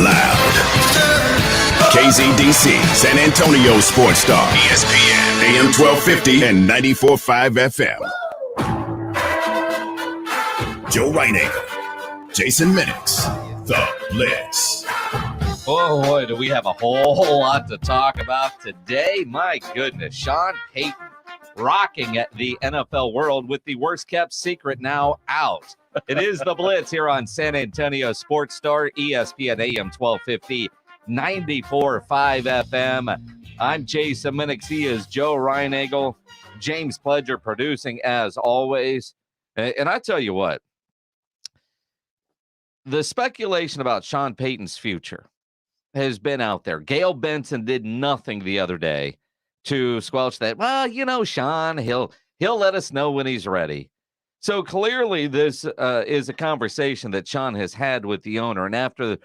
loud. KZDC, San Antonio Sports Star, ESPN, AM 1250 and 94.5 FM. Joe Reinagle, Jason Minix, The Blitz. Oh, boy, do we have a whole lot to talk about today. My goodness, Sean Payton rocking at the NFL world with the worst-kept secret now out. It is The Blitz here on San Antonio Sports Star, ESPN AM 1250, 94.5 FM. I'm Jason Minix. He is Joe Reinagle. James Pledger producing as always. And I tell you what, the speculation about Sean Payton's future has been out there. Gail Benson did nothing the other day to squelch that. Well, you know, Sean, he'll let us know when he's ready. So clearly this is a conversation that Sean has had with the owner. And after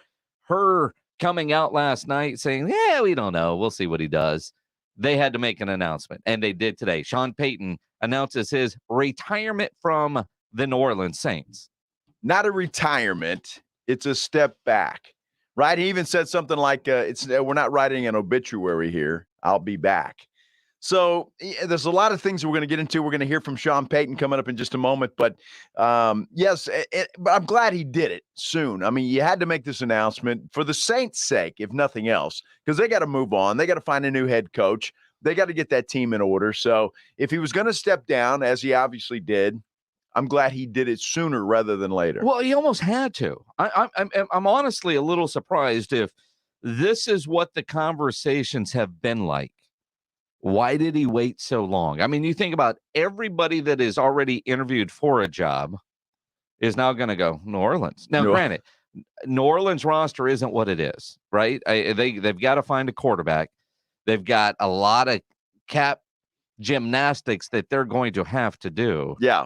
her coming out last night saying, yeah, we don't know, we'll see what he does, they had to make an announcement. And they did today. Sean Payton announces his retirement from the New Orleans Saints. Not a retirement. It's a step back. Right? He even said something like, we're not writing an obituary here. I'll be back. So there's a lot of things we're going to get into. We're going to hear from Sean Payton coming up in just a moment. But yes, but I'm glad he did it soon. I mean, you had to make this announcement for the Saints' sake, if nothing else, because they got to move on. They got to find a new head coach. They got to get that team in order. So if he was going to step down, as he obviously did, I'm glad he did it sooner rather than later. Well, he almost had to. I'm honestly a little surprised if this is what the conversations have been like. Why did he wait so long? I mean, you think about everybody that is already interviewed for a job is now going to go New Orleans. Now, Granted, New Orleans roster isn't what it is, right? They've got to find a quarterback. They've got a lot of cap gymnastics that they're going to have to do. Yeah.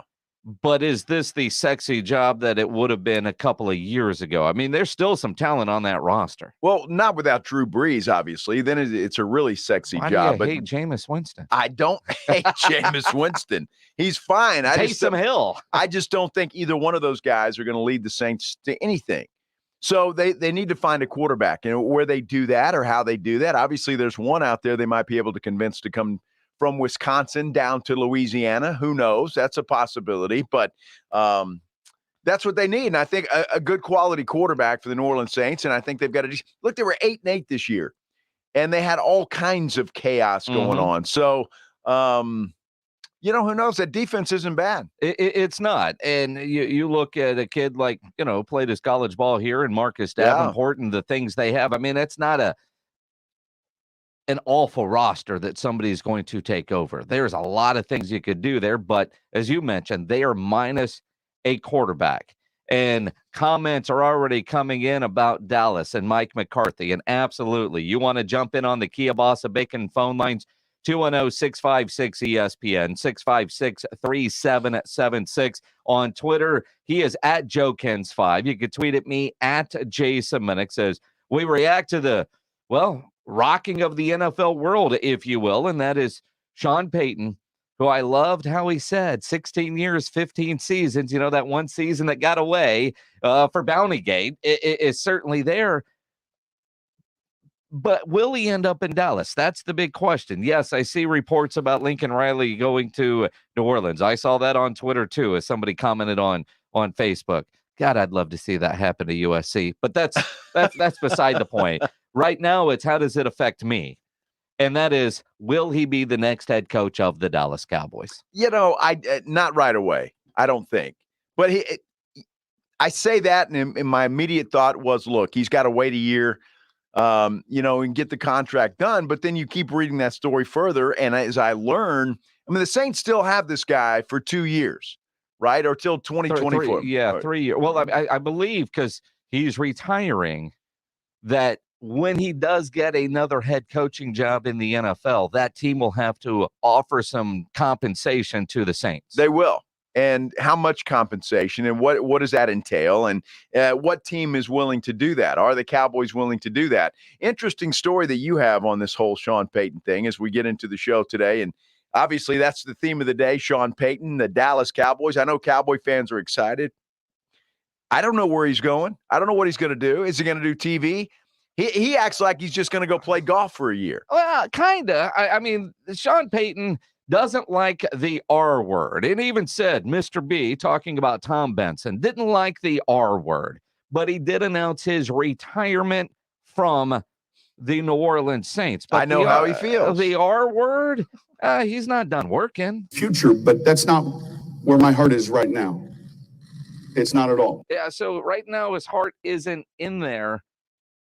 But is this the sexy job that it would have been a couple of years ago? I mean, there's still some talent on that roster. Well, not without Drew Brees, obviously. Then it's a really sexy Why job. Do you hate Jameis Winston? I don't hate Jameis Winston. He's fine. Taysom Hill. I just don't think either one of those guys are going to lead the Saints to anything. So they need to find a quarterback. And where they do that or how they do that, obviously there's one out there they might be able to convince to come from Wisconsin down to Louisiana. Who knows? That's a possibility. But that's what they need. And I think a good quality quarterback for the New Orleans Saints. And I think they've got to – look, they were 8-8 this year. And they had all kinds of chaos going on. So, you know, who knows? That defense isn't bad. It's not. And you look at a kid like, you know, played his college ball here and Marcus Davenport and the things they have. I mean, it's not an awful roster that somebody's going to take over. There's a lot of things you could do there, but as you mentioned, they are minus a quarterback. And comments are already coming in about Dallas and Mike McCarthy. And absolutely, you want to jump in on the Kia Bossa Bacon phone lines, 210-656-ESPN, 656-3776. On Twitter, he is at JoeKens5. You could tweet at me at Jason Minix as we react to the, rocking of the NFL world, if you will, and that is Sean Payton, who I loved how he said 16 years, 15 seasons, you know, that one season that got away for Bountygate is certainly there. But will he end up in Dallas? That's the big question. Yes, I see reports about Lincoln Riley going to New Orleans. I saw that on Twitter, too, as somebody commented on Facebook. God, I'd love to see that happen to USC. But that's beside the point. Right now, it's how does it affect me? And that is, will he be the next head coach of the Dallas Cowboys? You know, not right away, I don't think. But I say that, and my immediate thought was, look, he's got to wait a year, you know, and get the contract done. But then you keep reading that story further, and as I learn, I mean, the Saints still have this guy for 2 years, right? Or till 2024. 3 years. Well, I believe because he's retiring that when he does get another head coaching job in the NFL, that team will have to offer some compensation to the Saints. They will. And how much compensation and what does that entail? And what team is willing to do that? Are the Cowboys willing to do that? Interesting story that you have on this whole Sean Payton thing as we get into the show today. And obviously that's the theme of the day, Sean Payton, the Dallas Cowboys. I know Cowboy fans are excited. I don't know where he's going. I don't know what he's going to do. Is he going to do TV? He acts like he's just going to go play golf for a year. Well, kind of. I mean, Sean Payton doesn't like the R word. It even said Mr. B, talking about Tom Benson, didn't like the R word, but he did announce his retirement from the New Orleans Saints. But I know how he feels. The R word, he's not done working. Future, but that's not where my heart is right now. It's not at all. Yeah, so right now his heart isn't in there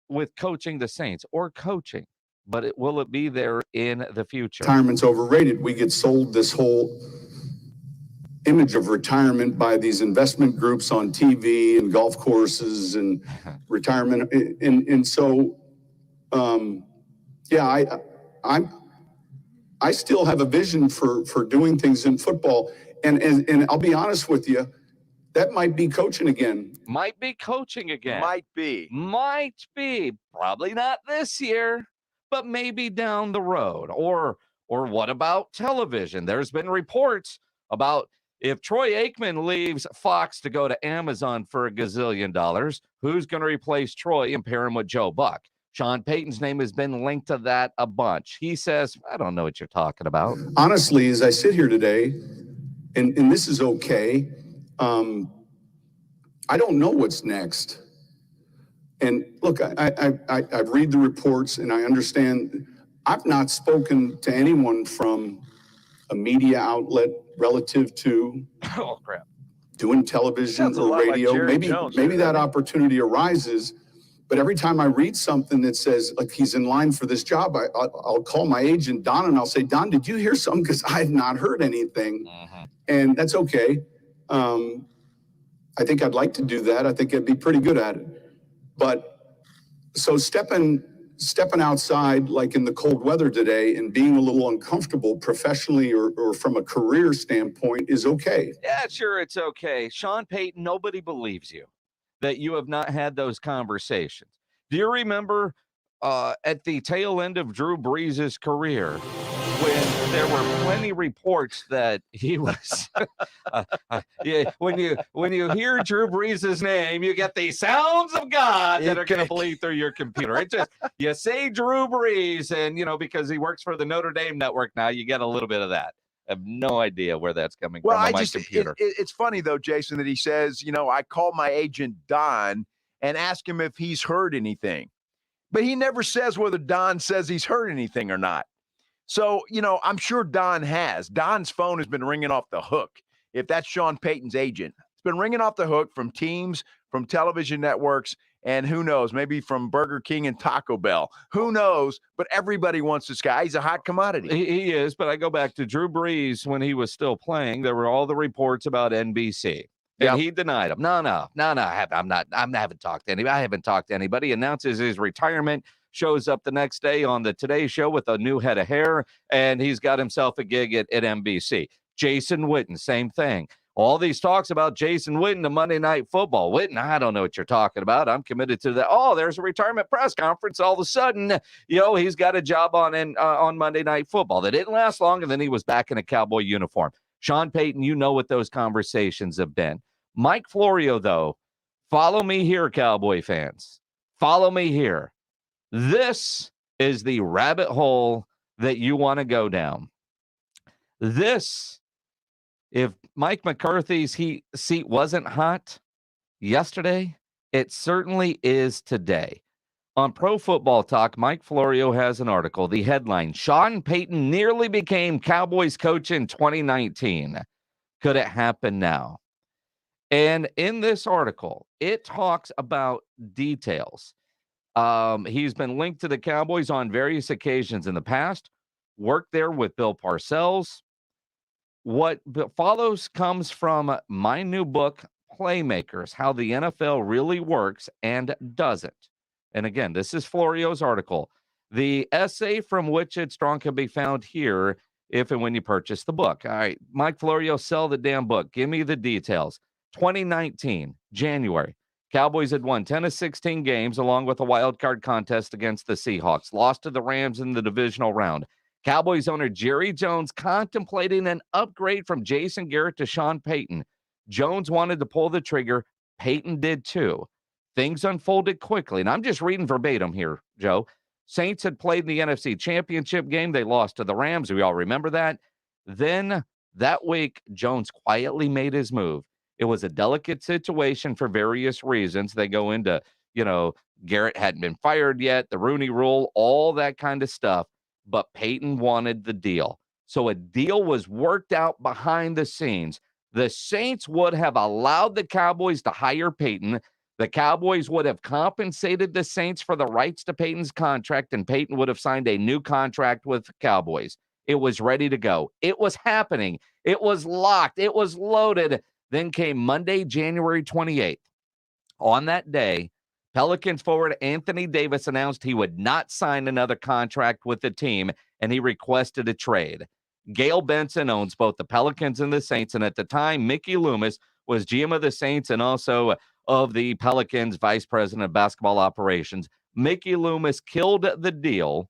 with coaching the Saints or coaching, but will it be there in the future? Retirement's overrated. We get sold this whole image of retirement by these investment groups on TV and golf courses and retirement. And so, yeah, I still have a vision for doing things in football. And I'll be honest with you, that might be coaching again. Might be coaching again. Might be. Probably not this year, but maybe down the road. Or what about television? There's been reports about if Troy Aikman leaves Fox to go to Amazon for $1 gazillion, who's going to replace Troy and pair him with Joe Buck? Sean Payton's name has been linked to that a bunch. He says, I don't know what you're talking about. Honestly, as I sit here today, and this is okay, I don't know what's next. And look, I read the reports and I understand. I've not spoken to anyone from a media outlet relative to doing television or radio. Like maybe that opportunity arises. But every time I read something that says like he's in line for this job, I'll call my agent Don and I'll say, Don, did you hear something? Because I've not heard anything. And that's okay. I think I'd like to do that. I think I'd be pretty good at it. But so stepping outside, like in the cold weather today, and being a little uncomfortable professionally or from a career standpoint is okay. Yeah, sure, it's okay. Sean Payton, nobody believes you that you have not had those conversations. Do you remember at the tail end of Drew Brees' career, when there were plenty reports that he was, yeah, when you hear Drew Brees' name, you get the sounds of God that are going to bleed through your computer. It just, you say Drew Brees, and because he works for the Notre Dame network now, you get a little bit of that. I have no idea where that's coming from on my computer. It's funny though, Jason, that he says, I called my agent Don and asked him if he's heard anything, but he never says whether Don says he's heard anything or not. So, I'm sure Don has. Don's phone has been ringing off the hook. If that's Sean Payton's agent, it's been ringing off the hook from teams, from television networks, and who knows, maybe from Burger King and Taco Bell. Who knows? But everybody wants this guy. He's a hot commodity. He is, but I go back to Drew Brees when he was still playing. There were all the reports about NBC. And he denied them. No. I haven't talked to anybody. I haven't talked to anybody. Announces his retirement. Shows up the next day on the Today Show with a new head of hair, and he's got himself a gig at NBC. Jason Witten, same thing. All these talks about Jason Witten to Monday Night Football. Witten, I don't know what you're talking about. I'm committed to that. Oh, there's a retirement press conference. All of a sudden, he's got a job on Monday Night Football. That didn't last long, and then he was back in a Cowboy uniform. Sean Payton, you know what those conversations have been. Mike Florio, though, follow me here, Cowboy fans. Follow me here. This is the rabbit hole that you want to go down. This, if Mike McCarthy's seat wasn't hot yesterday, it certainly is today. On Pro Football Talk, Mike Florio has an article. The headline, Sean Payton nearly became Cowboys coach in 2019. Could it happen now? And in this article, it talks about details. He's been linked to the Cowboys on various occasions in the past, worked there with Bill Parcells. What follows comes from my new book, Playmakers, How the NFL Really Works and Doesn't. And again, this is Florio's article. The essay from which it's drawn can be found here if and when you purchase the book. All right, Mike Florio, sell the damn book. Give me the details. 2019, January. Cowboys had won 10 of 16 games along with a wild card contest against the Seahawks, lost to the Rams in the divisional round. Cowboys owner Jerry Jones contemplating an upgrade from Jason Garrett to Sean Payton. Jones wanted to pull the trigger, Payton did too. Things unfolded quickly. And I'm just reading verbatim here, Joe. Saints had played in the NFC Championship game. They lost to the Rams. We all remember that. Then that week, Jones quietly made his move. It was a delicate situation for various reasons. They go into, Garrett hadn't been fired yet, the Rooney Rule, all that kind of stuff. But Payton wanted the deal. So a deal was worked out behind the scenes. The Saints would have allowed the Cowboys to hire Payton. The Cowboys would have compensated the Saints for the rights to Payton's contract, and Payton would have signed a new contract with the Cowboys. It was ready to go. It was happening. It was locked. It was loaded. Then came Monday, January 28th. On that day, Pelicans forward Anthony Davis announced he would not sign another contract with the team, and he requested a trade. Gail Benson owns both the Pelicans and the Saints, and at the time, Mickey Loomis was GM of the Saints and also of the Pelicans, vice president of basketball operations. Mickey Loomis killed the deal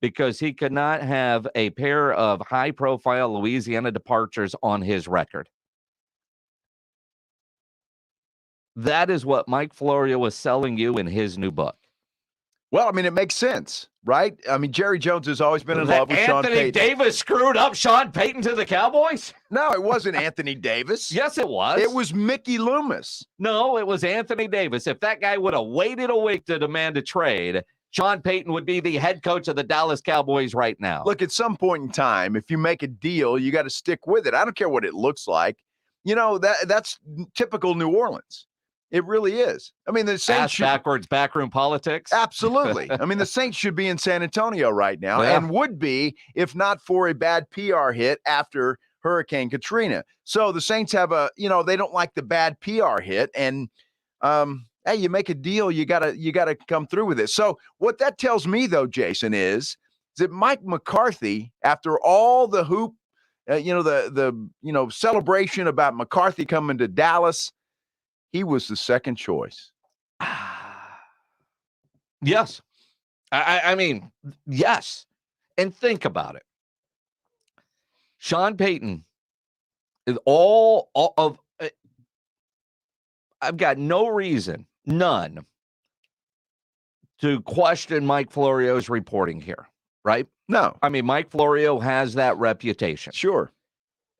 because he could not have a pair of high-profile Louisiana departures on his record. That is what Mike Florio was selling you in his new book. Well, I mean, it makes sense, right? I mean, Jerry Jones has always been in love with Sean Payton. Anthony Davis screwed up Sean Payton to the Cowboys? No, it wasn't Anthony Davis. Yes, it was. It was Mickey Loomis. No, it was Anthony Davis. If that guy would have waited a week to demand a trade, Sean Payton would be the head coach of the Dallas Cowboys right now. Look, at some point in time, if you make a deal, you got to stick with it. I don't care what it looks like. That's typical New Orleans. It really is. I mean, the Saints backwards backroom politics. Absolutely. I mean, the Saints should be in San Antonio right now and would be if not for a bad PR hit after Hurricane Katrina. So the Saints have they don't like the bad PR hit, and hey, you make a deal, you gotta come through with it. So what that tells me, though, Jason, is that Mike McCarthy, after all the hoop, the celebration about McCarthy coming to Dallas, he was the second choice. Yes. I mean, yes. And think about it. Sean Payton is all of I've got no reason, none, to question Mike Florio's reporting here, right? No. I mean, Mike Florio has that reputation. Sure.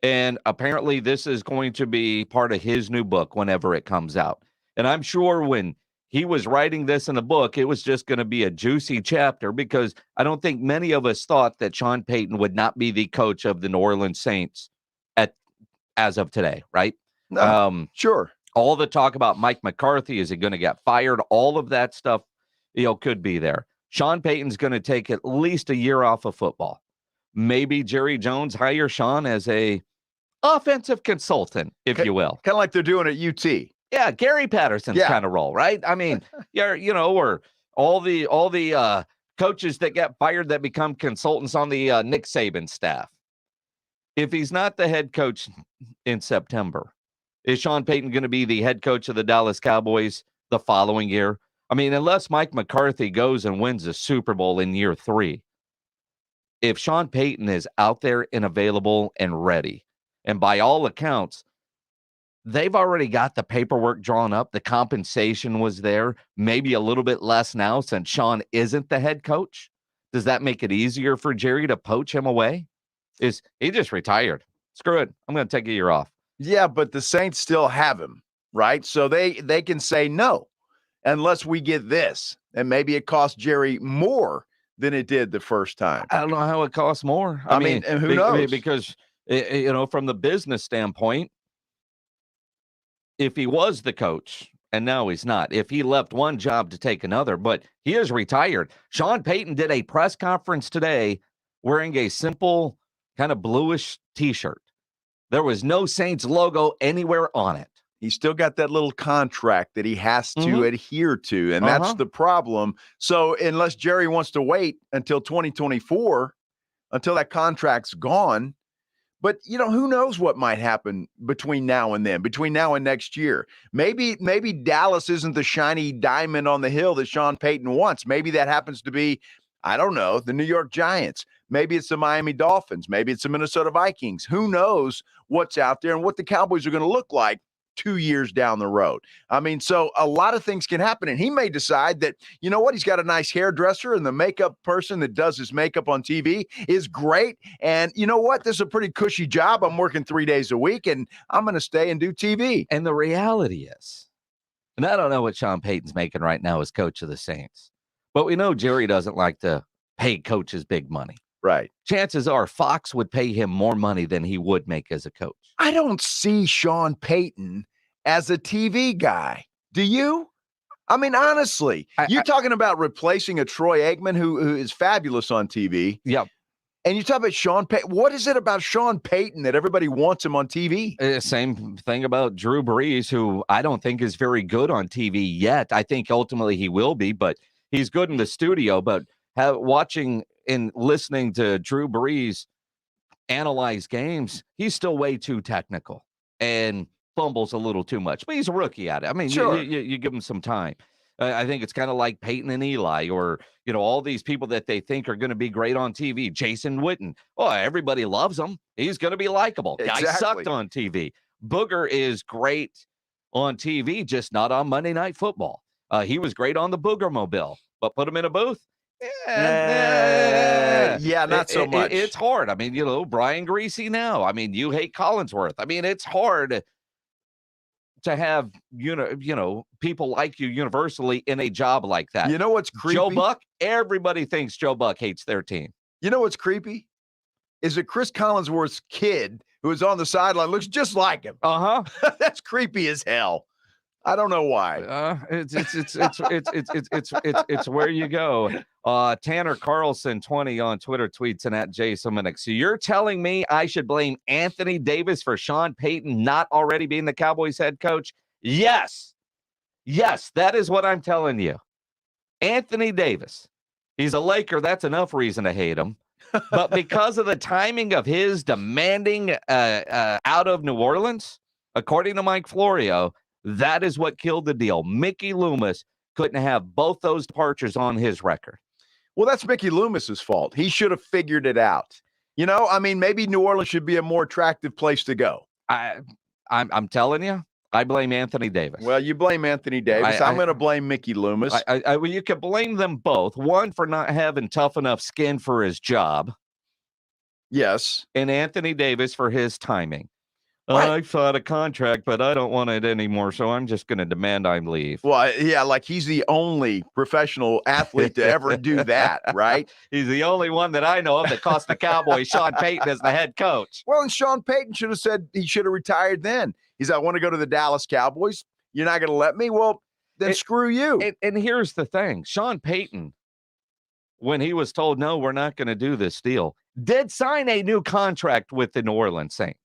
And apparently this is going to be part of his new book whenever it comes out. And I'm sure when he was writing this in the book, it was just going to be a juicy chapter, because I don't think many of us thought that Sean Payton would not be the coach of the New Orleans Saints as of today, right? No, sure. All the talk about Mike McCarthy, is he going to get fired? All of that stuff, could be there. Sean Payton's going to take at least a year off of football. Maybe Jerry Jones hire Sean as a offensive consultant, if you will. Kind of like they're doing at UT. Yeah, Gary Patterson's kind of role, right? I mean, or all the coaches that get fired that become consultants on the Nick Saban staff. If he's not the head coach in September, is Sean Payton going to be the head coach of the Dallas Cowboys the following year? I mean, unless Mike McCarthy goes and wins the Super Bowl in year 3, if Sean Payton is out there and available and ready, and by all accounts, they've already got the paperwork drawn up, the compensation was there, maybe a little bit less now since Sean isn't the head coach. Does that make it easier for Jerry to poach him away? He just retired? Screw it. I'm going to take a year off. Yeah, but the Saints still have him, right? So they can say no unless we get this. And maybe it costs Jerry more than it did the first time. I don't know how it costs more. I mean, and who knows? Because, from the business standpoint, if he was the coach, and now he's not, if he left one job to take another, but he is retired. Sean Payton did a press conference today wearing a simple kind of bluish T-shirt. There was no Saints logo anywhere on it. He's still got that little contract that he has to adhere to, and that's the problem. So unless Jerry wants to wait until 2024, until that contract's gone, but, who knows what might happen between now and then, between now and next year. Maybe Dallas isn't the shiny diamond on the hill that Sean Payton wants. Maybe that happens to be, I don't know, the New York Giants. Maybe it's the Miami Dolphins. Maybe it's the Minnesota Vikings. Who knows what's out there and what the Cowboys are going to look like 2 years down the road. I mean, so a lot of things can happen. And he may decide that, you know what, he's got a nice hairdresser and the makeup person that does his makeup on TV is great. And you know what? This is a pretty cushy job. I'm working 3 days a week and I'm going to stay and do TV. And the reality is, and I don't know what Sean Payton's making right now as coach of the Saints, but we know Jerry doesn't like to pay coaches big money. Right. Chances are Fox would pay him more money than he would make as a coach. I don't see Sean Payton as a TV guy. Do you? I mean, honestly, you're talking about replacing a Troy Aikman who is fabulous on TV. Yep. And you talk about Sean Payton. What is it about Sean Payton that everybody wants him on TV? Same thing about Drew Brees, who I don't think is very good on TV yet. I think ultimately he will be, but he's good in the studio. But watching and listening to Drew Brees analyze games, he's still way too technical and fumbles a little too much. But he's a rookie at it. I mean, sure. you give him some time. I think it's kind of like Peyton and Eli, or, you know, all these people that they think are going to be great on TV. Jason Witten. Oh, everybody loves him. He's going to be likable. Exactly. Guy sucked on TV. Booger is great on TV, just not on Monday Night Football. He was great on the Booger Mobile, but put him in a booth. Yeah, not so much. It's hard. I mean, you know, Brian Greasy now. I mean, you hate Collinsworth. I mean, it's hard to have, you know, people like you universally in a job like that. You know what's creepy? Joe Buck, everybody thinks Joe Buck hates their team. You know what's creepy? Is that Chris Collinsworth's kid who is on the sideline looks just like him. Uh-huh. That's creepy as hell. I don't know why. It's where you go. Tanner Carlson 20 on Twitter tweets and at Jason Minnick. So you're telling me I should blame Anthony Davis for Sean Payton not already being the Cowboys head coach? Yes, that is what I'm telling you. Anthony Davis, he's a Laker. That's enough reason to hate him. But because of the timing of his demanding out of New Orleans, according to Mike Florio, that is what killed the deal. Mickey Loomis couldn't have both those departures on his record. Well, that's Mickey Loomis's fault. He should have figured it out. You know, I mean, maybe New Orleans should be a more attractive place to go. I'm telling you, I blame Anthony Davis. Well, you blame Anthony Davis. I'm going to blame Mickey Loomis. Well, you could blame them both. One for not having tough enough skin for his job. Yes. And Anthony Davis for his timing. I thought a contract, but I don't want it anymore, so I'm just going to demand I leave. Well, yeah, like he's the only professional athlete to ever do that, right? He's the only one that I know of that cost the Cowboys Sean Payton as the head coach. Well, and Sean Payton should have said he should have retired then. He's, I want to go to the Dallas Cowboys. You're not going to let me? Well, then screw you. And here's the thing. Sean Payton, when he was told, no, we're not going to do this deal, did sign a new contract with the New Orleans Saints.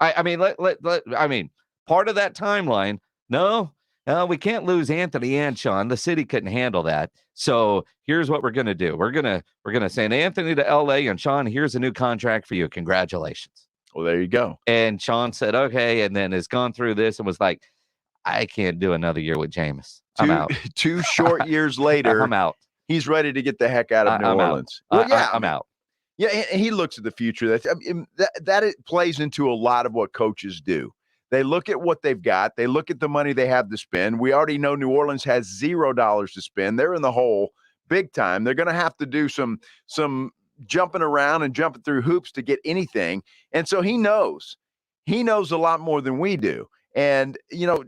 I mean, part of that timeline, no, we can't lose Anthony and Sean. The city couldn't handle that. So here's what we're going to do. We're going to send Anthony to LA, and Sean, here's a new contract for you. Congratulations. Well, there you go. And Sean said, okay, and then has gone through this and was like, I can't do another year with Jameis. I'm out. 2 short years later, I'm out. He's ready to get the heck out of New Orleans. Well, yeah, I'm out. Yeah, and he looks at the future. That it plays into a lot of what coaches do. They look at what they've got. They look at the money they have to spend. We already know New Orleans has $0 to spend. They're in the hole big time. They're going to have to do some jumping around and jumping through hoops to get anything. And so he knows. He knows a lot more than we do. And, you know,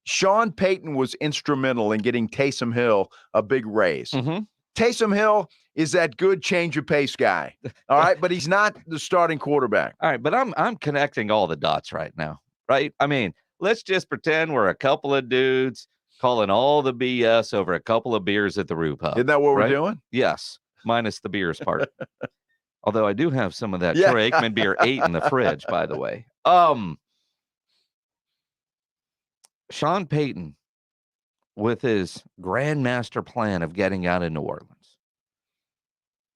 Sean Payton was instrumental in getting Taysom Hill a big raise. Mm-hmm. Taysom Hill is that good change of pace guy. All right. But he's not the starting quarterback. All right. But I'm connecting all the dots right now. Right. I mean, let's just pretend we're a couple of dudes calling all the BS over a couple of beers at the Roo Pub. Isn't that what we're doing? Yes. Minus the beers part. Although I do have some of that Troy Aikman beer 8 in the fridge, by the way. Sean Payton, with his grand master plan of getting out of New Orleans,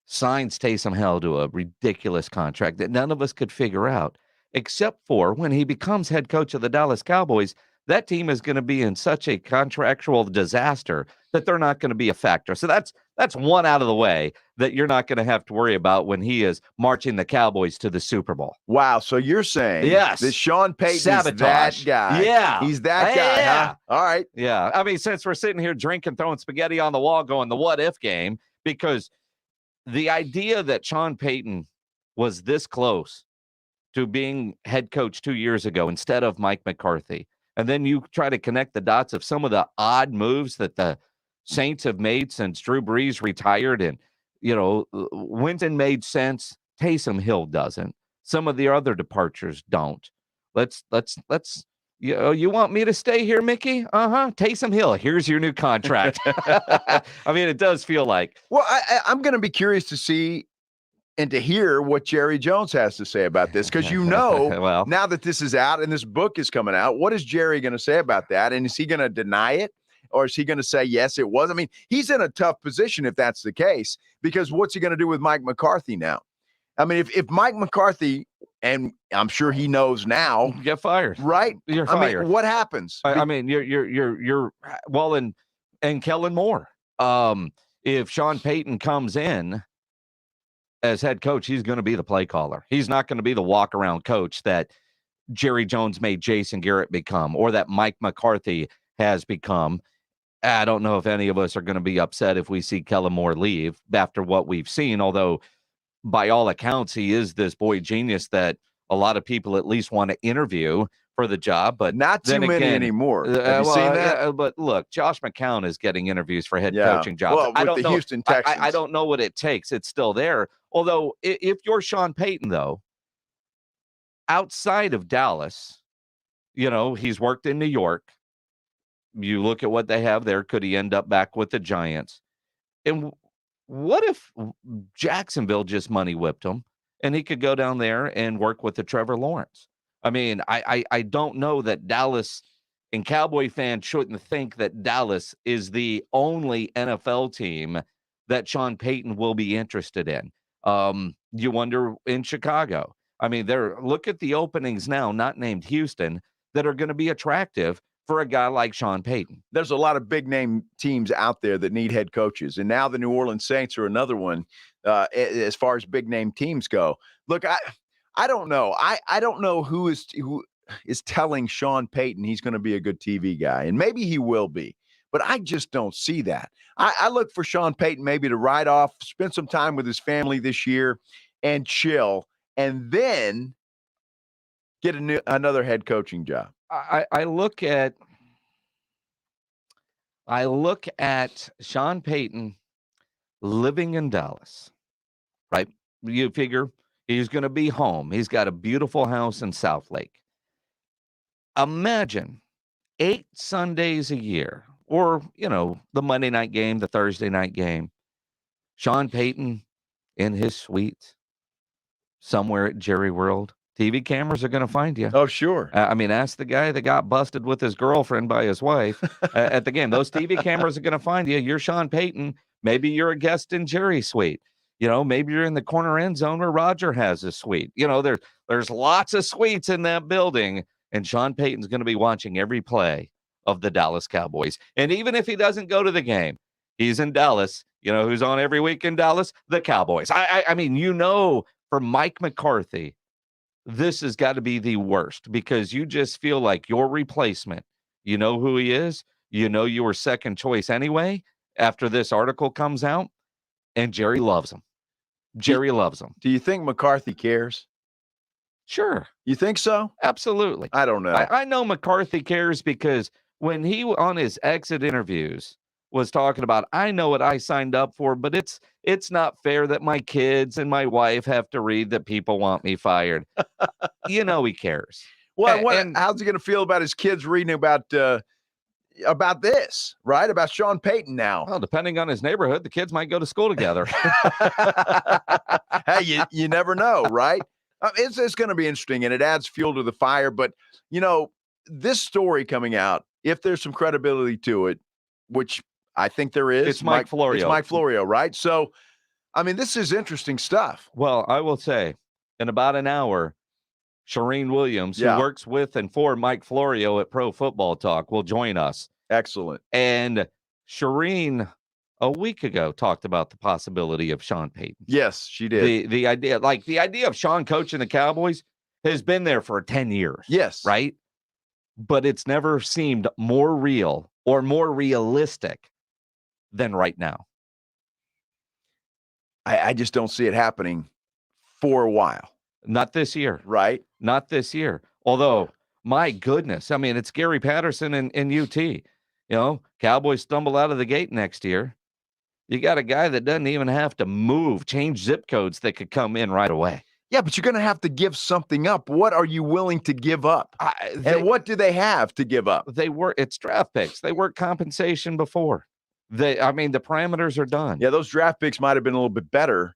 signs Taysom Hill to a ridiculous contract that none of us could figure out, except for when he becomes head coach of the Dallas Cowboys, that team is going to be in such a contractual disaster that they're not going to be a factor. So that's one out of the way that you're not going to have to worry about when he is marching the Cowboys to the Super Bowl. Wow. So you're saying yes, that Sean Payton sabotage. is that guy. Yeah. He's that guy, yeah. huh? All right. Yeah. I mean, since we're sitting here drinking, throwing spaghetti on the wall, going the what if game, because the idea that Sean Payton was this close to being head coach 2 years ago instead of Mike McCarthy. And then you try to connect the dots of some of the odd moves that the Saints have made since Drew Brees retired. And, Winton made sense. Taysom Hill doesn't. Some of the other departures don't. Let's you want me to stay here, Mickey? Uh-huh. Taysom Hill, here's your new contract. I mean, it does feel like. Well, I'm going to be curious to see and to hear what Jerry Jones has to say about this, because well, now that this is out and this book is coming out, what is Jerry going to say about that? And is he going to deny it, or is he going to say, yes, it was? I mean, he's in a tough position if that's the case, because what's he going to do with Mike McCarthy now? I mean, if Mike McCarthy, and I'm sure he knows now, get fired, right? You're fired. I mean, what happens? I mean, you're well, and Kellen Moore. If Sean Payton comes in as head coach, he's going to be the play caller. He's not going to be the walk around coach that Jerry Jones made Jason Garrett become, or that Mike McCarthy has become. I don't know if any of us are going to be upset if we see Kellen Moore leave after what we've seen, although by all accounts, he is this boy genius that a lot of people at least want to interview for the job, but not too many anymore. Have you seen that? But look, Josh McCown is getting interviews for head coaching jobs. Well, I don't the know. Houston Texans. I don't know what it takes. It's still there. Although, if you're Sean Payton, though, outside of Dallas, he's worked in New York. You look at what they have there. Could he end up back with the Giants? And what if Jacksonville just money whipped him and he could go down there and work with the Trevor Lawrence? I mean, I don't know that Dallas, and Cowboy fans shouldn't think that Dallas is the only NFL team that Sean Payton will be interested in. You wonder in Chicago. I mean, look at the openings now, not named Houston, that are going to be attractive for a guy like Sean Payton. There's a lot of big name teams out there that need head coaches. And now the New Orleans Saints are another one as far as big name teams go. Look, I don't know. I don't know who is telling Sean Payton he's going to be a good TV guy. And maybe he will be, but I just don't see that. I look for Sean Payton maybe to ride off, spend some time with his family this year and chill, and then get another head coaching job. I look at Sean Payton living in Dallas, right? You figure he's going to be home. He's got a beautiful house in South Lake. Imagine 8 Sundays a year, or, the Monday night game, the Thursday night game, Sean Payton in his suite somewhere at Jerry World. TV cameras are going to find you. Oh, sure. I mean, ask the guy that got busted with his girlfriend by his wife at the game. Those TV cameras are going to find you. You're Sean Payton. Maybe you're a guest in Jerry's suite. Maybe you're in the corner end zone where Roger has a suite. There's lots of suites in that building, and Sean Payton's going to be watching every play of the Dallas Cowboys. And even if he doesn't go to the game, he's in Dallas. Who's on every week in Dallas? The Cowboys. I mean, for Mike McCarthy, this has got to be the worst, because you just feel like your replacement, you know who he is, you were second choice anyway after this article comes out, and Jerry loves him. Jerry loves him. Do you think McCarthy cares? Sure. You think so? Absolutely. I don't know. I know McCarthy cares, because when he, on his exit interviews, was talking about, I know what I signed up for, but it's not fair that my kids and my wife have to read that people want me fired. He cares. Well, how's he going to feel about his kids reading about this, right? About Sean Payton now? Well, depending on his neighborhood, the kids might go to school together. Hey, you never know, right? It's going to be interesting, and it adds fuel to the fire. But, this story coming out, if there's some credibility to it, which I think there is. It's Mike Florio. It's Mike Florio, right? So, I mean, this is interesting stuff. Well, I will say, in about an hour, Charean Williams, Yeah. who works with and for Mike Florio at Pro Football Talk, will join us. Excellent. And Charean, a week ago, talked about the possibility of Sean Payton. Yes, she did. The idea of Sean coaching the Cowboys has been there for 10 years. Yes. Right? But it's never seemed more real or more realistic than right now. I just don't see it happening for a while. Not this year. Right? Not this year. Although, my goodness, I mean, it's Gary Patterson and UT. You know, Cowboys stumble out of the gate next year. You got a guy that doesn't even have to move, change zip codes that could come in right away. Yeah, but you're going to have to give something up. What are you willing to give up? And what do they have to give up? It's draft picks. They work compensation before. The parameters are done. Yeah, those draft picks might have been a little bit better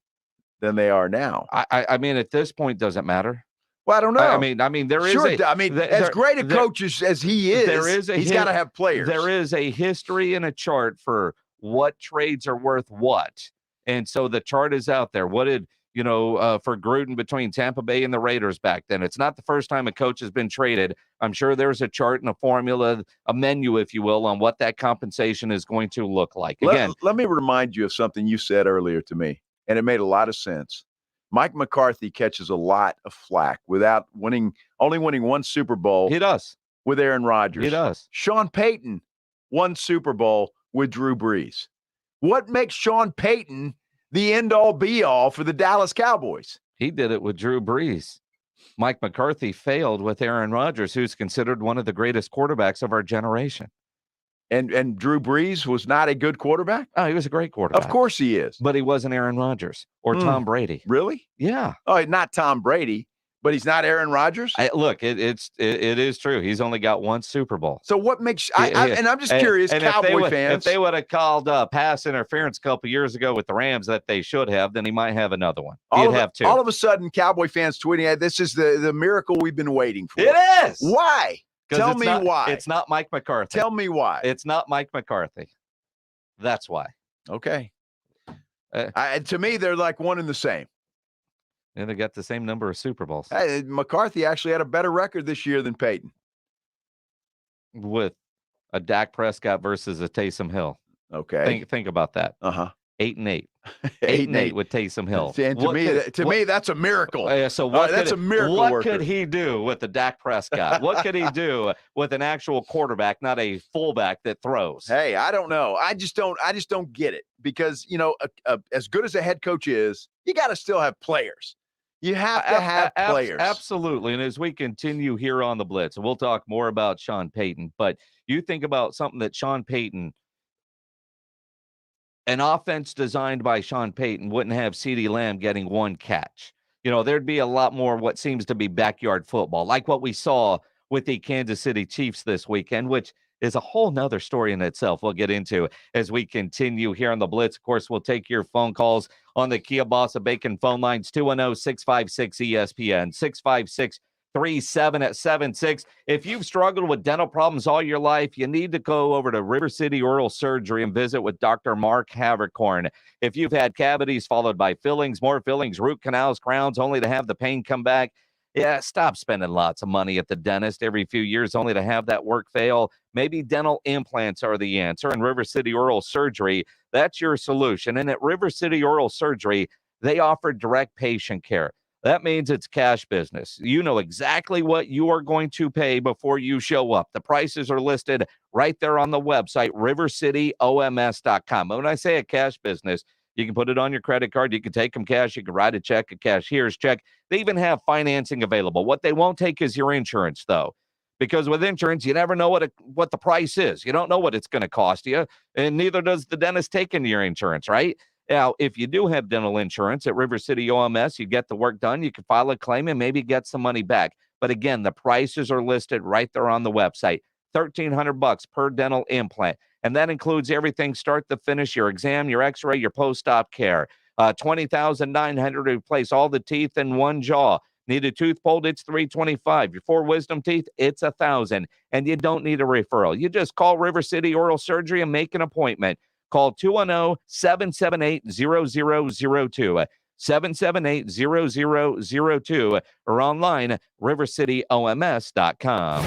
than they are now. I mean, at this point, doesn't matter. Well, I don't know. I mean, there is as great a coach as he is, he's got to have players. There is a history and a chart for what trades are worth what. And so the chart is out there. What did, for Gruden between Tampa Bay and the Raiders back then? It's not the first time a coach has been traded. I'm sure there's a chart and a formula, a menu, if you will, on what that compensation is going to look like. Again, let me remind you of something you said earlier to me, and it made a lot of sense. Mike McCarthy catches a lot of flack without only winning one Super Bowl. He does. With Aaron Rodgers. He does. Sean Payton won Super Bowl with Drew Brees. What makes Sean Payton the end-all, be-all for the Dallas Cowboys? He did it with Drew Brees. Mike McCarthy failed with Aaron Rodgers, who's considered one of the greatest quarterbacks of our generation. And Drew Brees was not a good quarterback? Oh, he was a great quarterback. Of course he is. But he wasn't Aaron Rodgers or Tom Brady. Really? Yeah. Oh, not Tom Brady, but he's not Aaron Rodgers? Look, it is true. He's only got one Super Bowl. So what makes and I'm just curious, Cowboy fans. If they would have called pass interference a couple years ago with the Rams that they should have, then he might have another one. He'd have two. All of a sudden, Cowboy fans tweeting, this is the miracle we've been waiting for. It is. Why? Tell me why. It's not Mike McCarthy. Tell me why. It's not Mike McCarthy. That's why. Okay. To me, they're like one and the same. And they got the same number of Super Bowls. McCarthy actually had a better record this year than Payton. With a Dak Prescott versus a Taysom Hill. Okay. Think about that. 8-8. 8-8 with Taysom Hill. And to me, that's a miracle. So that's a miracle. What could he do with the Dak Prescott? What could he do with an actual quarterback, not a fullback that throws? Hey, I don't know. I just don't get it because as good as a head coach is, you got to still have players. You have to have players. Absolutely. And as we continue here on the Blitz, we'll talk more about Sean Payton. But you think about something that Sean Payton. An offense designed by Sean Payton wouldn't have CeeDee Lamb getting one catch. There'd be a lot more what seems to be backyard football, like what we saw with the Kansas City Chiefs this weekend, which is a whole nother story in itself we'll get into as we continue here on the Blitz. Of course, we'll take your phone calls on the Kia Bossa Bacon phone lines, 210-656-ESPN, 656-3776. If you've struggled with dental problems all your life, you need to go over to River City Oral Surgery and visit with Dr. Mark Havercorn. If you've had cavities followed by fillings, more fillings, root canals, crowns, only to have the pain come back, stop spending lots of money at the dentist every few years only to have that work fail. Maybe dental implants are the answer. And River City Oral Surgery, that's your solution. And at River City Oral Surgery, they offer direct patient care. That means it's cash business. You know exactly what you are going to pay before you show up. The prices are listed right there on the website, rivercityoms.com. When I say a cash business, you can put it on your credit card. You can take them cash. You can write a check, a cashier's check. They even have financing available. What they won't take is your insurance, though, because with insurance, you never know what the price is. You don't know what it's going to cost you, and neither does the dentist taking your insurance, right? Now, if you do have dental insurance at River City OMS, you get the work done, you can file a claim and maybe get some money back. But again, the prices are listed right there on the website. $1,300 per dental implant. And that includes everything start to finish, your exam, your x-ray, your post-op care. $20,900 to replace all the teeth in one jaw. Need a tooth pulled? It's $325. Your 4 wisdom teeth? It's $1,000. And you don't need a referral. You just call River City Oral Surgery and make an appointment. Call 210-778-0002. 778-0002 or online rivercityoms.com.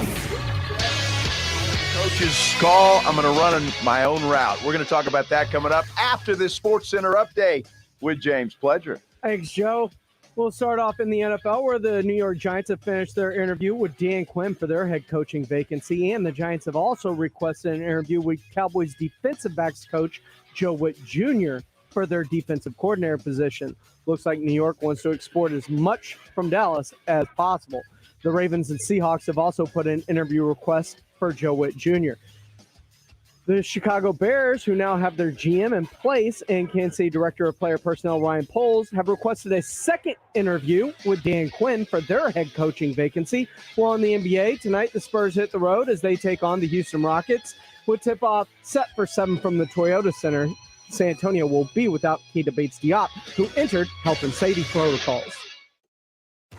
Coach's call. I'm going to run my own route. We're going to talk about that coming up after this Sports Center update with James Pledger. Thanks, Joe. We'll start off in the NFL, where the New York Giants have finished their interview with Dan Quinn for their head coaching vacancy, and the Giants have also requested an interview with Cowboys defensive backs coach Joe Witt Jr. for their defensive coordinator position. Looks like New York wants to export as much from Dallas as possible. The Ravens and Seahawks have also put in interview requests for Joe Witt Jr. The Chicago Bears, who now have their GM in place, and Kansas City Director of Player Personnel Ryan Poles, have requested a second interview with Dan Quinn for their head coaching vacancy. Well, in the NBA, tonight the Spurs hit the road as they take on the Houston Rockets, with tip-off set for 7 from the Toyota Center. San Antonio will be without Keita Bates-Diop, who entered health and safety protocols.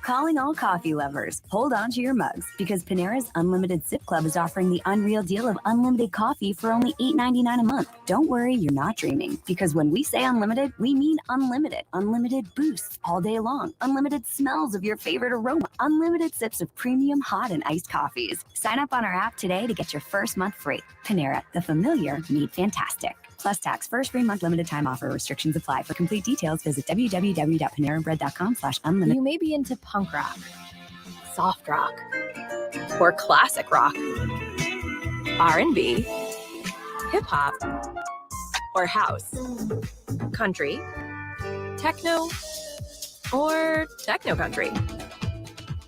Calling all coffee lovers. Hold on to your mugs, because Panera's Unlimited Sip Club is offering the unreal deal of unlimited coffee for only $8.99 a month. Don't worry, you're not dreaming, because when we say unlimited, we mean unlimited. Unlimited boosts all day long. Unlimited smells of your favorite aroma. Unlimited sips of premium hot and iced coffees. Sign up on our app today to get your first month free. Panera, the familiar made fantastic. Plus tax. First free month limited time offer. Restrictions apply. For complete details, visit www.panerabread.com/unlimited. You may be into punk rock, soft rock, or classic rock, R&B, hip-hop, or house, country, techno, or techno-country.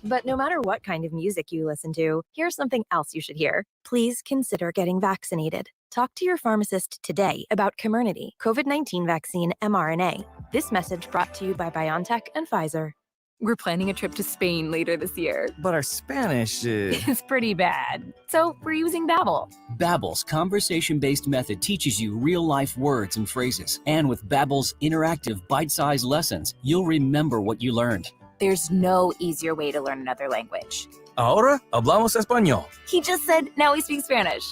But no matter what kind of music you listen to, here's something else you should hear. Please consider getting vaccinated. Talk to your pharmacist today about Comirnaty, COVID-19 vaccine mRNA. This message brought to you by BioNTech and Pfizer. We're planning a trip to Spain later this year. But our Spanish is pretty bad. So we're using Babbel. Babbel's conversation-based method teaches you real-life words and phrases. And with Babbel's interactive bite-sized lessons, you'll remember what you learned. There's no easier way to learn another language. Ahora hablamos español. He just said, now we speak Spanish.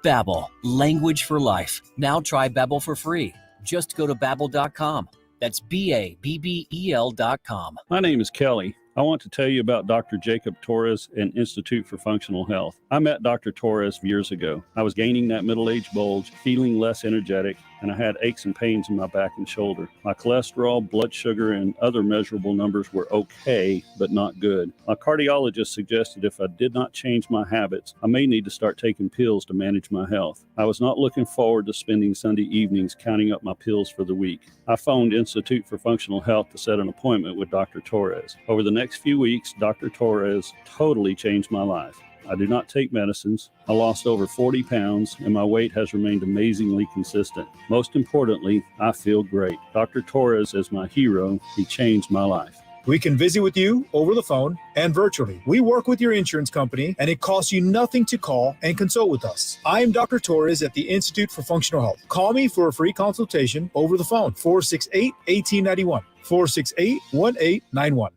Babbel, language for life. Now try Babbel for free. Just go to Babbel.com. That's Babbel.com. My name is Kelly. I want to tell you about Dr. Jacob Torres and Institute for Functional Health. I met Dr. Torres years ago. I was gaining that middle-aged bulge, feeling less energetic, and I had aches and pains in my back and shoulder. My cholesterol, blood sugar, and other measurable numbers were okay, but not good. My cardiologist suggested if I did not change my habits, I may need to start taking pills to manage my health. I was not looking forward to spending Sunday evenings counting up my pills for the week. I phoned Institute for Functional Health to set an appointment with Dr. Torres. Over the next few weeks, Dr. Torres totally changed my life. I do not take medicines. I lost over 40 pounds, and my weight has remained amazingly consistent. Most importantly, I feel great. Dr. Torres is my hero. He changed my life. We can visit with you over the phone and virtually. We work with your insurance company, and it costs you nothing to call and consult with us. I am Dr. Torres at the Institute for Functional Health. Call me for a free consultation over the phone, 468-1891, 468-1891.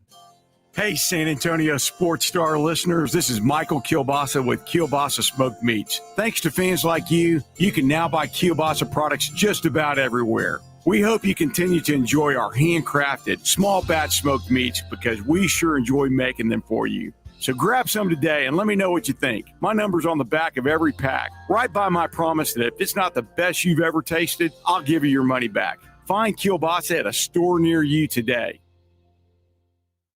Hey, San Antonio Sports Star listeners, this is Michael Kielbasa with Kielbasa Smoked Meats. Thanks to fans like you, you can now buy Kielbasa products just about everywhere. We hope you continue to enjoy our handcrafted, small batch smoked meats because we sure enjoy making them for you. So grab some today and let me know what you think. My number's on the back of every pack. Right by my promise that if it's not the best you've ever tasted, I'll give you your money back. Find Kielbasa at a store near you today.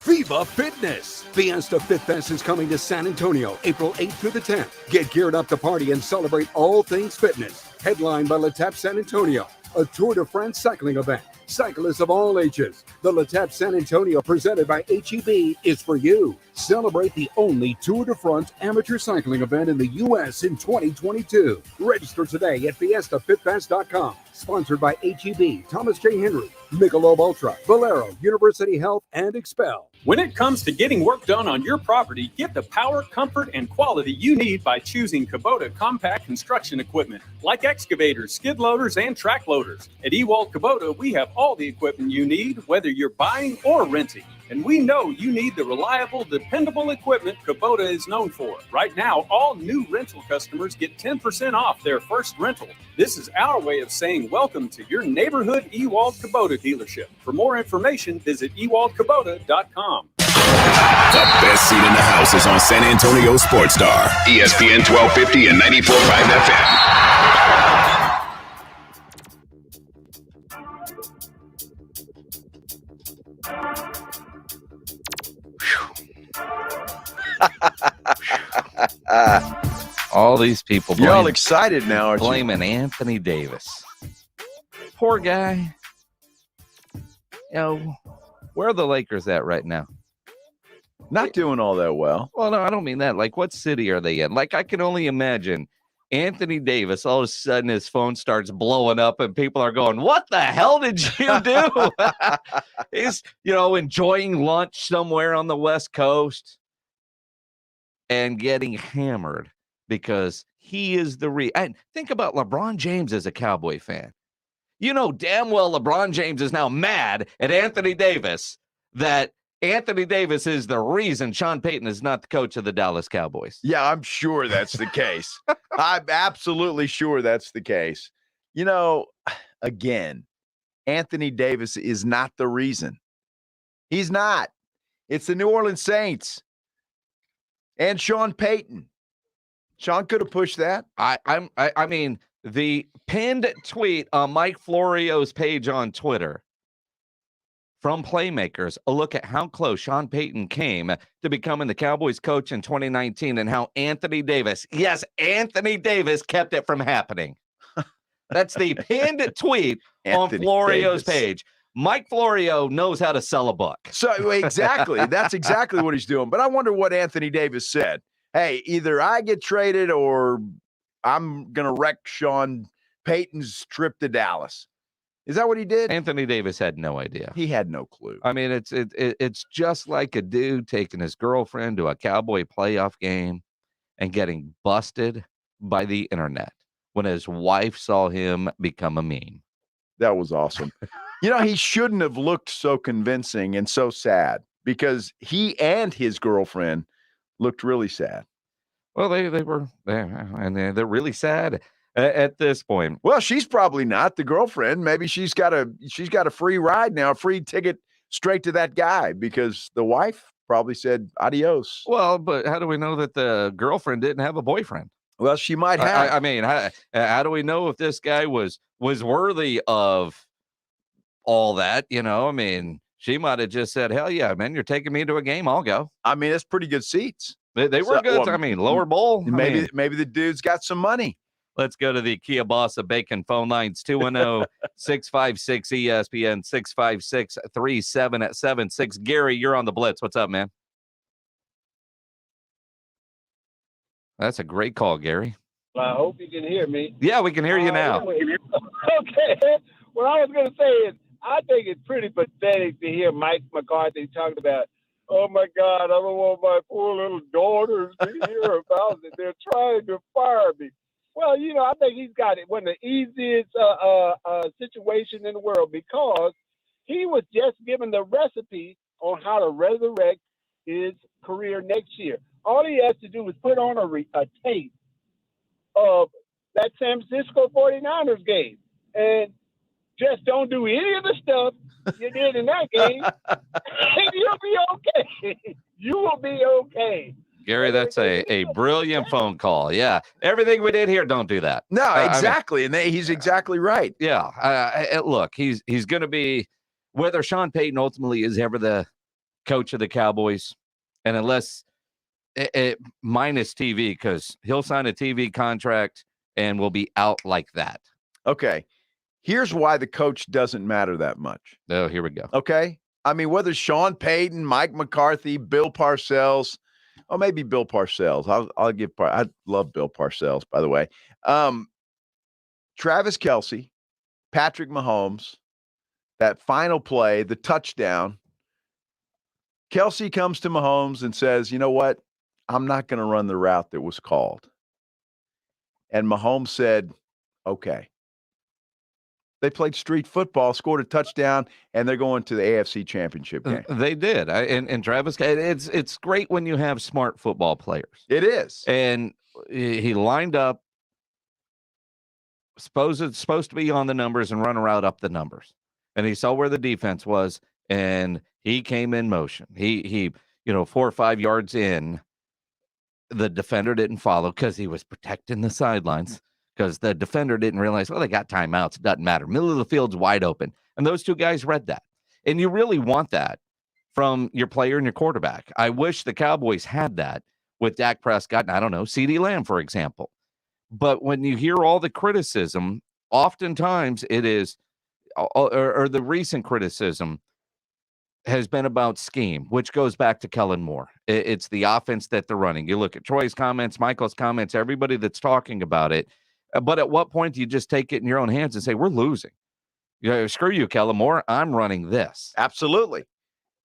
Viva Fitness! Fiesta Fit Fest is coming to San Antonio, April 8th through the 10th. Get geared up to party and celebrate all things fitness. Headlined by Letap San Antonio, a Tour de France cycling event. Cyclists of all ages. The Letap San Antonio, presented by HEB, is for you. Celebrate the only Tour de France amateur cycling event in the U.S. in 2022. Register today at fiestafitfest.com. Sponsored by HEB, Thomas J. Henry, Michelob Ultra, Valero, University Health, and Expel. When it comes to getting work done on your property, get the power, comfort, and quality you need by choosing Kubota compact construction equipment, like excavators, skid loaders, and track loaders. At Ewald Kubota, we have all the equipment you need, whether you're buying or renting. And we know you need the reliable, dependable equipment Kubota is known for. Right now, all new rental customers get 10% off their first rental. This is our way of saying welcome to your neighborhood Ewald Kubota dealership. For more information, visit ewaldkubota.com. The best seat in the house is on San Antonio Sports Star, ESPN 1250 and 94.5 FM. All these people You're all excited now, aren't you? Blaming Anthony Davis. Poor guy. Where are the Lakers at right now? Not doing all that well. Well, no, I don't mean that. Like, what city are they in? Like, I can only imagine Anthony Davis, all of a sudden his phone starts blowing up and people are going, what the hell did you do? He's, enjoying lunch somewhere on the West Coast and getting hammered because he is the and think about LeBron James as a Cowboy fan. You know damn well LeBron James is now mad at Anthony Davis that Anthony Davis is the reason Sean Payton is not the coach of the Dallas Cowboys. Yeah, I'm sure that's the case. I'm absolutely sure that's the case. Again, Anthony Davis is not the reason. He's not. It's the New Orleans Saints and Sean Payton. Sean could have pushed that. I mean, the pinned tweet on Mike Florio's page on Twitter from Playmakers, a look at how close Sean Payton came to becoming the Cowboys coach in 2019 and how Anthony Davis, yes, Anthony Davis kept it from happening. That's the pinned tweet on Florio's page. Mike Florio knows how to sell a book. So exactly. That's exactly what he's doing. But I wonder what Anthony Davis said. Hey, either I get traded or I'm going to wreck Sean Payton's trip to Dallas. Is that what he did? Anthony Davis had no idea. He had no clue. I mean, it's just like a dude taking his girlfriend to a Cowboy playoff game and getting busted by the internet when his wife saw him become a meme. That was awesome. He shouldn't have looked so convincing and so sad because he and his girlfriend looked really sad. Well, they were there, and they're really sad at this point. Well, she's probably not the girlfriend. Maybe she's got a free ride now, a free ticket straight to that guy because the wife probably said adios. Well, but how do we know that the girlfriend didn't have a boyfriend? Well, she might have. I mean, how do we know if this guy was worthy of all that? I mean, she might have just said, hell yeah, man, you're taking me to a game, I'll go. I mean, it's pretty good seats. They were good. Well, I mean, lower bowl. Maybe the dude's got some money. Let's go to the Kia Bossa Bacon phone lines, 210-656-ESPN, 656-3776. Gary, you're on the Blitz. What's up, man? That's a great call, Gary. Well, I hope you can hear me. Yeah, we can hear you now. Okay. What I was going to say is I think it's pretty pathetic to hear Mike McCarthy talking about, oh, my God, I don't want my poor little daughters to hear about it. They're trying to fire me. Well, I think he's got it one of the easiest situations in the world because he was just given the recipe on how to resurrect his career next year. All he has to do is put on a tape of that San Francisco 49ers game and just don't do any of the stuff you did in that game, and you'll be okay. You will be okay. Gary, that's a brilliant phone call. Yeah. Everything we did here, don't do that. No, exactly. And he's exactly right. Yeah. Look, he's going to be, whether Sean Payton ultimately is ever the coach of the Cowboys, and unless minus TV, because he'll sign a TV contract and will be out like that. Okay. Here's why the coach doesn't matter that much. Oh, here we go. Okay. I mean, whether Sean Payton, Mike McCarthy, Bill Parcells, or maybe Bill Parcells. I love Bill Parcells, by the way. Travis Kelce, Patrick Mahomes, that final play, the touchdown. Kelce comes to Mahomes and says, you know what? I'm not going to run the route that was called. And Mahomes said, okay. They played street football, scored a touchdown, and they're going to the AFC Championship game. They did. And Travis, it's great when you have smart football players. It is. And he lined up, supposed to be on the numbers and run a route up the numbers. And he saw where the defense was, and he came in motion. He 4 or 5 yards in, the defender didn't follow because he was protecting the sidelines. Because the defender didn't realize, they got timeouts. It doesn't matter. Middle of the field's wide open. And those two guys read that. And you really want that from your player and your quarterback. I wish the Cowboys had that with Dak Prescott and, I don't know, CeeDee Lamb, for example. But when you hear all the criticism, oftentimes it is, or the recent criticism has been about scheme, which goes back to Kellen Moore. It's the offense that they're running. You look at Troy's comments, Michael's comments, everybody that's talking about it. But at what point do you just take it in your own hands and say, we're losing? Screw you, Kellen Moore. I'm running this. Absolutely.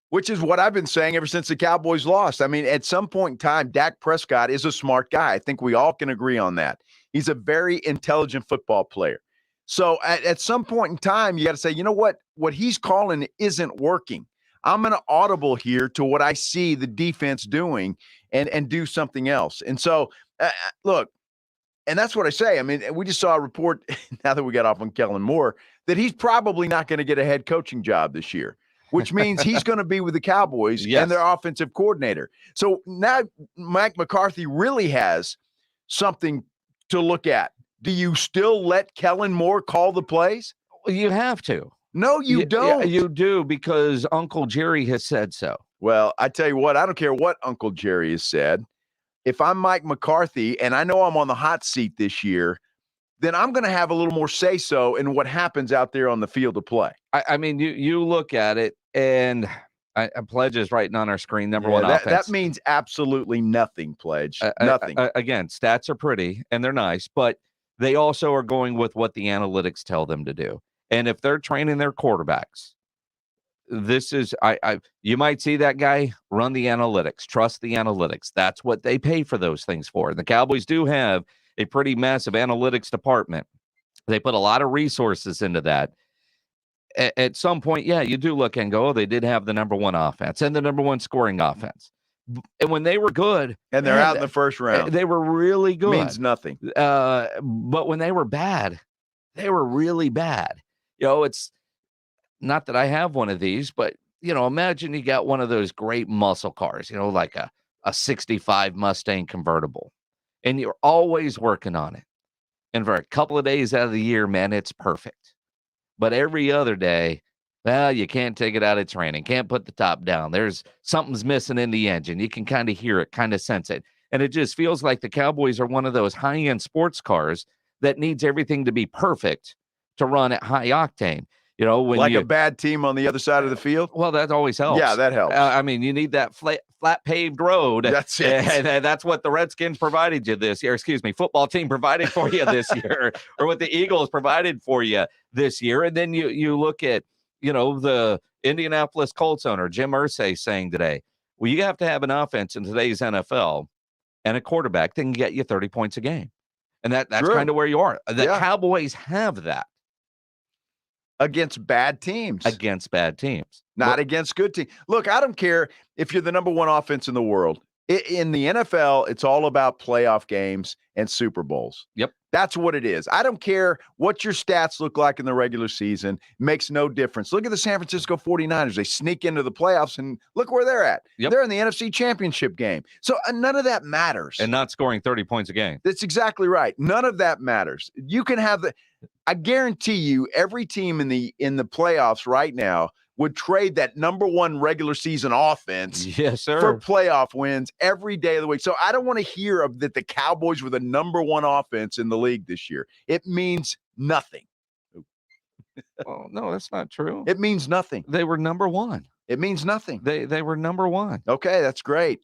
Which is what I've been saying ever since the Cowboys lost. I mean, at some point in time, Dak Prescott is a smart guy. I think we all can agree on that. He's a very intelligent football player. So at some point in time, you got to say, you know what? What he's calling isn't working. I'm going to audible here to what I see the defense doing and do something else. And so, look, and that's what I say. I mean, we just saw a report, now that we got off on Kellen Moore, that he's probably not going to get a head coaching job this year, which means he's going to be with the Cowboys and their offensive coordinator. So now Mike McCarthy really has something to look at. Do you still let Kellen Moore call the plays? You have to. No, you don't. You do, because Uncle Jerry has said so. Well, I tell you what, I don't care what Uncle Jerry has said. If I'm Mike McCarthy and I know I'm on the hot seat this year, then I'm going to have a little more say-so in what happens out there on the field of play. I mean, you look at it, and Pledge is writing on our screen, number one offense. That means absolutely nothing, Pledge. Nothing. Again, stats are pretty, and they're nice, but they also are going with what the analytics tell them to do. And if they're training their quarterbacks, this is, you might see that guy run the analytics, trust the analytics. That's what they pay for those things for. The Cowboys do have a pretty massive analytics department. They put a lot of resources into that. At some point, you do look and go, they did have the number one offense and the number one scoring offense. And when they were good, and they're out in the first round, they were really good. Means nothing. But when they were bad, they were really bad. It's not that I have one of these, but, imagine you got one of those great muscle cars, like a 65 Mustang convertible, and you're always working on it. And for a couple of days out of the year, man, it's perfect. But every other day, you can't take it out of training, can't put the top down. Something's missing in the engine. You can kind of hear it, kind of sense it. And it just feels like the Cowboys are one of those high-end sports cars that needs everything to be perfect to run at high octane. When like a bad team on the other side of the field. Well, that always helps. Yeah, that helps. I mean, you need that flat paved road. That's it. And that's what the Redskins provided you this year. Excuse me, football team provided for you this year, or what the Eagles provided for you this year. And then you look at, the Indianapolis Colts owner, Jim Irsay, saying today, well, you have to have an offense in today's NFL and a quarterback that can get you 30 points a game. And that's kind of where you are. The Cowboys have that. Against bad teams. Not against good teams. Look, I don't care if you're the number one offense in the world. In the NFL, it's all about playoff games and Super Bowls. Yep. That's what it is. I don't care what your stats look like in the regular season. It makes no difference. Look at the San Francisco 49ers. They sneak into the playoffs, and look where they're at. Yep. They're in the NFC Championship game. So none of that matters. And not scoring 30 points a game. That's exactly right. None of that matters. You can have I guarantee you every team in the playoffs right now would trade that number one regular season offense for playoff wins every day of the week. So I don't want to hear that the Cowboys were the number one offense in the league this year. It means nothing. Well, no, that's not true. It means nothing. They were number one. It means nothing. They were number one. Okay, that's great.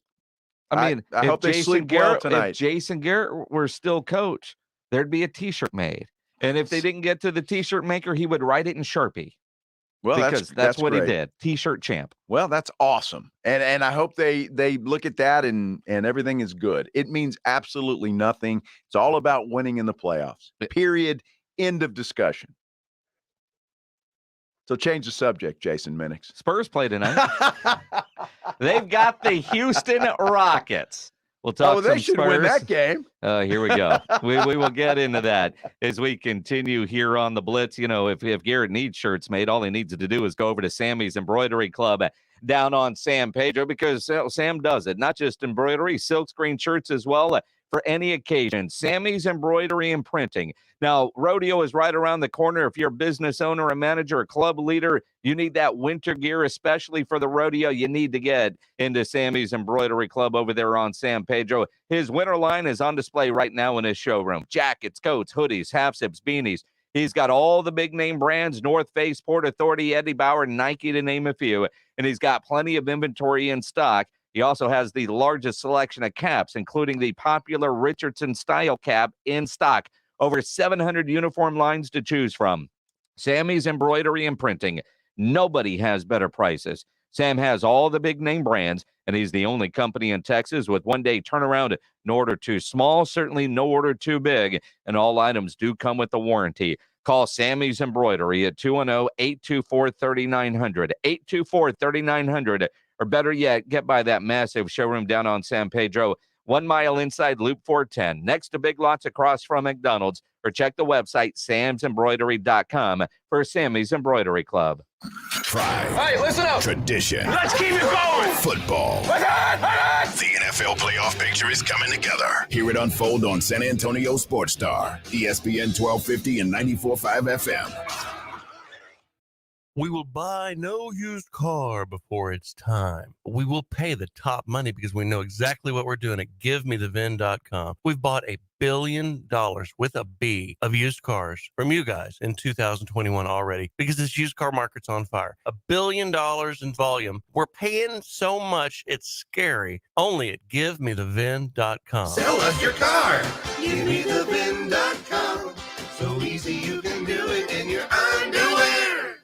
I mean, I hope they sleep well tonight. If Jason Garrett were still coach, there'd be a T-shirt made. And if they didn't get to the T-shirt maker, he would write it in Sharpie. Well, because that's what great. He did. T-shirt champ. Well, that's awesome. And I hope they look at that and everything is good. It means absolutely nothing. It's all about winning in the playoffs. Period. End of discussion. So change the subject, Jason Minix. Spurs play tonight. They've got the Houston Rockets. We'll talk they some should Spurs. win that game. Here we go. we will get into that as we continue here on the Blitz. You know, if Garrett needs shirts made, all he needs to do is go over to Sammy's Embroidery Club down on San Pedro, because Sam does it. Not just embroidery, silkscreen shirts as well for any occasion. Sammy's Embroidery and Printing. Now, rodeo is right around the corner. If you're a business owner, a manager, a club leader, you need that winter gear, especially for the rodeo. You need to get into Sammy's Embroidery Club over there on San Pedro. His winter line is on display right now in his showroom. Jackets, coats, hoodies, half-zips, beanies. He's got all the big-name brands, North Face, Port Authority, Eddie Bauer, Nike, to name a few. And he's got plenty of inventory in stock. He also has the largest selection of caps, including the popular Richardson style cap in stock. Over 700 uniform lines to choose from. Sammy's Embroidery and Printing. Nobody has better prices. Sam has all the big name brands, and he's the only company in Texas with one-day turnaround. No order too small, certainly no order too big, and all items do come with a warranty. Call Sammy's Embroidery at 210-824-3900, 824-3900, or better yet, get by that massive showroom down on San Pedro, 1 mile inside Loop 410, next to Big Lots across from McDonald's, or check the website, samsembroidery.com, for Sammy's Embroidery Club. Pride. Hey, listen up. Tradition. Let's keep it going. Football. Let's hide. The NFL playoff picture is coming together. Hear it unfold on San Antonio Sports Star, ESPN 1250 and 94.5 FM. We will buy no used car before it's time. We will pay the top money because we know exactly what we're doing at GiveMeTheVin.com. We've bought $1 billion with a B of used cars from you guys in 2021 already, because this used car market's on fire. $1 billion in volume. We're paying so much, it's scary. Only at GiveMeTheVin.com. Sell us your car. GiveMeTheVin.com. So easy you can do it in your underwear.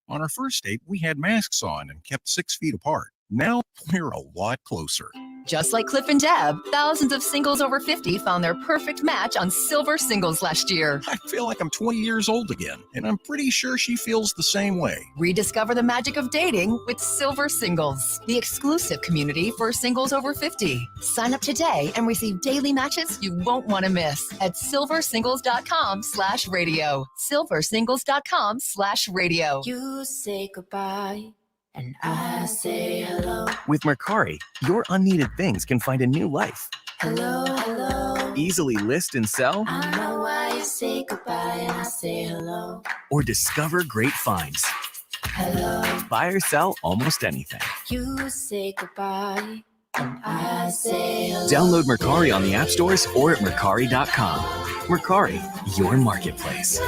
On our first date, we had masks on and kept 6 feet apart. Now we're a lot closer. Just like Cliff and Deb, thousands of singles over 50 found their perfect match on Silver Singles last year. I feel like I'm 20 years old again, and I'm pretty sure she feels the same way. Rediscover the magic of dating with Silver Singles, the exclusive community for singles over 50. Sign up today and receive daily matches you won't want to miss at silversingles.com/radio. silversingles.com/radio. You say goodbye. And I say hello. With Mercari, your unneeded things can find a new life. Hello, hello. Easily list and sell. I know why you say goodbye and I say hello. Or discover great finds. Hello. Buy or sell almost anything. You say goodbye and I say hello. Download Mercari on the app stores or at Mercari.com. Mercari, your marketplace.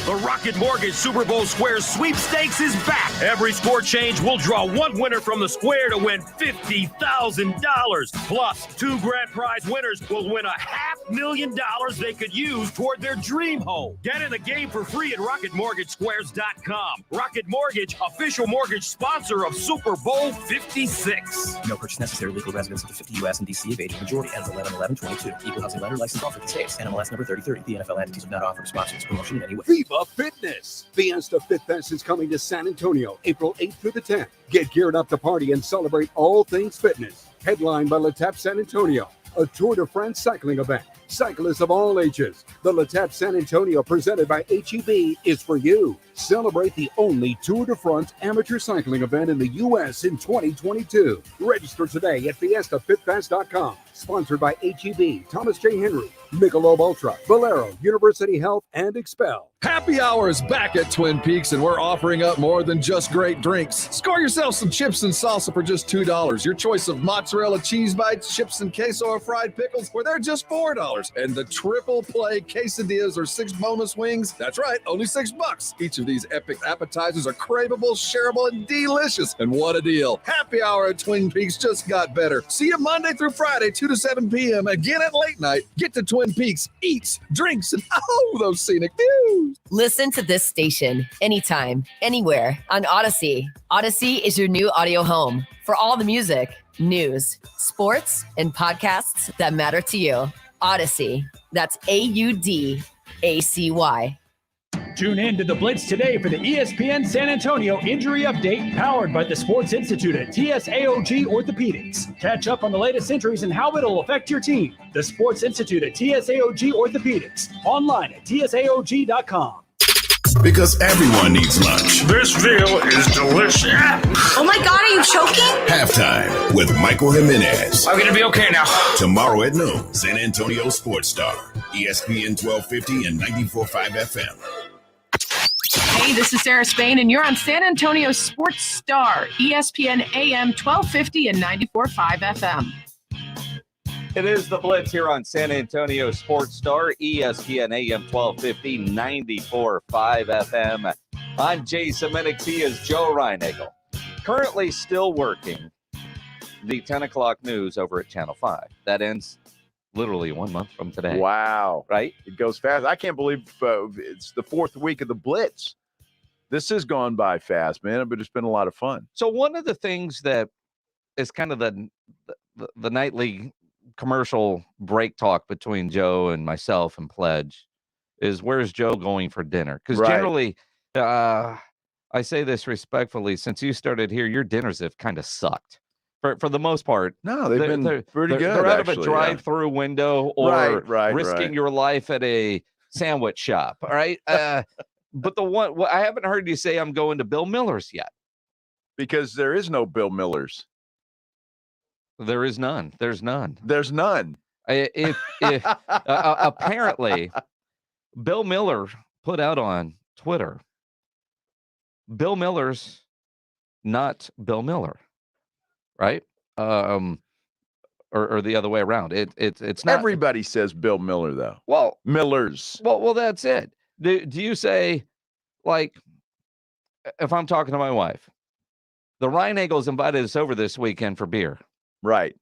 The Rocket Mortgage Super Bowl Square Sweepstakes is back. Every score change will draw one winner from the square to win $50,000. Plus, 2 grand prize winners will win $500,000 they could use toward their dream home. Get in the game for free at RocketMortgageSquares.com. Rocket Mortgage, official mortgage sponsor of Super Bowl 56. No purchase necessary. Legal residence of the 50 U.S. and D.C. of age. Majority ends 11/11/22. Equal housing lender. License offered in states. NMLS number 3030. The NFL entities have not offered to sponsor this promotion in any way. Viva Fitness. Fiesta Fitness is coming to San Antonio, April 8th through the 10th. Get geared up to party and celebrate all things fitness. Headlined by Letap San Antonio, a Tour de France cycling event. Cyclists of all ages. The Letap San Antonio, presented by HEB, is for you. Celebrate the only Tour de France amateur cycling event in the U.S. in 2022. Register today at FiestaFitFest.com. Sponsored by HEB, Thomas J. Henry, Michelob Ultra, Valero, University Health, and Expel. Happy Hour is back at Twin Peaks, and we're offering up more than just great drinks. Score yourself some chips and salsa for just $2. Your choice of mozzarella cheese bites, chips and queso, or fried pickles, where they're just $4. And the triple play quesadillas or 6 bonus wings, that's right, only $6. Each of these epic appetizers are craveable, shareable, and delicious. And what a deal. Happy Hour at Twin Peaks just got better. See you Monday through Friday, 2 to 7 p.m. Again at late night. Get to Twin Peaks, eats, drinks, and those scenic views. Listen to this station anytime, anywhere on Odyssey. Odyssey is your new audio home for all the music, news, sports, and podcasts that matter to you. Odyssey. That's AUDACY. Tune in to the Blitz today for the ESPN San Antonio Injury Update, powered by the Sports Institute at TSAOG Orthopedics. Catch up on the latest injuries and how it'll affect your team. The Sports Institute at TSAOG Orthopedics. Online at tsaog.com. Because everyone needs lunch. This deal is delicious. Oh my God, are you choking? Halftime with Michael Jimenez. I'm going to be okay now. Tomorrow at noon, San Antonio Sports Star, ESPN 1250 and 94.5 FM. Hey, this is Sarah Spain, and you're on San Antonio Sports Star, ESPN AM 1250 and 94.5 FM. It is the Blitz here on San Antonio Sports Star, ESPN AM 1250, 94.5 FM. I'm Jason Minix. He is Joe Reinagel. Currently still working the 10 o'clock news over at Channel 5. That ends literally 1 month from today. Wow. Right? It goes fast. I can't believe it's the fourth week of the Blitz. This has gone by fast, man, but it's been a lot of fun. So one of the things that is kind of the nightly commercial break talk between Joe and myself and Pledge is, where's Joe going for dinner? Because generally, I say this respectfully, since you started here, your dinners have kind of sucked. For the most part. No, they've been pretty good. They're out actually, of a drive-through window or risking right. your life at a sandwich shop. All right. But I haven't heard you say I'm going to Bill Miller's yet. Because there is no Bill Miller's. There is none. There's none. There's none. If apparently, Bill Miller put out on Twitter, Bill Miller's not Bill Miller, right? Or the other way around. It's not. Everybody says Bill Miller though. Well, Miller's. Well, that's it. Do you say, like, if I'm talking to my wife, the Reinagels invited us over this weekend for beer. Right.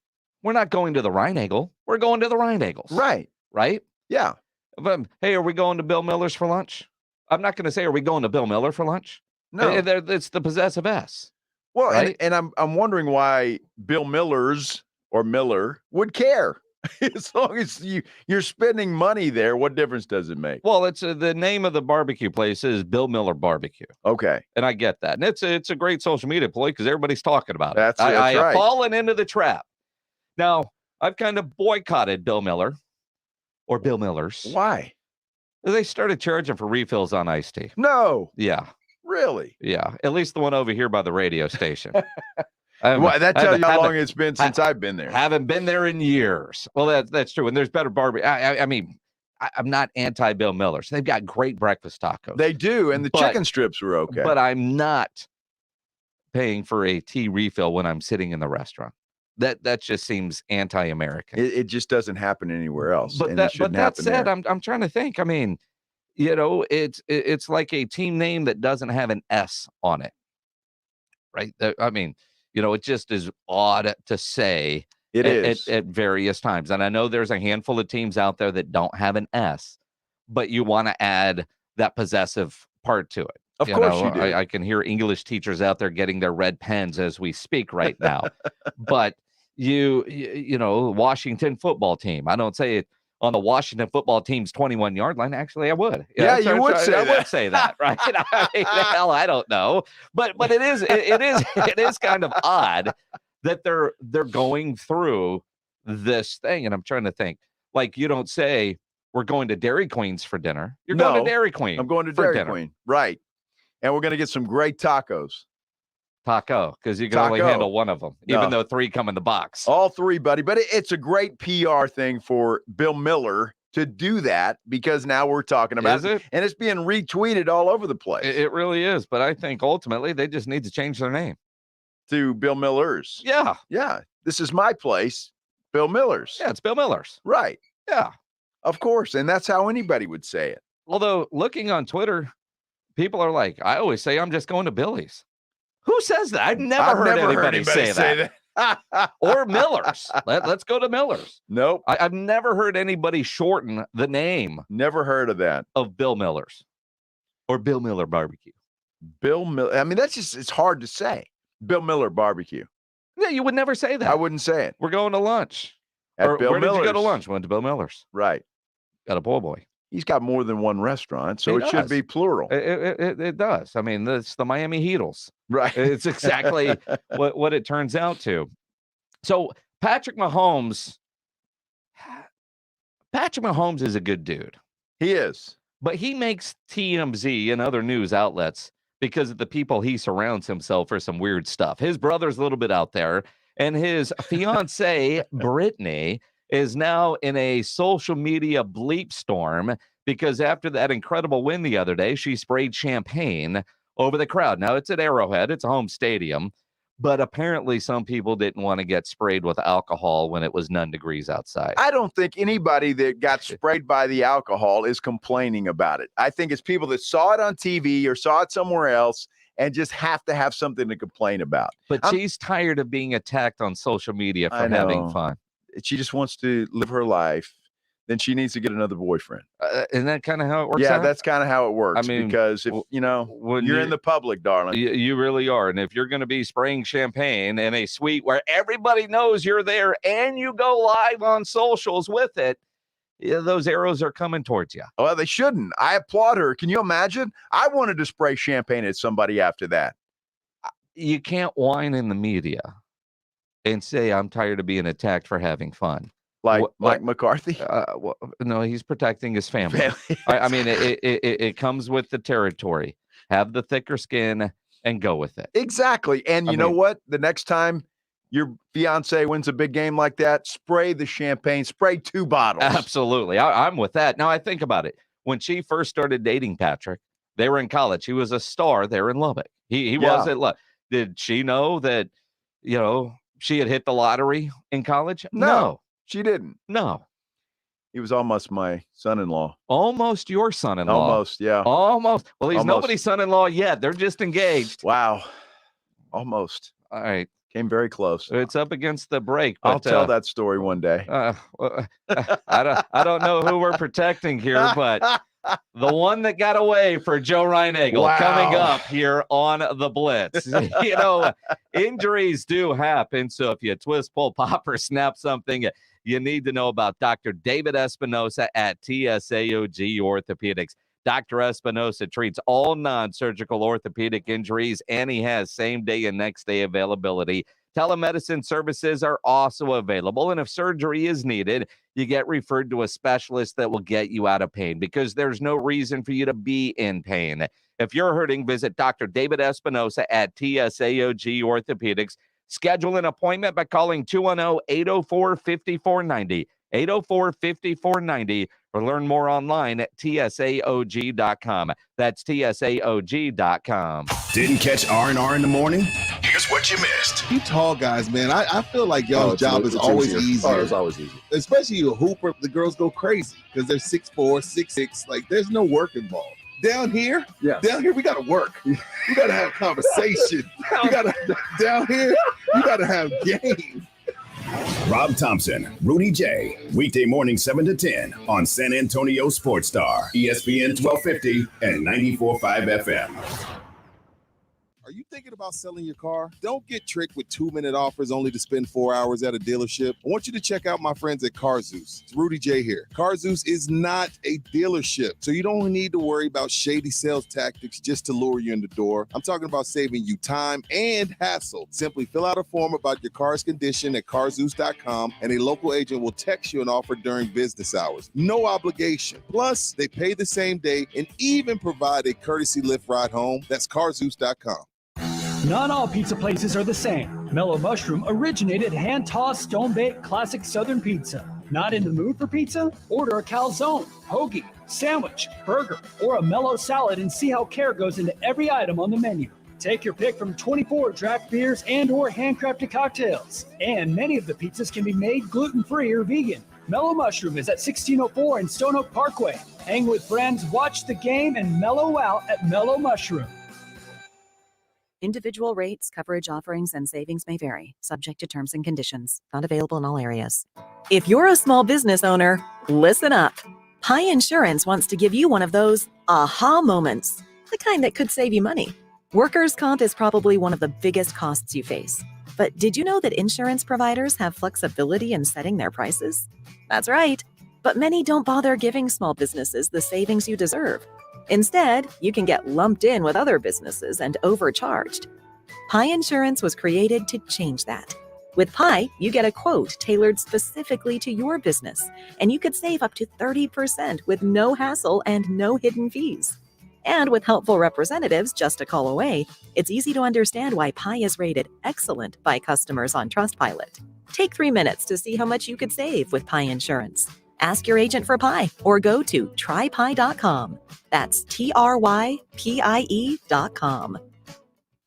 We're not going to the Reinagel. We're going to the Reinagels. Right. Right? Yeah. But, hey, are we going to Bill Miller's for lunch? I'm not going to say, are we going to Bill Miller for lunch? No. It's the possessive S. Well, right? and I'm wondering why Bill Miller's or Miller would care. As long as you're spending money there, what difference does it make? Well, it's the name of the barbecue place is Bill Miller Barbecue. Okay. And I get that. And it's a great social media play because everybody's talking about it. That's I right. have fallen into the trap. Now, I've kind of boycotted Bill Miller or Bill Miller's. Why? They started charging for refills on iced tea. No. Yeah. Really? Yeah. At least the one over here by the radio station. Well, that tells you how long it's been since I've been there. Haven't been there in years. Well, that's true. And there's better barbecue. I mean, I'm not anti-Bill Miller's. They've got great breakfast tacos. They do, and the chicken strips were okay. But I'm not paying for a tea refill when I'm sitting in the restaurant. That just seems anti-American. It just doesn't happen anywhere else. But that said, I'm trying to think. I mean, it's like a team name that doesn't have an S on it, right? I mean, it just is odd to say. It is at various times, and I know there's a handful of teams out there that don't have an S, but you want to add that possessive part to it. Of course you do. I can hear English teachers out there getting their red pens as we speak right now. But you know, Washington football team. I don't say it on the Washington football team's 21-yard line. Actually, I would. Yeah, you would say that. I would say that, right? I mean, hell, I don't know. But it is kind of odd that they're going through this thing. And I'm trying to think. Like, you don't say we're going to Dairy Queen's for dinner. You're going to Dairy Queen. I'm going to Dairy Queen. Right. And we're going to get some great tacos. Taco, because you can only handle one of them, even though three come in the box. All three, buddy. But it's a great PR thing for Bill Miller to do that, because now we're talking about it. And it's being retweeted all over the place. It really is. But I think ultimately they just need to change their name to Bill Miller's. Yeah. Yeah. This is my place, Bill Miller's. Yeah, it's Bill Miller's. Right. Yeah. Of course. And that's how anybody would say it. Although looking on Twitter, people are like, I always say I'm just going to Billy's. Who says that? I've never heard anybody say that. Or Miller's. Let's go to Miller's. Nope. I've never heard anybody shorten the name. Never heard of that. Of Bill Miller's. Or Bill Miller Barbecue. Bill Miller. I mean, it's hard to say. Bill Miller Barbecue. Yeah, you would never say that. I wouldn't say it. We're going to lunch. At Bill where Miller's. Did you go to lunch? Went to Bill Miller's. Right. Got a po' boy. He's got more than one restaurant, so He it should does. be plural. It does. I mean, it's the Miami Heatles. Right. It's exactly what it turns out to. So Patrick Mahomes is a good dude. He is. But he makes TMZ and other news outlets because of the people he surrounds himself for some weird stuff. His brother's a little bit out there, and his fiancée, Brittany, is now in a social media bleep storm because after that incredible win the other day, she sprayed champagne over the crowd. Now, it's at Arrowhead. It's a home stadium. But apparently some people didn't want to get sprayed with alcohol when it was 9 degrees outside. I don't think anybody that got sprayed by the alcohol is complaining about it. I think it's people that saw it on TV or saw it somewhere else and just have to have something to complain about. But she's tired of being attacked on social media for having fun. She just wants to live her life. Then she needs to get another boyfriend. Isn't that kind of how it works? Yeah, out? that's kind of how it works. I mean, because if you're in the public, darling. You really are. And if you're going to be spraying champagne in a suite where everybody knows you're there and you go live on socials with it, those arrows are coming towards you. Well, they shouldn't. I applaud her. Can you imagine? I wanted to spray champagne at somebody after that. You can't whine in the media and say, I'm tired of being attacked for having fun. Like McCarthy? No, he's protecting his family. I mean, it comes with the territory. Have the thicker skin and go with it. Exactly. And you know what? The next time your fiance wins a big game like that, spray the champagne, spray 2 bottles. Absolutely. I'm with that. Now, I think about it. When she first started dating Patrick, they were in college. He was a star there in Lubbock. He was at Lubbock. Did she know that, she had hit the lottery in college? No. She didn't. No. He was almost my son-in-law. Almost your son-in-law. Almost, yeah. Almost. Well, he's nobody's son-in-law yet. They're just engaged. Wow. Almost. All right. Came very close. It's up against the break. But, I'll tell that story one day. I don't know who we're protecting here, but the one that got away for Joe Reinagel coming up here on the Blitz. Injuries do happen. So if you twist, pull, pop, or snap something, you need to know about Dr. David Espinosa at TSAOG Orthopedics. Dr. Espinosa treats all non-surgical orthopedic injuries, and he has same-day and next-day availability. Telemedicine services are also available, and if surgery is needed, you get referred to a specialist that will get you out of pain because there's no reason for you to be in pain. If you're hurting, visit Dr. David Espinosa at TSAOG Orthopedics. Schedule an appointment by calling 210-804-5490, 804-5490, or learn more online at tsaog.com. That's tsaog.com. Didn't catch R&R in the morning? Here's what you missed. You tall guys, man, I feel like y'all's job is always easier. Oh, it's always easy. Especially a hooper, the girls go crazy because they're 6'4", 6'6". Like, there's no work involved. Down here, we got to work. We got to have conversation. Down here, you got to have game. Rob Thompson, Rudy J. Weekday morning 7 to 10 on San Antonio Sports Star, ESPN 1250 and 94.5 FM. Are you thinking about selling your car? Don't get tricked with 2-minute offers only to spend 4 hours at a dealership. I want you to check out my friends at Car Zeus. It's Rudy J here. Car Zeus is not a dealership, so you don't need to worry about shady sales tactics just to lure you in the door. I'm talking about saving you time and hassle. Simply fill out a form about your car's condition at carzeus.com, and a local agent will text you an offer during business hours. No obligation. Plus, they pay the same day and even provide a courtesy lift ride home. That's carzeus.com. Not all pizza places are the same. Mellow Mushroom originated hand-tossed, stone-baked, classic Southern pizza. Not in the mood for pizza? Order a calzone, hoagie, sandwich, burger, or a mellow salad and see how care goes into every item on the menu. Take your pick from 24 draft beers and or handcrafted cocktails. And many of the pizzas can be made gluten-free or vegan. Mellow Mushroom is at 1604 in Stone Oak Parkway. Hang with friends, watch the game, and mellow out at Mellow Mushroom. Individual rates, coverage offerings, and savings may vary, subject to terms and conditions. Not available in all areas. If you're a small business owner, listen up. Pi Insurance wants to give you one of those aha moments, the kind that could save you money. Workers' comp is probably one of the biggest costs you face. But did you know that insurance providers have flexibility in setting their prices? That's right. But many don't bother giving small businesses the savings you deserve. Instead, you can get lumped in with other businesses and overcharged. Pi Insurance was created to change that. With Pi, you get a quote tailored specifically to your business, and you could save up to 30% with no hassle and no hidden fees. And with helpful representatives just a call away, it's easy to understand why Pi is rated excellent by customers on Trustpilot. Take 3 minutes to see how much you could save with Pi Insurance. Ask your agent for Pi or go to trypi.com. That's TRYPIE.com.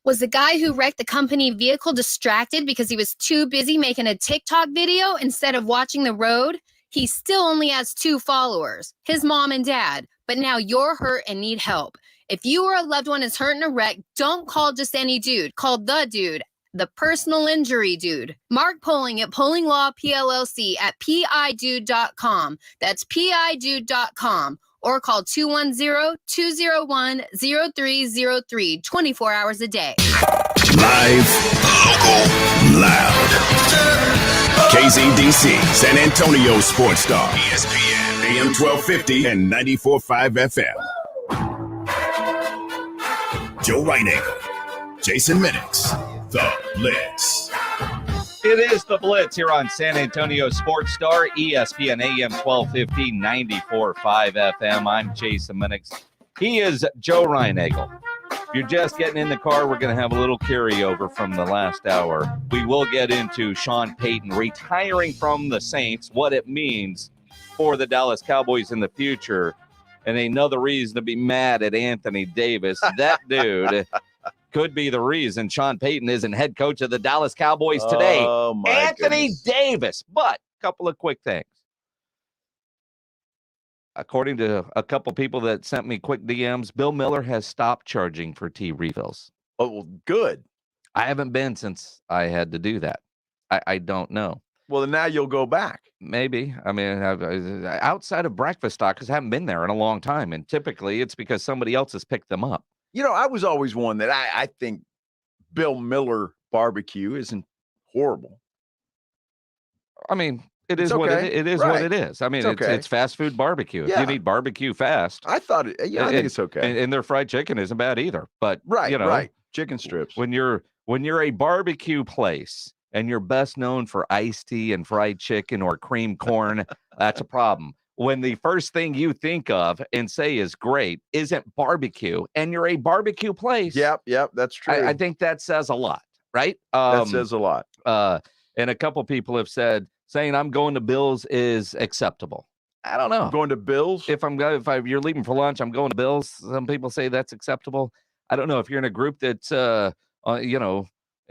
Was the guy who wrecked the company vehicle distracted because he was too busy making a TikTok video instead of watching the road? He still only has 2 followers, his mom and dad. But now you're hurt and need help. If you or a loved one is hurt in a wreck, don't call just any dude. Call the dude, the personal injury dude. Mark Poling at Poling Law PLLC at pidude.com. That's pidude.com. Or call 210-201-0303 24 hours a day. Live, local, loud. KZDC, San Antonio Sports Star, ESPN, AM 1250 and 94.5 FM. Joe Reinagle, Jason Minix, The Blitz. It is The Blitz here on San Antonio Sports Star, ESPN AM 1250, 94.5 FM. I'm Jason Minix. He is Joe Reinagle. If you're just getting in the car, we're going to have a little carryover from the last hour. We will get into Sean Payton retiring from the Saints, what it means for the Dallas Cowboys in the future, and another reason to be mad at Anthony Davis. That dude could be the reason Sean Payton isn't head coach of the Dallas Cowboys today. Oh, my Anthony goodness. Davis. But a couple of quick things. According to a couple people that sent me quick DMs, Bill Miller has stopped charging for tea refills. Oh, well, good. I haven't been since I had to do that. I don't know. Well, then now you'll go back. Maybe. I mean, outside of breakfast stock, because I haven't been there in a long time. And typically it's because somebody else has picked them up. You know, I was always one that I think Bill Miller barbecue isn't horrible. I mean, it It's is what okay. it is. Right. What it is. I mean, It's okay. it's fast food barbecue. If Yeah. you need barbecue fast, I thought it. Yeah, I think it's okay. And their fried chicken isn't bad either. But Right, you know, right. Chicken strips. when you're a barbecue place and you're best known for iced tea and fried chicken or cream corn, that's a problem. When the first thing you think of and say is great isn't barbecue, and you're a barbecue place. Yep, that's true. I think that says a lot, right? That says a lot. And a couple people have said saying I'm going to Bill's is acceptable. I don't know. Going to Bill's? If you're leaving for lunch, I'm going to Bill's. Some people say that's acceptable. I don't know if you're in a group that's in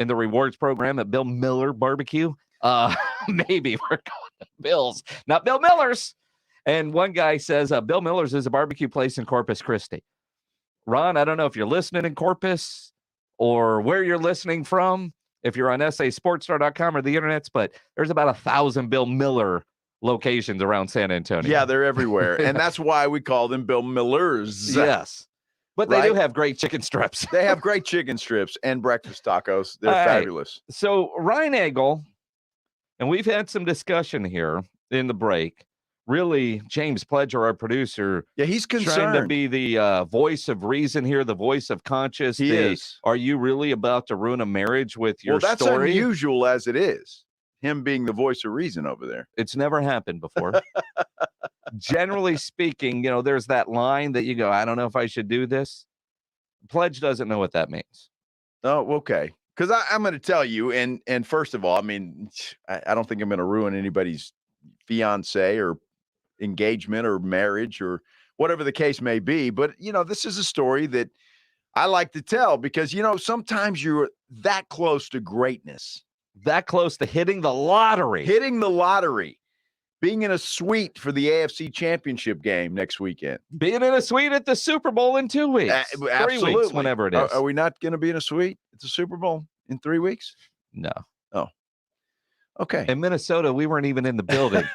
the rewards program at Bill Miller Barbecue. Maybe we're going to Bill's, not Bill Miller's. And one guy says Bill Miller's is a barbecue place in Corpus Christi. Ron, I don't know if you're listening in Corpus or where you're listening from, if you're on sasportstar.com or the internets, but there's about 1,000 Bill Miller locations around San Antonio. Yeah, they're everywhere. And that's why we call them Bill Millers. Yes. But they Right? do have great chicken strips. They have great chicken strips and breakfast tacos. They're All right. fabulous. So Reinagle, and we've had some discussion here in the break. Really, James Pledger, our producer, he's trying to concerned. be the voice of reason here, the voice of conscience. He is. Are you really about to ruin a marriage with your Well, that's story? unusual as it is. Him being the voice of reason over there. It's never happened before. Generally speaking, there's that line that you go, I don't know if I should do this. Pledge doesn't know what that means. Oh, okay. Because I'm going to tell you, and first of all, I mean, I don't think I'm going to ruin anybody's fiance or engagement or marriage or whatever the case may be. But, this is a story that I like to tell because, sometimes you're that close to greatness. That close to hitting the lottery. Being in a suite for the AFC Championship game next weekend. Being in a suite at the Super Bowl in 2 weeks. 3 weeks, whenever it is. Are we not going to be in a suite at the Super Bowl in 3 weeks? No. Oh. Okay. In Minnesota, we weren't even in the building.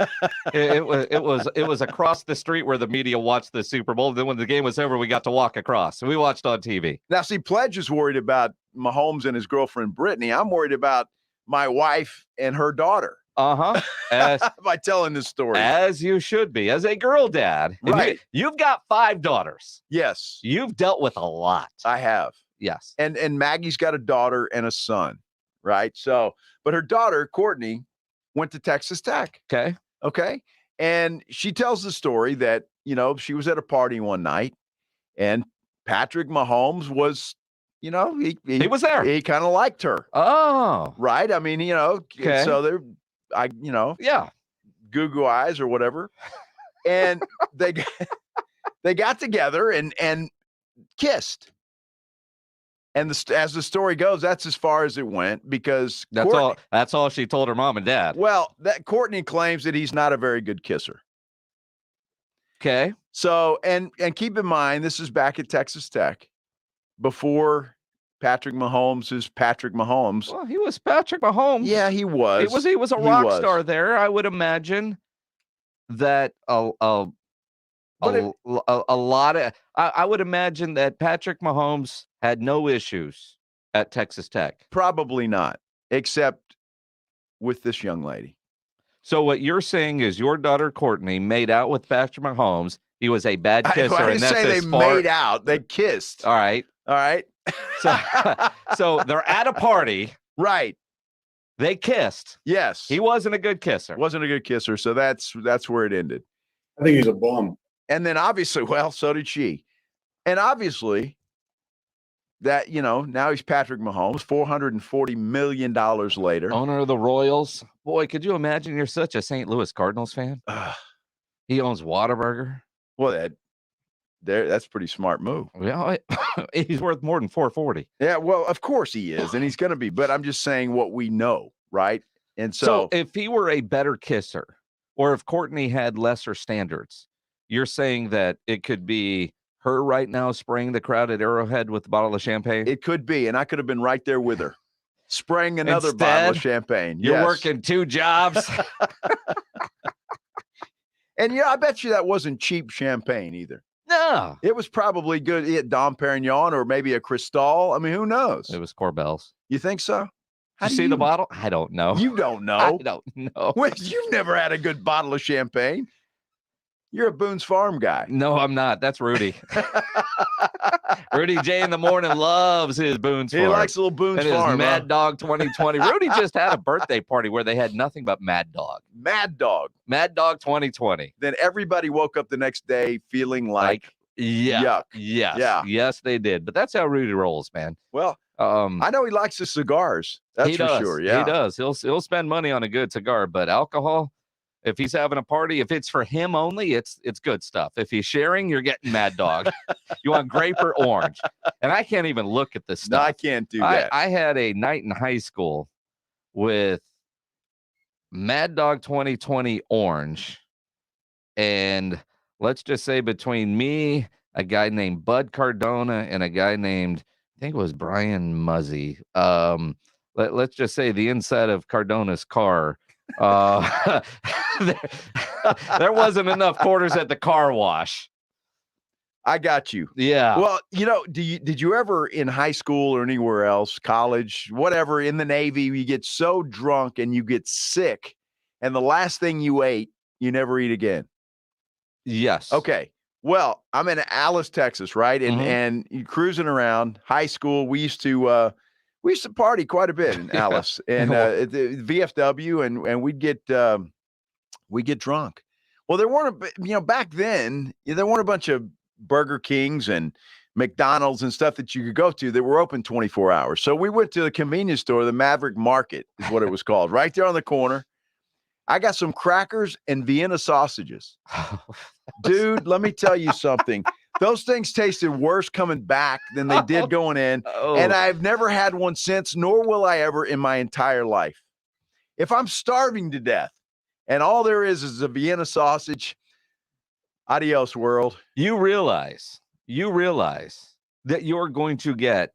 it was across the street where the media watched the Super Bowl. Then when the game was over, we got to walk across. So we watched on TV. Now, see, Pledge is worried about Mahomes and his girlfriend, Brittany. I'm worried about my wife and her daughter. By telling this story. As you should be, as a girl dad. Right. You've got 5 daughters. Yes. You've dealt with a lot. I have. Yes. And Maggie's got a daughter and a son, right? So, but her daughter, Courtney, went to Texas Tech. Okay. And she tells the story that, she was at a party one night and Patrick Mahomes was, he was there. He kind of liked her. Oh. Right. I mean, Okay. so goo eyes or whatever. And they got together and kissed. And as the story goes, that's as far as it went because that's all she told her mom and dad. Well, that Courtney claims that he's not a very good kisser. Okay. So, and keep in mind, this is back at Texas Tech before Patrick Mahomes is Patrick Mahomes. Well, he was Patrick Mahomes. Yeah, he was. He was a rock star there. I would imagine that a lot of I would imagine that Patrick Mahomes had no issues at Texas Tech. Probably not, except with this young lady. So what you're saying is your daughter Courtney made out with Patrick Mahomes. He was a bad kisser. I didn't say they made out. They kissed. All right. So they're at a party. Right. They kissed. Yes. He wasn't a good kisser. Wasn't a good kisser. So that's where it ended. I think he's a bum. And then obviously, well, so did she. And obviously that, now he's Patrick Mahomes, $440 million later. Owner of the Royals. Boy, could you imagine you're such a St. Louis Cardinals fan? He owns Whataburger. Well, that's a pretty smart move. Yeah, he's worth more than 440. Yeah, well, of course he is, and he's going to be. But I'm just saying what we know, right? And so if he were a better kisser, or if Courtney had lesser standards, you're saying that it could be her right now spraying the crowd at Arrowhead with a bottle of champagne? It could be, and I could have been right there with her, spraying another bottle of champagne. You're working 2 jobs. And I bet you that wasn't cheap champagne either. No. It was probably good. He had Dom Perignon or maybe a Cristal. I mean, who knows? It was Corbel's. You think so? Did you see the bottle? I don't know. You don't know? I don't know. Well, you've never had a good bottle of champagne. You're a Boone's Farm guy. No, I'm not. That's Rudy. Rudy J in the morning loves his Boone's Farm. He likes a little Boone's Farm. Mad Dog 2020. Rudy just had a birthday party where they had nothing but Mad Dog. Mad Dog. Mad Dog 2020. Then everybody woke up the next day feeling like yuck. Yes. Yeah. Yes, they did. But that's how Rudy rolls, man. Well, I know he likes his cigars. That's for sure. Yeah, he does. He'll spend money on a good cigar, but alcohol, if he's having a party, if it's for him only, it's good stuff. If he's sharing, you're getting Mad Dog. You want grape or orange? And I can't even look at this stuff. No, I can't do that. I had a night in high school with Mad Dog 2020 orange, and let's just say between me, a guy named Bud Cardona, and a guy named, I think it was Brian Muzzy. Let's just say the inside of Cardona's car. There wasn't enough quarters at the car wash. I got you. Yeah. Well, did you ever in high school or anywhere else, college, whatever, in the Navy, you get so drunk and you get sick, and the last thing you ate, you never eat again? Yes. Okay. Well, I'm in Alice, Texas, right? And you're cruising around high school. We used to party quite a bit in Alice and the VFW, and we'd get drunk. Well, there weren't, back then there weren't a bunch of Burger Kings and McDonald's and stuff that you could go to that were open 24 hours. So we went to the convenience store, the Maverick Market is what it was called, right there on the corner. I got some crackers and Vienna sausages. Dude, let me tell you something. Those things tasted worse coming back than they did going in. And I've never had one since, nor will I ever in my entire life. If I'm starving to death and all there is a Vienna sausage, adios, world. You realize that you're going to get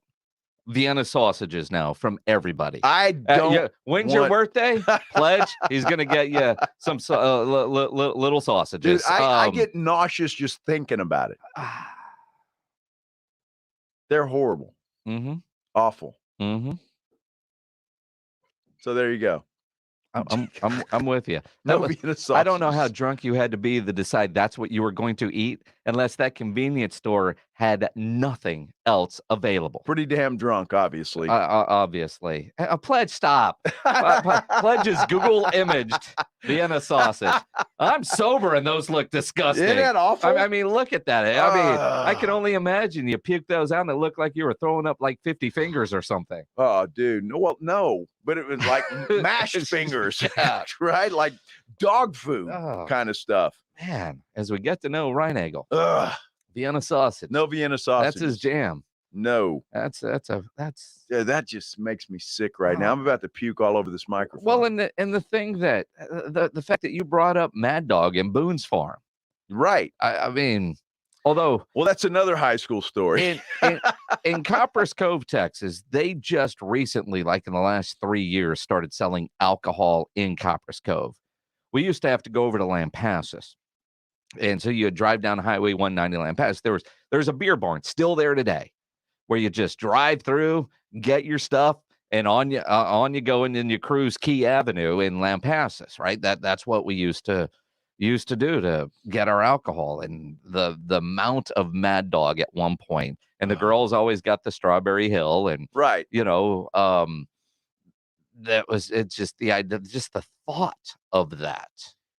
Vienna sausages now from everybody. I don't. When's your birthday? Pledge. He's going to get you some little sausages. Dude, I get nauseous just thinking about it. They're horrible. Mm-hmm. Awful. Mm-hmm. So there you go. I'm with you. No Vienna I don't know how sausages. drunk you had to be to decide that's what you were going to eat, unless that convenience store had nothing else available. Pretty damn drunk, obviously. Obviously. Pledge, stop. Pledge's Google imaged Vienna sausage. I'm sober and those look disgusting. Isn't that awful? I mean, look at that. I mean, I can only imagine you puke those out and it looked like you were throwing up like 50 fingers or something. Oh, dude. No, but it was like mashed fingers, right? Like dog food kind of stuff. Man, as we get to know Reinagel, Vienna sausage. No Vienna sausage. That's his jam. No. Yeah, that just makes me sick right now. I'm about to puke all over this microphone. Well, and the thing that the fact that you brought up Mad Dog and Boone's Farm. Right. I mean, although that's another high school story. In Copper's Cove, Texas, they just recently, like in the last 3 years, started selling alcohol in Copper's Cove. We used to have to go over to Lampasas. And so you drive down Highway 190 Lampasas. There's a beer barn still there today where you just drive through, get your stuff, and on you go, and then you cruise Key Avenue in Lampasas, right? That's what we used to do to get our alcohol. And the amount of Mad Dog at one point, and the girls always got the Strawberry Hill, and right, it's just the idea, just the thought of that.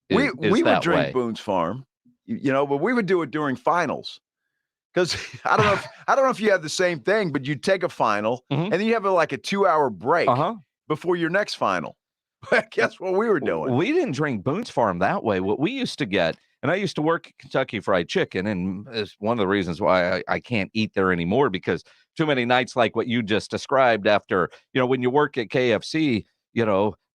We would drink way. Boone's Farm, but we would do it during finals. Because I don't know if you had the same thing, but you'd take a final and then you have like a 2-hour break before your next final. Guess what we were doing? We didn't drink Boone's Farm that way. What we used to get, and I used to work at Kentucky Fried Chicken, and it's one of the reasons why I can't eat there anymore, because too many nights like what you just described after, when you work at KFC,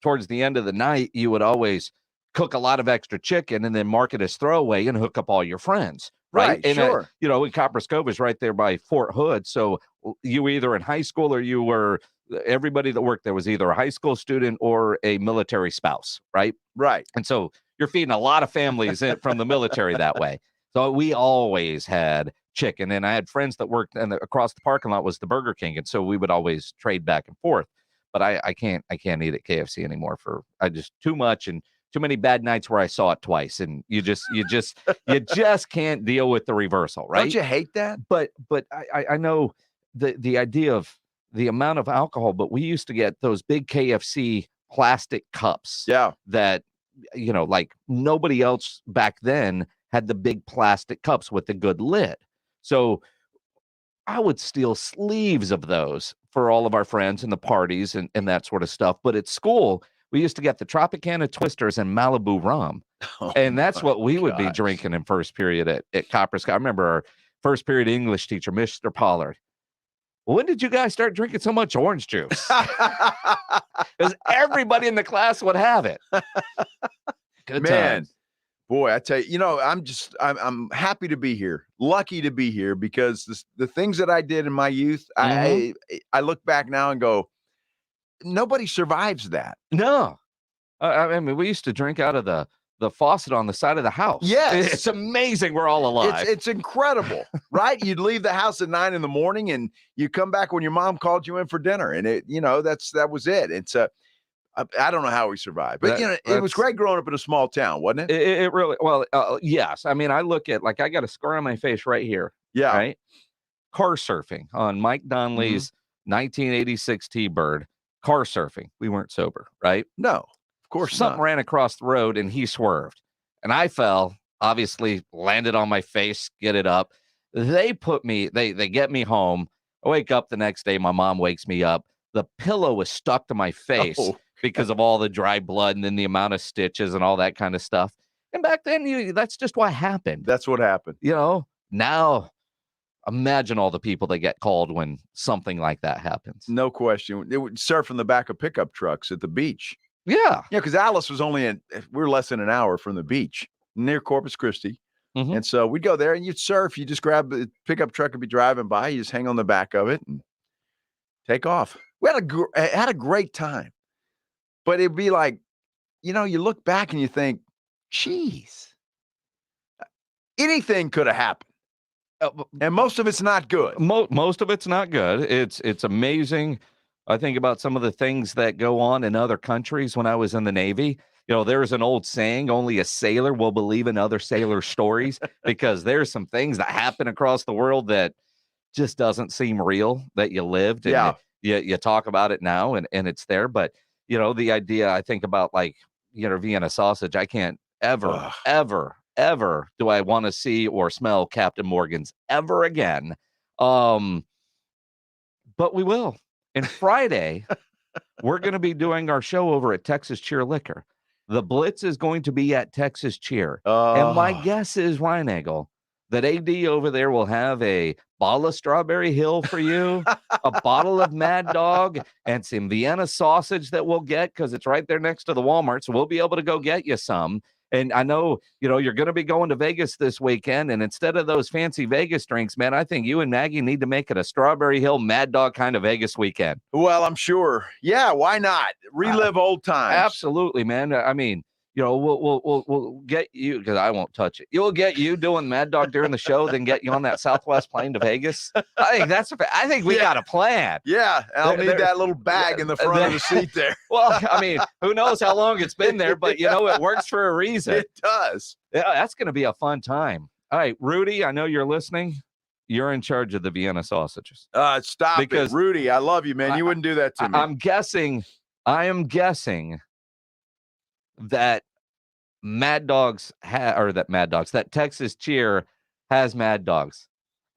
towards the end of the night, you would always cook a lot of extra chicken and then mark it as throwaway and hook up all your friends. Right. And, sure. In Copper's Cove is right there by Fort Hood. So you were either in high school or you were, everybody that worked there was either a high school student or a military spouse. Right. Right. And so you're feeding a lot of families from the military that way. So we always had chicken. And I had friends that worked, and across the parking lot was the Burger King. And so we would always trade back and forth. But I can't eat at KFC anymore too much, and too many bad nights where I saw it twice, and you just can't deal with the reversal, right? Don't you hate that? But I know the idea of the amount of alcohol, but we used to get those big KFC plastic cups. Yeah. That, like nobody else back then had the big plastic cups with the good lid. So I would steal sleeves of those for all of our friends and the parties and that sort of stuff. But at school, we used to get the Tropicana Twisters and Malibu rum. And that's what we would be drinking in first period at Copper's Cove. I remember our first period English teacher, Mr. Pollard. When did you guys start drinking so much orange juice? Because everybody in the class would have it. Good times. Boy, I tell you, I'm happy to be here, lucky to be here, because the things that I did in my youth, I look back now and go, nobody survives that. No. I mean, we used to drink out of the faucet on the side of the house. Yes. It's amazing we're all alive. It's incredible, right? You'd leave the house at 9 a.m. and you come back when your mom called you in for dinner. And that was it. It's I don't know how we survived, but it was great growing up in a small town, wasn't it? It really, yes. I mean, I look at, I got a scar on my face right here. Yeah. Right. Car surfing on Mike Donnelly's 1986 T-Bird. Car surfing. We weren't sober, right? No, of course Something not. ran across the road and he swerved, and I fell. Obviously, landed on my face. Get it up. They get me home. I wake up the next day. My mom wakes me up. The pillow was stuck to my face. Because of all the dry blood and then the amount of stitches and all that kind of stuff. And back then, that's just what happened. That's what happened. Now imagine all the people that get called when something like that happens. No question. It would surf in the back of pickup trucks at the beach. Yeah. Yeah, because Alice was we're less than an hour from the beach near Corpus Christi. Mm-hmm. And so we'd go there and you'd surf. You just grab the pickup truck and be driving by. You just hang on the back of it and take off. We had a great time. But it'd be like, you look back and you think, geez, anything could have happened. And most of it's not good. Most of it's not good. It's amazing I think about some of the things that go on in other countries when I was in the Navy. There's an old saying, only a sailor will believe in other sailor stories, because there's some things that happen across the world that just doesn't seem real, that you lived. And you talk about it now and it's there. But, the idea, I think about Vienna sausage. I can't ever do I want to see or smell Captain Morgan's ever again. But we will. And Friday, we're going to be doing our show over at Texas Cheer Liquor. The Blitz is going to be at Texas Cheer. And my guess is, Reinagel, that AD over there will have a bottle of Strawberry Hill for you, a bottle of Mad Dog, and some Vienna sausage that we'll get because it's right there next to the Walmart. So we'll be able to go get you some. And I know, you're going to be going to Vegas this weekend. And instead of those fancy Vegas drinks, man, I think you and Maggie need to make it a Strawberry Hill Mad Dog kind of Vegas weekend. Well, I'm sure. Yeah, why not? Relive old times. Absolutely, man. I mean, we'll get you, because I won't touch it. You'll get you doing Mad Dog during the show, then get you on that Southwest plane to Vegas. I think we got a plan. Yeah, I'll need that little bag in the front of the seat there. Well, I mean, who knows how long it's been there, but it works for a reason. It does. Yeah, that's going to be a fun time. All right, Rudy, I know you're listening. You're in charge of the Vienna sausages. Stop it, Rudy. I love you, man. You wouldn't do that to me. I am guessing that that Texas Cheer has Mad Dogs.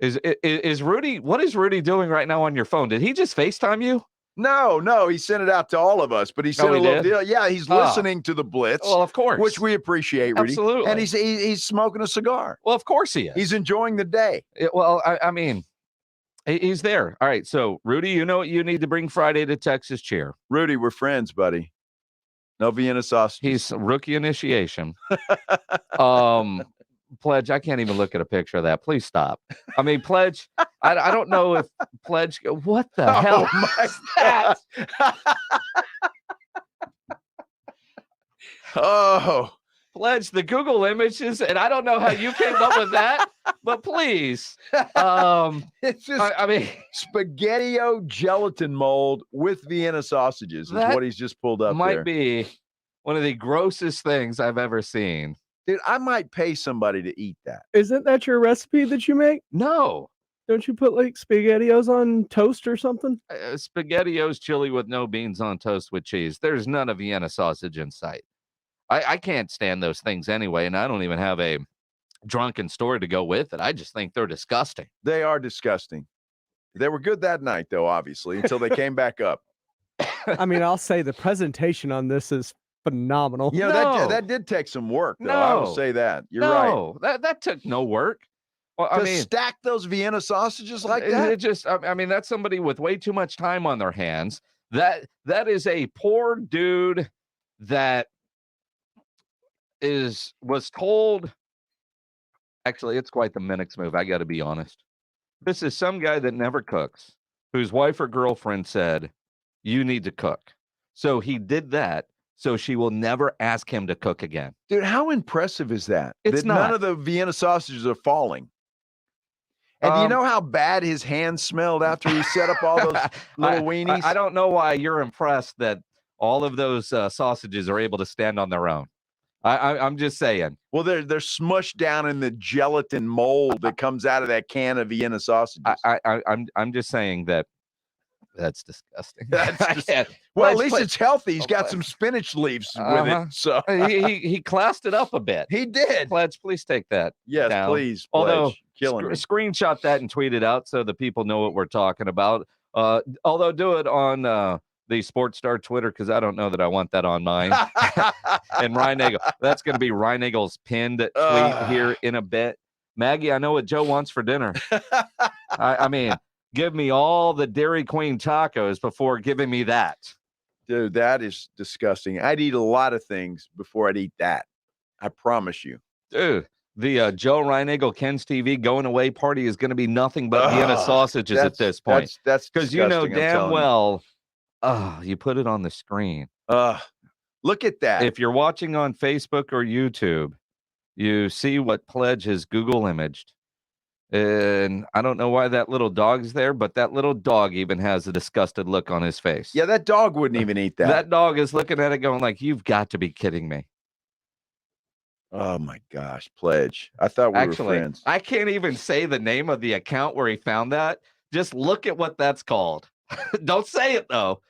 Is Rudy, what is Rudy doing right now on your phone? Did he just FaceTime you? No, he sent it out to all of us, but he sent a little deal. Yeah, he's listening to the Blitz. Well, of course. Which we appreciate, Rudy. Absolutely. And he's smoking a cigar. Well, of course he is. He's enjoying the day. I mean, he's there. All right, so Rudy, you know what you need to bring Friday to Texas Cheer. Rudy, we're friends, buddy. No Vienna sausage. He's rookie initiation. Pledge, I can't even look at a picture of that. Please stop. I mean, Pledge, I don't know if Pledge, what the hell is that? Pledge, the Google images, and I don't know how you came up with that, but please. It's just, I mean, spaghetti-o gelatin mold with Vienna sausages is what he's just pulled up might be one of the grossest things I've ever seen. Dude, I might pay somebody to eat that. Isn't that your recipe that you make? No. Don't you put SpaghettiOs on toast or something? SpaghettiOs chili with no beans on toast with cheese. There's none of Vienna sausage in sight. I can't stand those things anyway, and I don't even have a drunken story to go with it. I just think they're disgusting. They are disgusting. They were good that night, though, obviously, until they came back up. I mean, I'll say the presentation on this is phenomenal. That did take some work, though. I will say that. You're right. That took no work. Well, I mean, stack those Vienna sausages like that? It just, I mean, that's somebody with way too much time on their hands. That is a poor dude that was told. Actually, it's quite the Minix move. I got to be honest. This is some guy that never cooks, whose wife or girlfriend said, "You need to cook." So he did that. So she will never ask him to cook again. Dude, how impressive is that? It's not. None of the Vienna sausages are falling. And do you know how bad his hands smelled after he set up all those little weenies? I don't know why you're impressed that all of those sausages are able to stand on their own. I'm just saying. Well, they're smushed down in the gelatin mold that comes out of that can of Vienna sausages. I'm just saying that's disgusting. Well, at least it's healthy. He's got some spinach leaves with it. So he classed it up a bit. He did. Pledge, please take that. Yes, down. Please. Although killing me. Screenshot that and tweet it out so the people know what we're talking about. Although do it on the Sports Star Twitter, because I don't know that I want that on mine. And Reinagel, that's going to be Reinagel's pinned tweet here in a bit. Maggie, I know what Joe wants for dinner. I mean, give me all the Dairy Queen tacos before giving me that. Dude, that is disgusting. I'd eat a lot of things before I'd eat that. I promise you. Dude, the Joe Reinagel Ken's TV going away party is going to be nothing but Vienna sausages at this point. That's because you know damn well, you put it on the screen. Look at that. If you're watching on Facebook or YouTube, you see what Pledge has Google imaged. And I don't know why that little dog's there, but that little dog even has a disgusted look on his face. Yeah, that dog wouldn't even eat that. That dog is looking at it going like, you've got to be kidding me. Oh, my gosh. Pledge. I thought we were friends. I can't even say the name of the account where he found that. Just look at what that's called. Don't say it, though.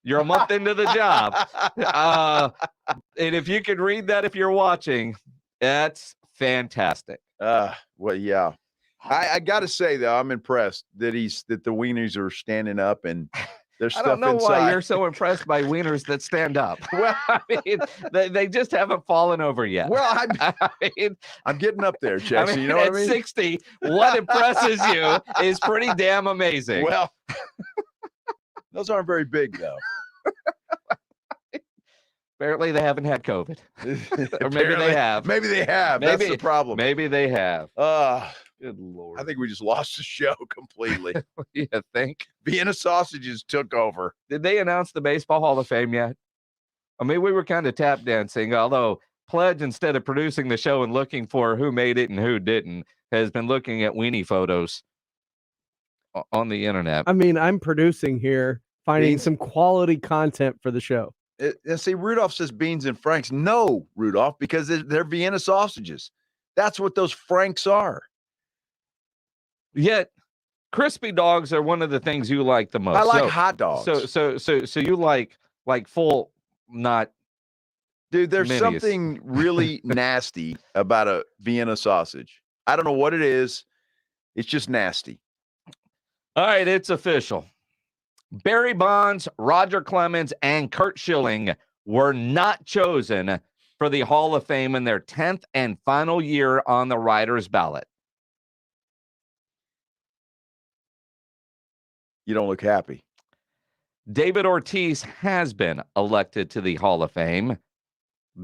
You're a month into the job. And if you can read that if you're watching, that's fantastic. Well, yeah. I got to say, though, I'm impressed that the wieners are standing up and there's stuff inside. I don't know why you're so impressed by wieners that stand up. Well, I mean, they just haven't fallen over yet. Well, I'm getting up there, Jason. You know what I mean? At 60, what impresses you is pretty damn amazing. Well, those aren't very big, though. Apparently, they haven't had COVID. Or maybe they have. Maybe they have. That's the problem. Maybe they have. Good Lord. I think we just lost the show completely. You think? Vienna sausages took over. Did they announce the Baseball Hall of Fame yet? I mean, we were kind of tap dancing, although Pledge, instead of producing the show and looking for who made it and who didn't, has been looking at weenie photos on the internet. I mean, I'm producing here, finding some quality content for the show. See, Rudolph says beans and Franks. No, Rudolph, because they're Vienna sausages. That's what those Franks are. Yet, crispy dogs are one of the things you like the most. I like hot dogs. So you like full, not. Dude, there's minis. something really nasty about a Vienna sausage. I don't know what it is. It's just nasty. All right, it's official. Barry Bonds, Roger Clemens, and Curt Schilling were not chosen for the Hall of Fame in their 10th and final year on the writers' ballot. You don't look happy. David Ortiz has been elected to the Hall of Fame.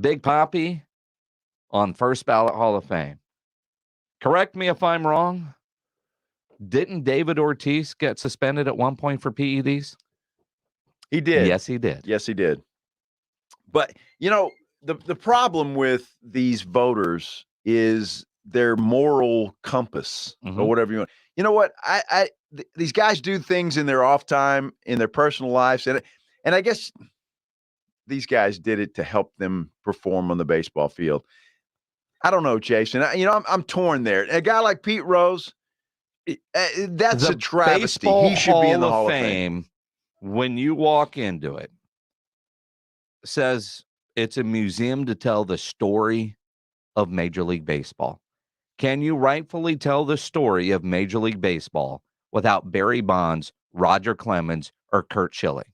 Big Papi on first ballot Hall of Fame. Correct me if I'm wrong. Didn't David Ortiz get suspended at one point for PEDs? He did. Yes, he did. Yes, he did. But, you know, the problem with these voters is their moral compass or whatever you want. You know what? These guys do things in their off time, in their personal lives. And I guess these guys did it to help them perform on the baseball field. I don't know, Jason. I'm torn there. A guy like Pete Rose, that's a travesty. He should be in the Hall of Fame. When you walk into it, says it's a museum to tell the story of Major League Baseball. Can you rightfully tell the story of Major League Baseball without Barry Bonds, Roger Clemens, or Curt Schilling?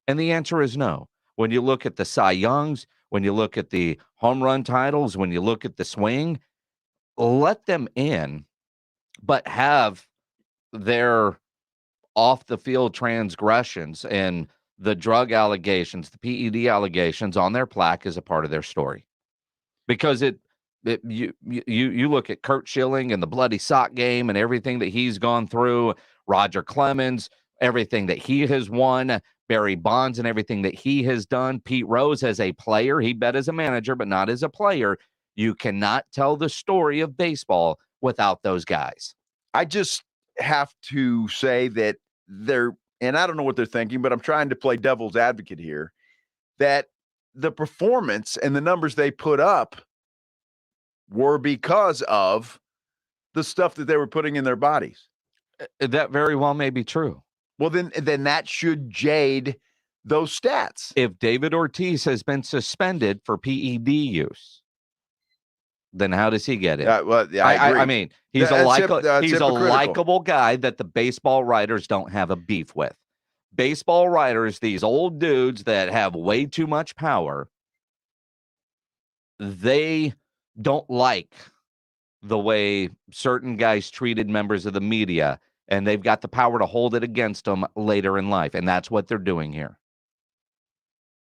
And the answer is no. When you look at the Cy Youngs, when you look at the home run titles, when you look at the swing, let them in, but have their off-the-field transgressions and the drug allegations, the PED allegations on their plaque as a part of their story. Because you look at Curt Schilling and the bloody sock game and everything that he's gone through, Roger Clemens, everything that he has won, Barry Bonds and everything that he has done, Pete Rose as a player, he bet as a manager, but not as a player. You cannot tell the story of baseball without those guys. I just have to say that and I don't know what they're thinking, but I'm trying to play devil's advocate here, that the performance and the numbers they put up were because of the stuff that they were putting in their bodies. That very well may be true. Well, then that should jade those stats. If David Ortiz has been suspended for PED use, then how does he get it? I agree. I mean, he's a likable guy that the baseball writers don't have a beef with. Baseball writers, these old dudes that have way too much power, they don't like the way certain guys treated members of the media, and they've got the power to hold it against them later in life, and that's what they're doing here.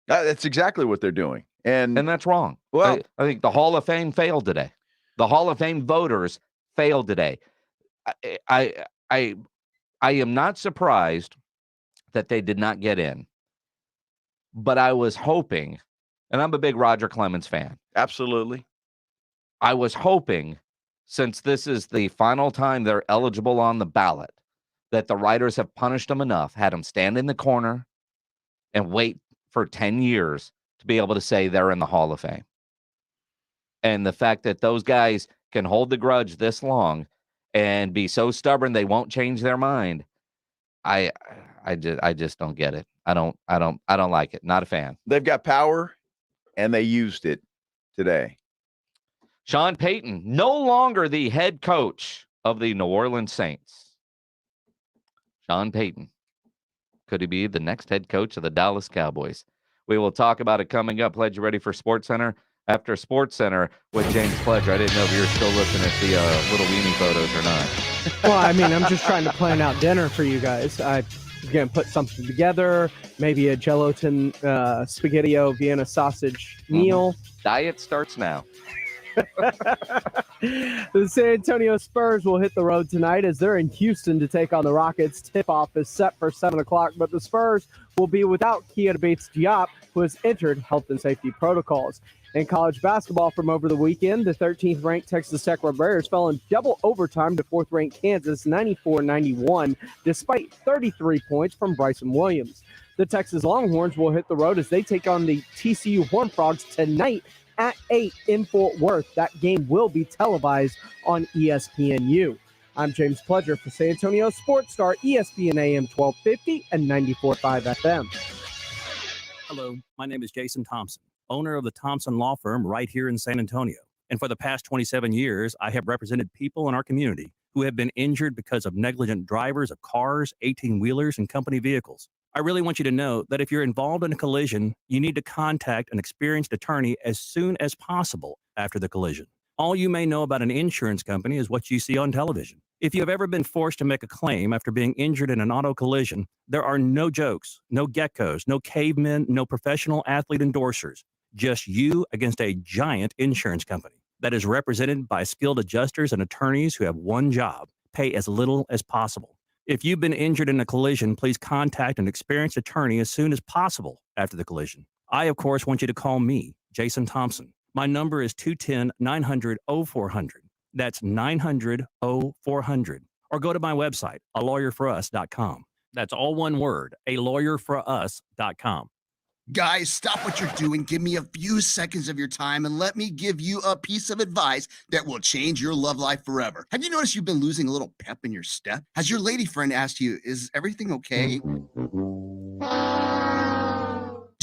That's exactly what they're doing. And that's wrong. Well, I think the Hall of Fame failed today. The Hall of Fame voters failed today. I am not surprised that they did not get in, but I was hoping, and I'm a big Roger Clemens fan. Absolutely. I was hoping since this is the final time they're eligible on the ballot, that the writers have punished them enough, had them stand in the corner and wait for 10 years to be able to say they're in the Hall of Fame. And the fact that those guys can hold the grudge this long and be so stubborn they won't change their mind, I just don't get it. I don't like it. Not a fan. They've got power, and they used it today. Sean Payton, no longer the head coach of the New Orleans Saints. Sean Payton. Could he be the next head coach of the Dallas Cowboys? We will talk about it coming up. Pledge, you ready for Sports Center? After Sports Center with James Pledger. I didn't know if you were still looking at the little weenie photos or not. Well, I mean, I'm just trying to plan out dinner for you guys. I'm going to put something together, maybe a gelatin spaghetti-o Vienna sausage meal. Diet starts now. The San Antonio Spurs will hit the road tonight as they're in Houston to take on the Rockets. Tip-off is set for 7 o'clock, but the Spurs will be without Keita Bates-Diop, who has entered health and safety protocols. In college basketball from over the weekend, the 13th-ranked Texas Tech Red Bears fell in double overtime to 4th-ranked Kansas 94-91, despite 33 points from Bryson Williams. The Texas Longhorns will hit the road as they take on the TCU Horned Frogs tonight at 8 in Fort Worth. That game will be televised on ESPNU. I'm James Pledger for San Antonio Sports Star, ESPN AM 1250 and 94.5 FM. Hello, my name is Jason Thompson, owner of the Thompson Law Firm right here in San Antonio. And for the past 27 years, I have represented people in our community who have been injured because of negligent drivers of cars, 18-wheelers, and company vehicles. I really want you to know that if you're involved in a collision, you need to contact an experienced attorney as soon as possible after the collision. All you may know about an insurance company is what you see on television. If you have ever been forced to make a claim after being injured in an auto collision, there are no jokes, no geckos, no cavemen, no professional athlete endorsers. Just you against a giant insurance company that is represented by skilled adjusters and attorneys who have one job: pay as little as possible. If you've been injured in a collision, please contact an experienced attorney as soon as possible after the collision. I, of course, want you to call me, Jason Thompson. My number is 210-900-0400. That's 900-0400. Or go to my website, alawyerforus.com. That's all one word, alawyerforus.com. Guys, stop what you're doing. Give me a few seconds of your time and let me give you a piece of advice that will change your love life forever. Have you noticed you've been losing a little pep in your step? Has your lady friend asked you, is everything okay? Do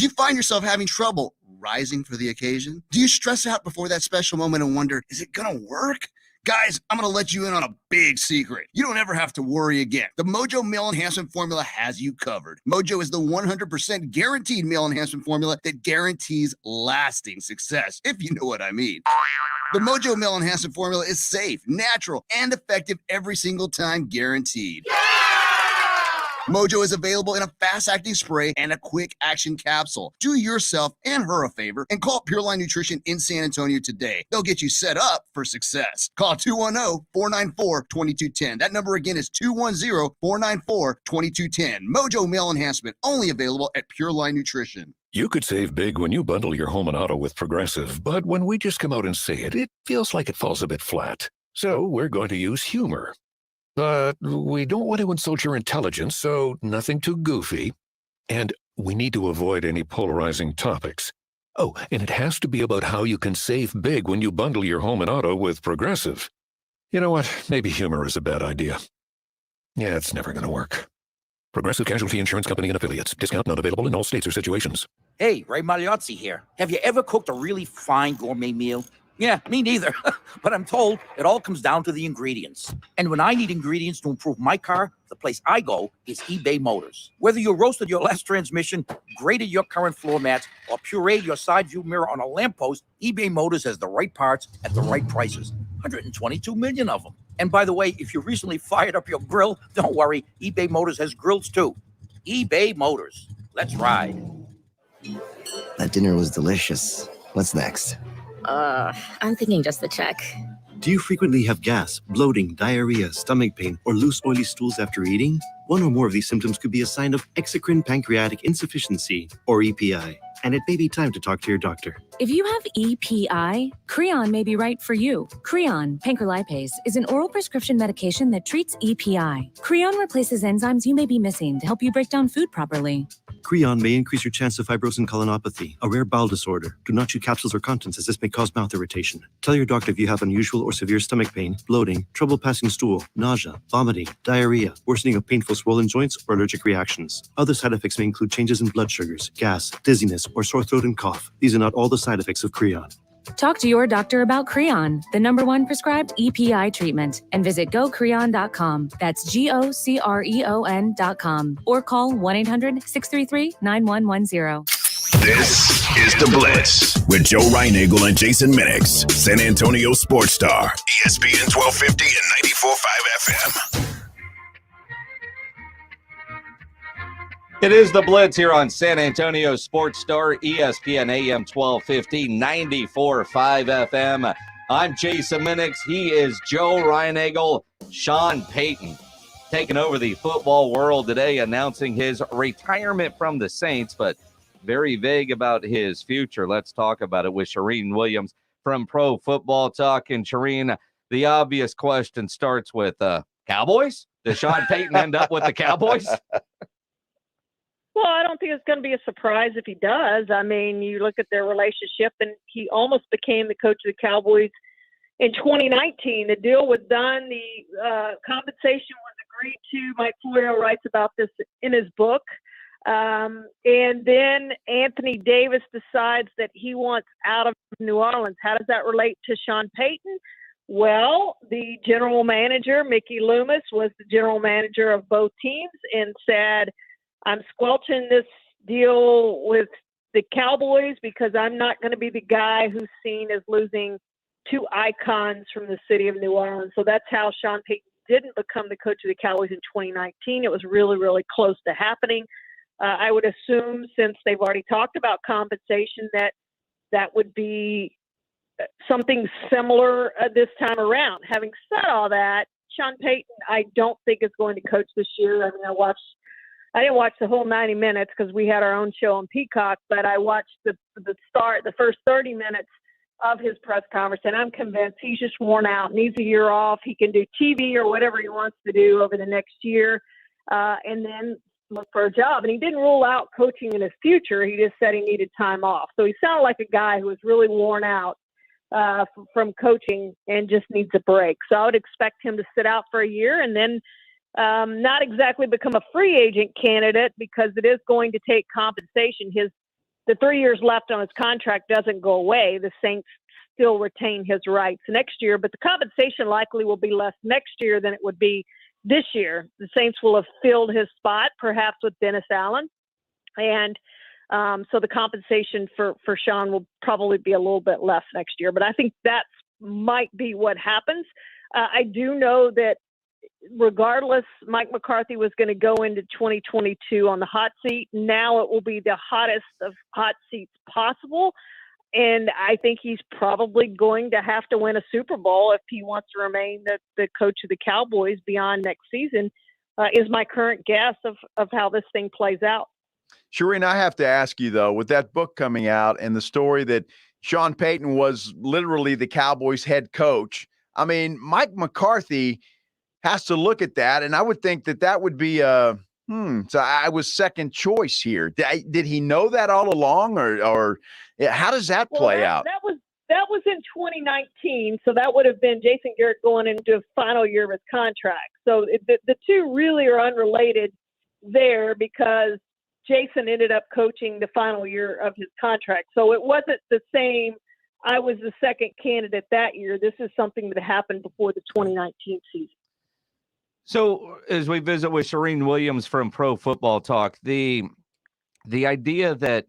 you find yourself having trouble rising for the occasion? Do you stress out before that special moment and wonder, is it gonna work? Guys, I'm going to let you in on a big secret. You don't ever have to worry again. The Mojo Male Enhancement Formula has you covered. Mojo is the 100% guaranteed male enhancement formula that guarantees lasting success, if you know what I mean. The Mojo Male Enhancement Formula is safe, natural, and effective every single time, guaranteed. Mojo is available in a fast-acting spray and a quick-action capsule. Do yourself and her a favor and call Pure Line Nutrition in San Antonio today. They'll get you set up for success. Call 210-494-2210. That number again is 210-494-2210. Mojo Male Enhancement, only available at Pure Line Nutrition. You could save big when you bundle your home and auto with Progressive, but when we just come out and say it, it feels like it falls a bit flat. So we're going to use humor. But we don't want to insult your intelligence, so nothing too goofy. And we need to avoid any polarizing topics. Oh, and it has to be about how you can save big when you bundle your home and auto with Progressive. You know what? Maybe humor is a bad idea. Yeah, it's never going to work. Progressive Casualty Insurance Company and Affiliates. Discount not available in all states or situations. Hey, Ray Magliozzi here. Have you ever cooked a really fine gourmet meal? Yeah, me neither. But I'm told it all comes down to the ingredients. And when I need ingredients to improve my car, the place I go is eBay Motors. Whether you roasted your last transmission, graded your current floor mats, or pureed your side view mirror on a lamppost, eBay Motors has the right parts at the right prices. 122 million of them. And by the way, if you recently fired up your grill, don't worry, eBay Motors has grills too. eBay Motors. Let's ride. That dinner was delicious. What's next? I'm thinking just the check. Do you frequently have gas, bloating, diarrhea, stomach pain, or loose oily stools after eating? One or more of these symptoms could be a sign of exocrine pancreatic insufficiency, or EPI. and it may be time to talk to your doctor. If you have EPI, Creon may be right for you. Creon, pancrelipase, is an oral prescription medication that treats EPI. Creon replaces enzymes you may be missing to help you break down food properly. Creon may increase your chance of fibrosing colonopathy, a rare bowel disorder. Do not chew capsules or contents, as this may cause mouth irritation. Tell your doctor if you have unusual or severe stomach pain, bloating, trouble passing stool, nausea, vomiting, diarrhea, worsening of painful swollen joints, or allergic reactions. Other side effects may include changes in blood sugars, gas, dizziness, or sore throat and cough. These are not all the side effects of Creon. Talk to your doctor about Creon, the #1 prescribed EPI treatment, and visit gocreon.com. That's GOCREON.com. Or call 1-800-633-9110. This is The Blitz with Joe Reinagle and Jason Minix. San Antonio Sports Star, ESPN 1250 and 94.5 FM. It is The Blitz here on San Antonio Sports Star, ESPN AM 1250, 94.5 FM. I'm Jason Minix. He is Joe Reinagle. Sean Payton taking over the football world today, announcing his retirement from the Saints, but very vague about his future. Let's talk about it with Charean Williams from Pro Football Talk. And Charean, the obvious question starts with Cowboys? Does Sean Payton end up with the Cowboys? Well, I don't think it's going to be a surprise if he does. I mean, you look at their relationship, and he almost became the coach of the Cowboys in 2019. The deal was done. The compensation was agreed to. Mike Florio writes about this in his book. And then Anthony Davis decides that he wants out of New Orleans. How does that relate to Sean Payton? Well, the general manager, Mickey Loomis, was the general manager of both teams and said, I'm squelching this deal with the Cowboys because I'm not going to be the guy who's seen as losing two icons from the city of New Orleans. So that's how Sean Payton didn't become the coach of the Cowboys in 2019. It was really, really close to happening. I would assume, since they've already talked about compensation, that would be something similar this time around. Having said all that, Sean Payton, I don't think is going to coach this year. I mean, I didn't watch the whole 90 minutes because we had our own show on Peacock, but I watched the first 30 minutes of his press conference, and I'm convinced he's just worn out, needs a year off. He can do TV or whatever he wants to do over the next year, and then look for a job. And he didn't rule out coaching in his future. He just said he needed time off. So he sounded like a guy who was really worn out from coaching and just needs a break. So I would expect him to sit out for a year and then not exactly become a free agent candidate, because it is going to take compensation. The 3 years left on his contract doesn't go away. The Saints still retain his rights next year, but the compensation likely will be less next year than it would be this year. The Saints will have filled his spot, perhaps with Dennis Allen. And so the compensation for Sean will probably be a little bit less next year, but I think that might be what happens. I do know that regardless, Mike McCarthy was going to go into 2022 on the hot seat. Now it will be the hottest of hot seats possible. And I think he's probably going to have to win a Super Bowl if he wants to remain the coach of the Cowboys beyond next season, is my current guess of how this thing plays out. Charean, I have to ask you, though, with that book coming out and the story that Sean Payton was literally the Cowboys head coach, I mean, Mike McCarthy has to look at that, and I would think that would be so I was second choice here. Did he know that all along, or how does that play out? That was in 2019, so that would have been Jason Garrett going into the final year of his contract. So the two really are unrelated there, because Jason ended up coaching the final year of his contract. So it wasn't the same, I was the second candidate that year. This is something that happened before the 2019 season. So as we visit with Charean Williams from Pro Football Talk, the idea that,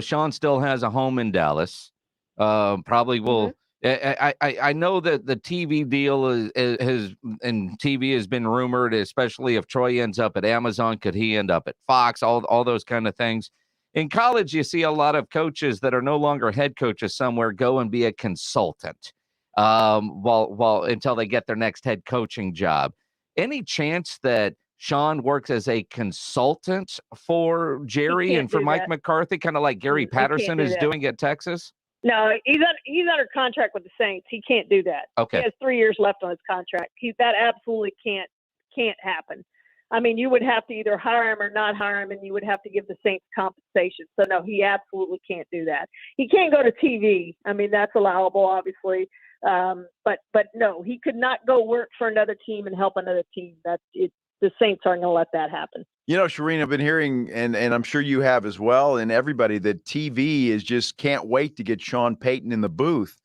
Sean still has a home in Dallas, probably will. I know that the TV deal TV has been rumored, especially if Troy ends up at Amazon, could he end up at Fox, all those kind of things. In college, you see a lot of coaches that are no longer head coaches somewhere go and be a consultant while until they get their next head coaching job. Any chance that Sean works as a consultant for Jerry and for Mike McCarthy, kind of like Gary Patterson is doing at Texas? No, he's under contract with the Saints. He can't do that. Okay. He has 3 years left on his contract. That absolutely can't happen. I mean, you would have to either hire him or not hire him, and you would have to give the Saints compensation. So, no, he absolutely can't do that. He can't go to TV. I mean, that's allowable, obviously. But no, he could not go work for another team and help another team. The Saints aren't going to let that happen. You know, Charean, I've been hearing, and I'm sure you have as well, and everybody, that TV is just can't wait to get Sean Payton in the booth.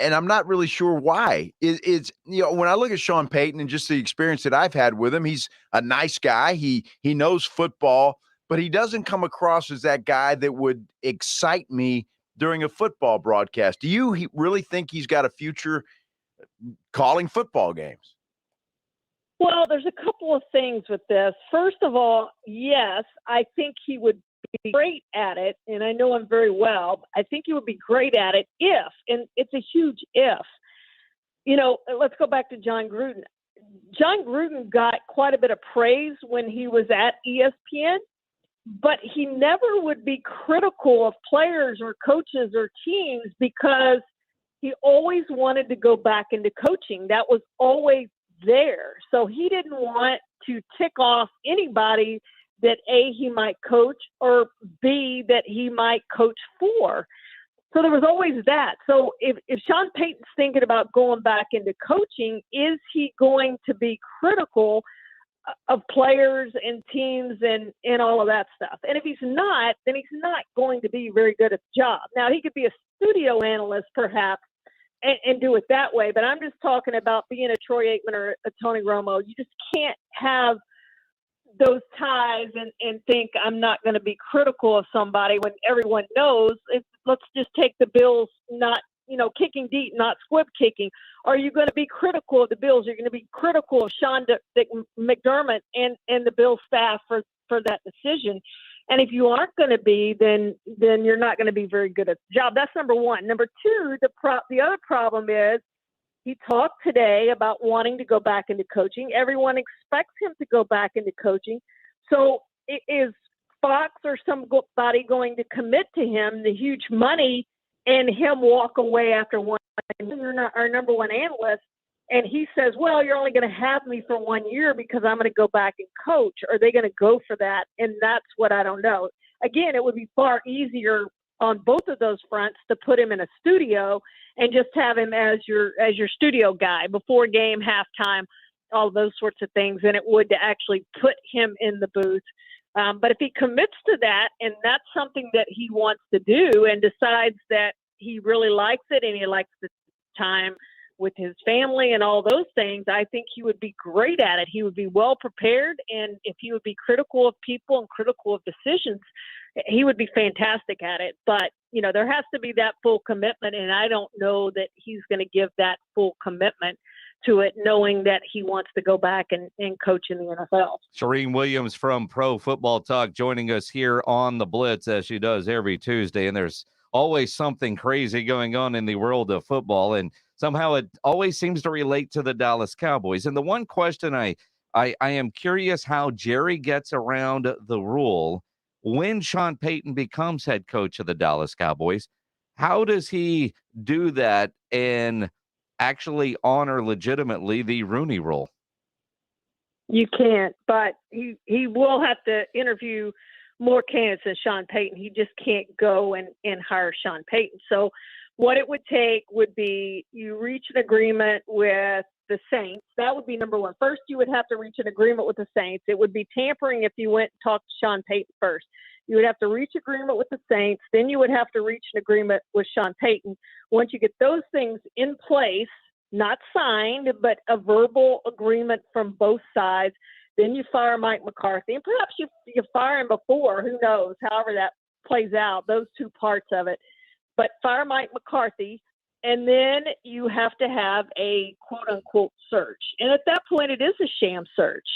And I'm not really sure why. It's when I look at Sean Payton and just the experience that I've had with him, he's a nice guy. He knows football, but he doesn't come across as that guy that would excite me during a football broadcast. Do you really think he's got a future calling football games? Well, there's a couple of things with this. First of all, yes, I think he would be great at it, and I know him very well. I think he would be great at it if, and it's a huge if. Let's go back to John Gruden. John Gruden got quite a bit of praise when he was at ESPN, but he never would be critical of players or coaches or teams because he always wanted to go back into coaching. That was always there. So he didn't want to tick off anybody that A, he might coach, or B, that he might coach for. So there was always that. So if Sean Payton's thinking about going back into coaching, is he going to be critical of players and teams and all of that stuff? And if he's not, then he's not going to be very good at the job. Now, he could be a studio analyst perhaps and do it that way, but I'm just talking about being a Troy Aikman or a Tony Romo. You just can't have those ties and think I'm not going to be critical of somebody when everyone knows. Let's just take the Bills not, kicking deep, not squib kicking. Are you going to be critical of the Bills? You're going to be critical of Sean McDermott and the Bills staff for that decision. And if you aren't going to be, then you're not going to be very good at the job. That's number one. Number two, the other problem is he talked today about wanting to go back into coaching. Everyone expects him to go back into coaching. So is Fox or somebody going to commit to him the huge money and him walk away after one year? You're not our number one analyst. And he says, well, you're only going to have me for 1 year because I'm going to go back and coach. Are they going to go for that? And that's what I don't know. Again, it would be far easier on both of those fronts to put him in a studio and just have him as your studio guy before game, halftime, all those sorts of things, than it would to actually put him in the booth. But if he commits to that and that's something that he wants to do and decides that he really likes it and he likes the time with his family and all those things, I think he would be great at it. He would be well prepared, and if he would be critical of people and critical of decisions, he would be fantastic at it. But, there has to be that full commitment, and I don't know that he's going to give that full commitment to it, knowing that he wants to go back and coach in the NFL. Charean Williams from Pro Football Talk joining us here on the Blitz, as she does every Tuesday, and there's always something crazy going on in the world of football, and somehow it always seems to relate to the Dallas Cowboys. And the one question I am curious how Jerry gets around the rule when Sean Payton becomes head coach of the Dallas Cowboys. How does he do that and actually honor legitimately the Rooney Rule? You can't, but he will have to interview more candidates than Sean Payton. He just can't go and hire Sean Payton. So what it would take would be you reach an agreement with the Saints. That would be number one. First, you would have to reach an agreement with the Saints. It would be tampering if you went and talked to Sean Payton first. You would have to reach agreement with the Saints. Then you would have to reach an agreement with Sean Payton. Once you get those things in place, not signed, but a verbal agreement from both sides, then you fire Mike McCarthy. And perhaps you fire him before, who knows, however that plays out, those two parts of it. But fire Mike McCarthy, and then you have to have a quote-unquote search. And at that point, it is a sham search.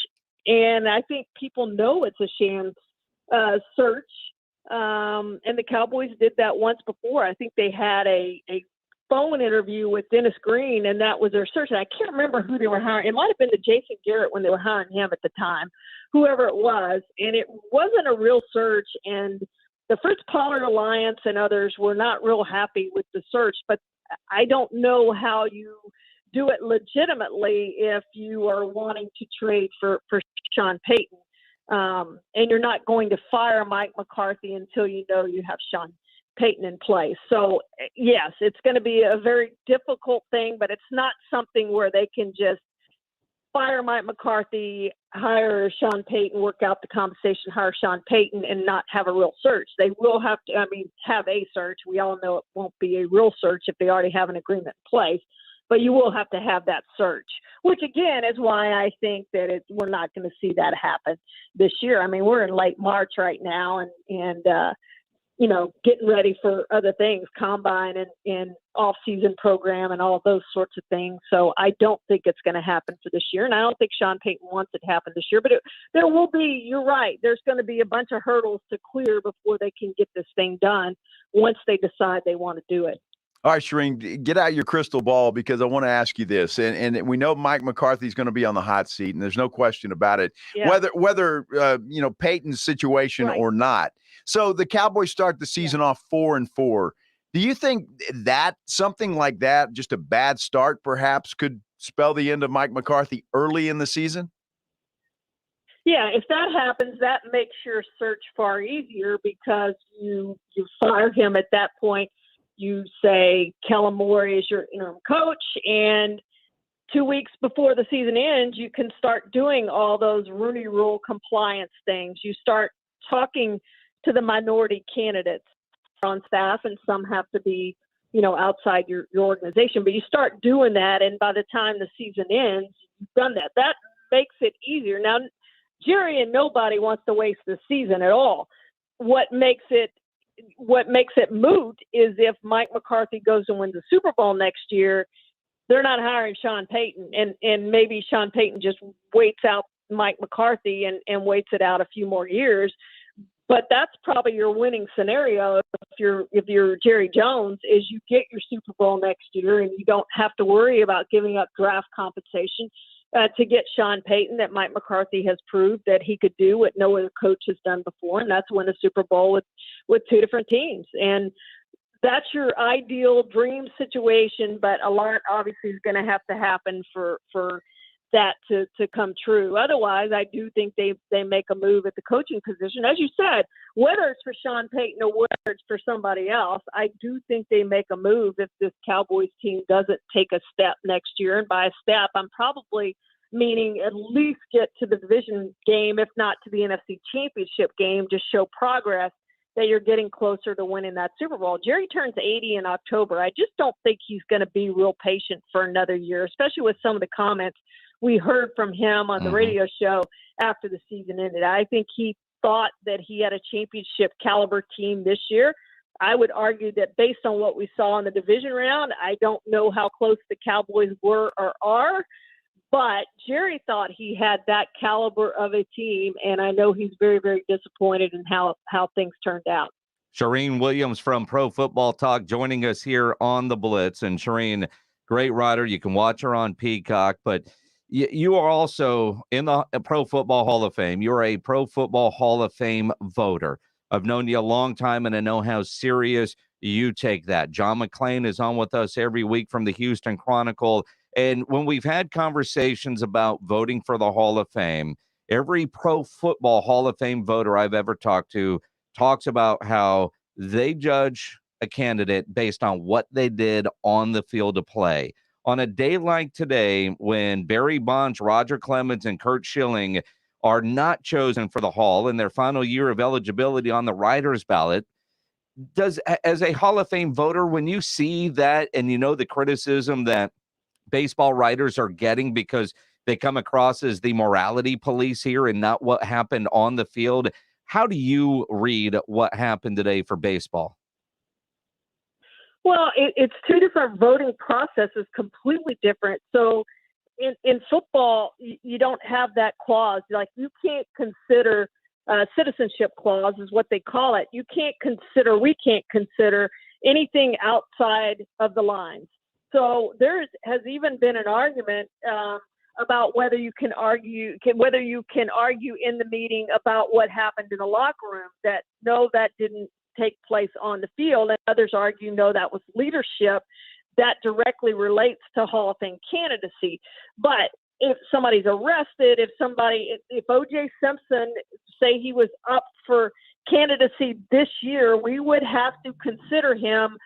And I think people know it's a sham search. And the Cowboys did that once before. I think they had a phone interview with Dennis Green, and that was their search. And I can't remember who they were hiring. It might have been the Jason Garrett when they were hiring him at the time, whoever it was. And it wasn't a real search. And the Fritz Pollard Alliance and others were not real happy with the search. But I don't know how you do it legitimately if you are wanting to trade for Sean Payton. And you're not going to fire Mike McCarthy until you know you have Sean Payton in place. So, yes, it's going to be a very difficult thing, but it's not something where they can just fire Mike McCarthy, hire Sean Payton, work out the compensation, hire Sean Payton, and not have a real search. They will have to, have a search. We all know it won't be a real search if they already have an agreement in place, but you will have to have that search, which again is why I think that we're not going to see that happen this year. I mean, we're in late March right now, and getting ready for other things, combine and off-season program and all of those sorts of things. So I don't think it's going to happen for this year, and I don't think Sean Payton wants it to happen this year. But there will be, you're right, there's going to be a bunch of hurdles to clear before they can get this thing done once they decide they want to do it. All right, Charean, get out your crystal ball because I want to ask you this. And we know Mike McCarthy is going to be on the hot seat, and there's no question about it, whether Payton's situation or not. So the Cowboys start the season off 4-4. Do you think that something like that, just a bad start perhaps, could spell the end of Mike McCarthy early in the season? Yeah, if that happens, that makes your search far easier because you fire him at that point. You say Kellen Moore is your interim coach, and 2 weeks before the season ends, you can start doing all those Rooney Rule compliance things. You start talking to the minority candidates on staff, and some have to be, outside your organization. But you start doing that, and by the time the season ends, you've done that. That makes it easier. Now, Jerry and nobody wants to waste the season at all. What makes it moot is if Mike McCarthy goes and wins the Super Bowl next year, they're not hiring Sean Payton, and maybe Sean Payton just waits out Mike McCarthy and waits it out a few more years. But that's probably your winning scenario if you're Jerry Jones, is you get your Super Bowl next year and you don't have to worry about giving up draft compensation to get Sean Payton, that Mike McCarthy has proved that he could do what no other coach has done before, and that's win a Super Bowl with two different teams. And that's your ideal dream situation, but a lot obviously is going to have to happen for that to come true. Otherwise, I do think they make a move at the coaching position. As you said, whether it's for Sean Payton or whether it's for somebody else, I do think they make a move if this Cowboys team doesn't take a step next year. And by a step, I'm probably meaning at least get to the division game, if not to the NFC Championship game, to show progress that you're getting closer to winning that Super Bowl. Jerry turns 80 in October. I just don't think he's going to be real patient for another year, especially with some of the comments we heard from him on the radio show after the season ended. I think he thought that he had a championship caliber team this year. I would argue that based on what we saw in the division round, I don't know how close the Cowboys were or are, but Jerry thought he had that caliber of a team, and I know he's very, very disappointed in how things turned out. Charean Williams from Pro Football Talk joining us here on the Blitz. And Charean, great writer. You can watch her on Peacock, but you are also in the Pro Football Hall of Fame. You're a Pro Football Hall of Fame voter. I've known you a long time, and I know how serious you take that. John McClain is on with us every week from the Houston Chronicle. And when we've had conversations about voting for the Hall of Fame, every Pro Football Hall of Fame voter I've ever talked to talks about how they judge a candidate based on what they did on the field of play. On a day like today, when Barry Bonds, Roger Clemens, and Curt Schilling are not chosen for the Hall in their final year of eligibility on the writers' ballot, as a Hall of Fame voter, when you see that and you know the criticism that baseball writers are getting because they come across as the morality police here and not what happened on the field, how do you read what happened today for baseball? Well, it's two different voting processes, completely different. So in football, you don't have that clause. Like, you can't consider citizenship clause is what they call it. We can't consider anything outside of the lines. So there has even been an argument about whether you can argue in the meeting about what happened in the locker room, that no, that didn't take place on the field, and others argue no, that was leadership. That directly relates to Hall of Fame candidacy. But if somebody's arrested, if O.J. Simpson, say he was up for candidacy this year, we would have to consider him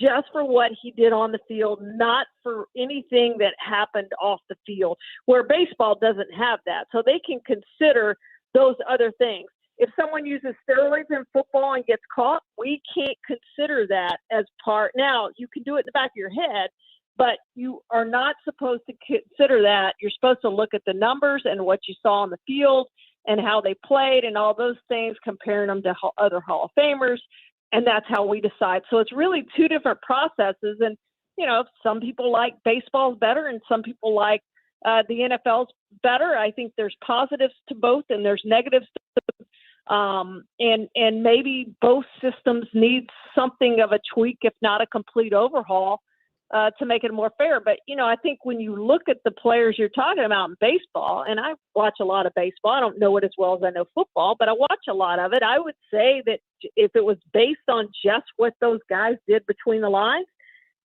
just for what he did on the field, not for anything that happened off the field, where baseball doesn't have that. So they can consider those other things. If someone uses steroids in football and gets caught, we can't consider that as part. Now, you can do it in the back of your head, but you are not supposed to consider that. You're supposed to look at the numbers and what you saw on the field and how they played and all those things, comparing them to other Hall of Famers. And that's how we decide. So it's really two different processes. And, some people like baseball's better and some people like the NFL's better. I think there's positives to both and there's negatives to both. And maybe both systems need something of a tweak, if not a complete overhaul, to make it more fair. But, I think when you look at the players you're talking about in baseball, and I watch a lot of baseball, I don't know it as well as I know football, but I watch a lot of it. I would say that if it was based on just what those guys did between the lines,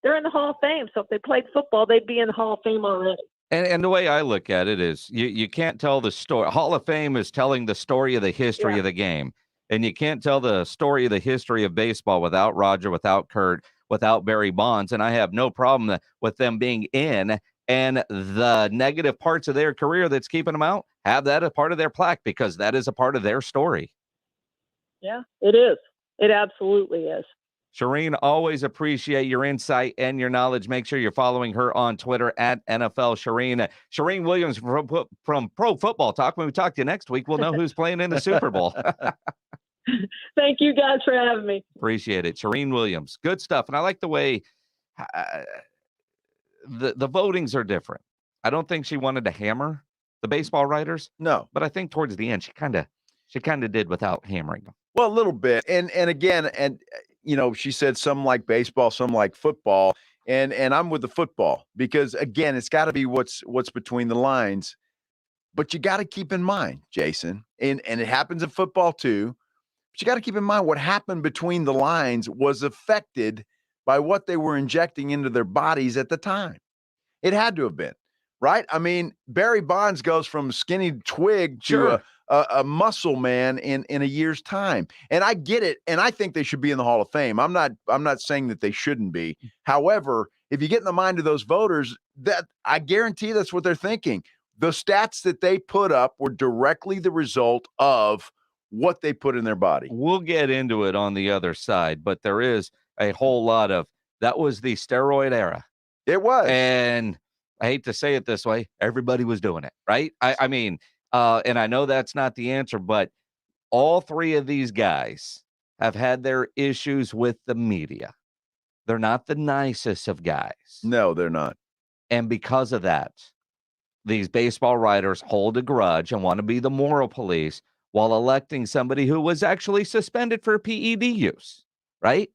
they're in the Hall of Fame. So if they played football, they'd be in the Hall of Fame already. And the way I look at it is you can't tell the story. Hall of Fame is telling the story of the history of the game. And you can't tell the story of the history of baseball without Roger, without Kurt, without Barry Bonds. And I have no problem with them being in, and the negative parts of their career that's keeping them out, have that as part of their plaque, because that is a part of their story. Yeah, it is. It absolutely is. Charean, always appreciate your insight and your knowledge. Make sure you're following her on Twitter at NFL Charean. Charean Williams from Pro Football Talk. When we talk to you next week, we'll know who's playing in the Super Bowl. Thank you guys for having me. Appreciate it. Charean Williams. Good stuff. And I like the way the votings are different. I don't think she wanted to hammer the baseball writers. No. But I think towards the end, she kind of did without hammering them. Well, a little bit. And again, she said some like baseball, some like football. And I'm with the football because, again, it's got to be what's between the lines. But you got to keep in mind, Jason, and it happens in football too, but you got to keep in mind what happened between the lines was affected by what they were injecting into their bodies at the time. It had to have been, right? I mean, Barry Bonds goes from skinny twig to a muscle man in a year's time. And I get it. And I think they should be in the Hall of Fame. I'm not saying that they shouldn't be. However, if you get in the mind of those voters, that I guarantee that's what they're thinking. The stats that they put up were directly the result of what they put in their body. We'll get into it on the other side, but there is a whole lot of, that was the steroid era. It was. And I hate to say it this way, everybody was doing it, right? I mean, and I know that's not the answer, but all three of these guys have had their issues with the media. They're not the nicest of guys. No, they're not. And because of that, these baseball writers hold a grudge and want to be the moral police while electing somebody who was actually suspended for PED use, right?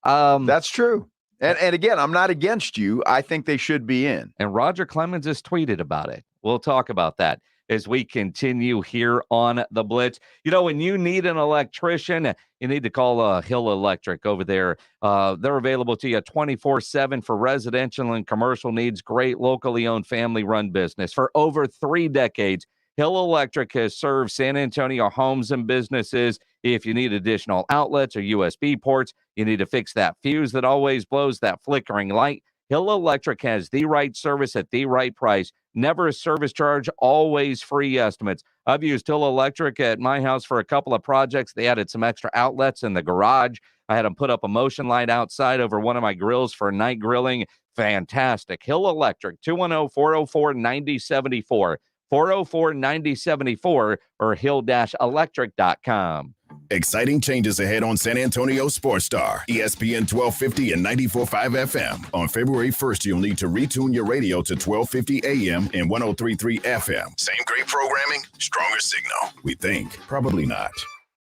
That's true. And again, I'm not against you. I think they should be in. And Roger Clemens has tweeted about it. We'll talk about that as we continue here on the Blitz. When you need an electrician, you need to call Hill Electric over there. They're available to you 24/7 for residential and commercial needs. Great locally owned family-run business. For over 3 decades, Hill Electric has served San Antonio homes and businesses. If you need additional outlets or USB ports, you need to fix that fuse that always blows, that flickering light, Hill Electric has the right service at the right price. Never a service charge, always free estimates. I've used Hill Electric at my house for a couple of projects. They added some extra outlets in the garage. I had them put up a motion light outside over one of my grills for night grilling. Fantastic. Hill Electric, 210-404-9074. 404-9074 or hill-electric.com. Exciting changes ahead on San Antonio Sports Star, ESPN 1250 and 94.5 FM. On February 1st, you'll need to retune your radio to 1250 AM and 103.3 FM. Same great programming, stronger signal. We think. Probably not.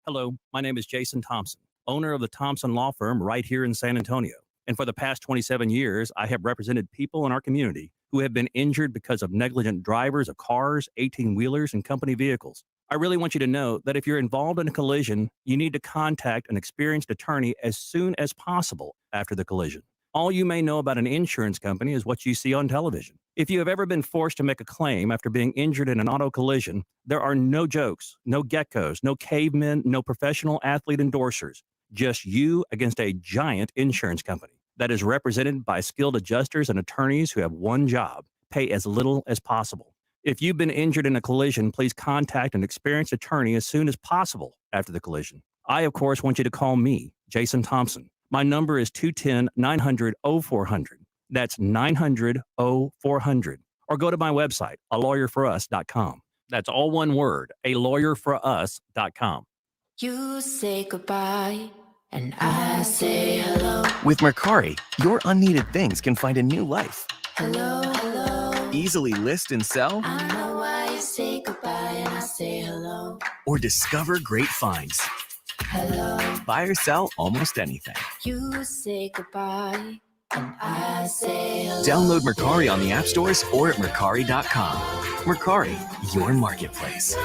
Hello, my name is Jason Thompson, owner of the Thompson Law Firm right here in San Antonio. And for the past 27 years, I have represented people in our community who have been injured because of negligent drivers of cars, 18-wheelers, and company vehicles. I really want you to know that if you're involved in a collision, you need to contact an experienced attorney as soon as possible after the collision. All you may know about an insurance company is what you see on television. If you have ever been forced to make a claim after being injured in an auto collision, there are no jokes, no geckos, no cavemen, no professional athlete endorsers. Just you against a giant insurance company that is represented by skilled adjusters and attorneys who have one job: pay as little as possible. If you've been injured in a collision, please contact an experienced attorney as soon as possible after the collision. I, of course, want you to call me, Jason Thompson. My number is 210-900-0400. That's 900-0400. Or go to my website, alawyerforus.com. That's all one word, alawyerforus.com. You say goodbye, and I say hello. With Mercari, your unneeded things can find a new life. Hello, hello. Easily list and sell, I know why you say goodbye, and I say hello. or discover great finds. Hello. Buy or sell almost anything. You say goodbye, and I say hello. Download Mercari on the app stores or at Mercari.com. Mercari, your marketplace.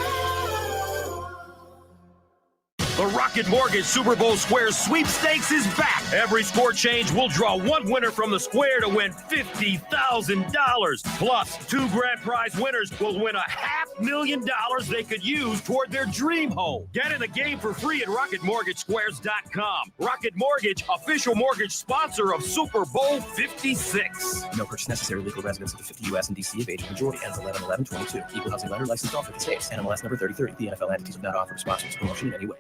The Rocket Mortgage Super Bowl Square Sweepstakes is back. Every score change will draw one winner from the square to win $50,000. Plus, 2 grand prize winners will win $500,000 they could use toward their dream home. Get in the game for free at RocketMortgageSquares.com. Rocket Mortgage, official mortgage sponsor of Super Bowl 56. No purchase necessary. Legal residence of the 50 U.S. and D.C. of age majority ends 11/11/22. Equal housing lender licensed all 50 states. NMLS number 3030. The NFL entities have not offered to sponsor this promotion in any way.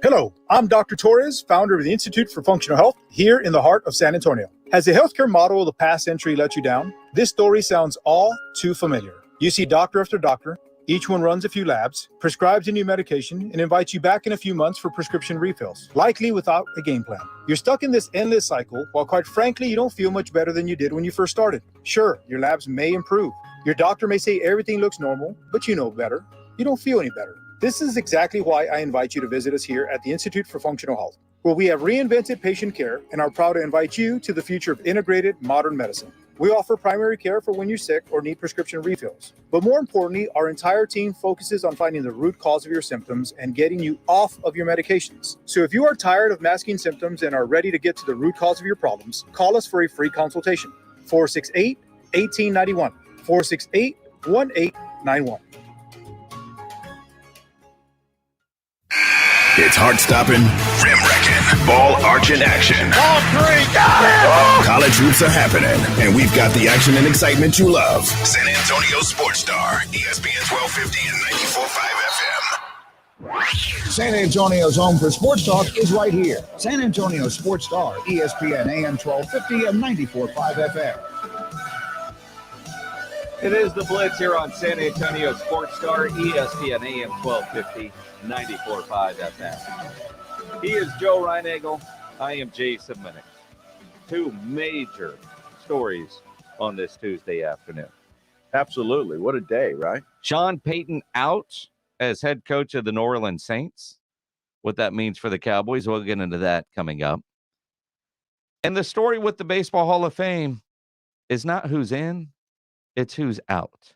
Hello, I'm Dr. Torres, founder of the Institute for Functional Health here in the heart of San Antonio. Has the healthcare model of the past century let you down? This story sounds all too familiar. You see doctor after doctor, each one runs a few labs, prescribes a new medication, and invites you back in a few months for prescription refills, likely without a game plan. You're stuck in this endless cycle while, quite frankly, you don't feel much better than you did when you first started. Sure, your labs may improve. Your doctor may say everything looks normal, but you know better. You don't feel any better. This is exactly why I invite you to visit us here at the Institute for Functional Health, where we have reinvented patient care and are proud to invite you to the future of integrated modern medicine. We offer primary care for when you're sick or need prescription refills. But more importantly, our entire team focuses on finding the root cause of your symptoms and getting you off of your medications. So if you are tired of masking symptoms and are ready to get to the root cause of your problems, call us for a free consultation. 468-1891. 468-1891. It's heart-stopping, rim-wrecking, ball-arching action. Ball 3, got it! College hoops are happening, and we've got the action and excitement you love. San Antonio Sports Star, ESPN 1250 and 94.5 FM. San Antonio's home for sports talk is right here. San Antonio Sports Star, ESPN AM 1250 and 94.5 FM. It is the Blitz here on San Antonio Sports Star, ESPN AM 1250, 94.5 FM. He is Joe Reinagel. I am Jason Minnick. 2 major stories on this Tuesday afternoon. Absolutely. What a day, right? Sean Payton out as head coach of the New Orleans Saints. What that means for the Cowboys, we'll get into that coming up. And the story with the Baseball Hall of Fame is not who's in, it's who's out.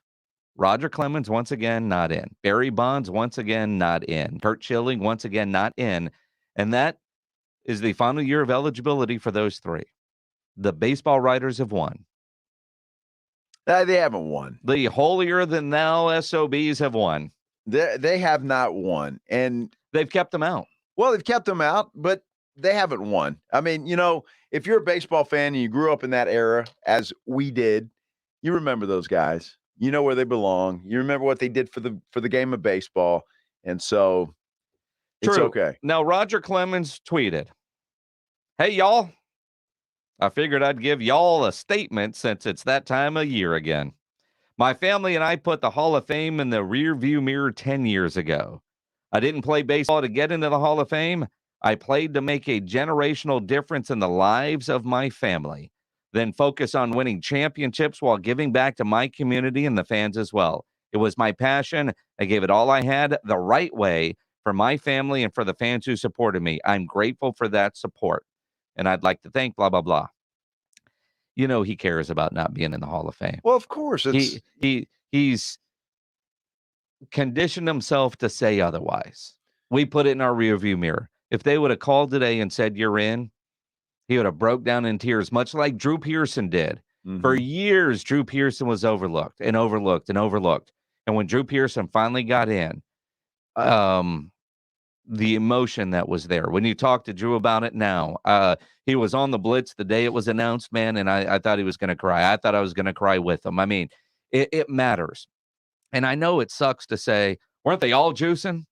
Roger Clemens, once again, not in. Barry Bonds, once again, not in. Curt Schilling, once again, not in. And that is the final year of eligibility for those 3. The baseball writers have won. They haven't won. The holier-than-thou SOBs have won. They have not won. And they've kept them out. Well, they've kept them out, but they haven't won. I mean, you know, if you're a baseball fan and you grew up in that era, as we did, you remember those guys. You know where they belong. You remember what they did for the game of baseball. And so it's True. okay. Now, Roger Clemens tweeted, "Hey, y'all. I figured I'd give y'all a statement since it's that time of year again. My family and I put the Hall of Fame in the rearview mirror 10 years ago. I didn't play baseball to get into the Hall of Fame. I played to make a generational difference in the lives of my family, then focus on winning championships while giving back to my community and the fans as well. It was my passion. I gave it all I had the right way for my family and for the fans who supported me. I'm grateful for that support. And I'd like to thank blah, blah, blah. You know, he cares about not being in the Hall of Fame. Well, of course. He's conditioned himself to say otherwise. We put it in our rearview mirror. If they would have called today and said, you're in, he would have broke down in tears, much like Drew Pearson did. Mm-hmm. For years, Drew Pearson was overlooked and overlooked and overlooked. And when Drew Pearson finally got in, the emotion that was there. When you talk to Drew about it now, he was on the Blitz the day it was announced, man, and I thought he was going to cry. I thought I was going to cry with him. I mean, it matters. And I know it sucks to say, weren't they all juicing?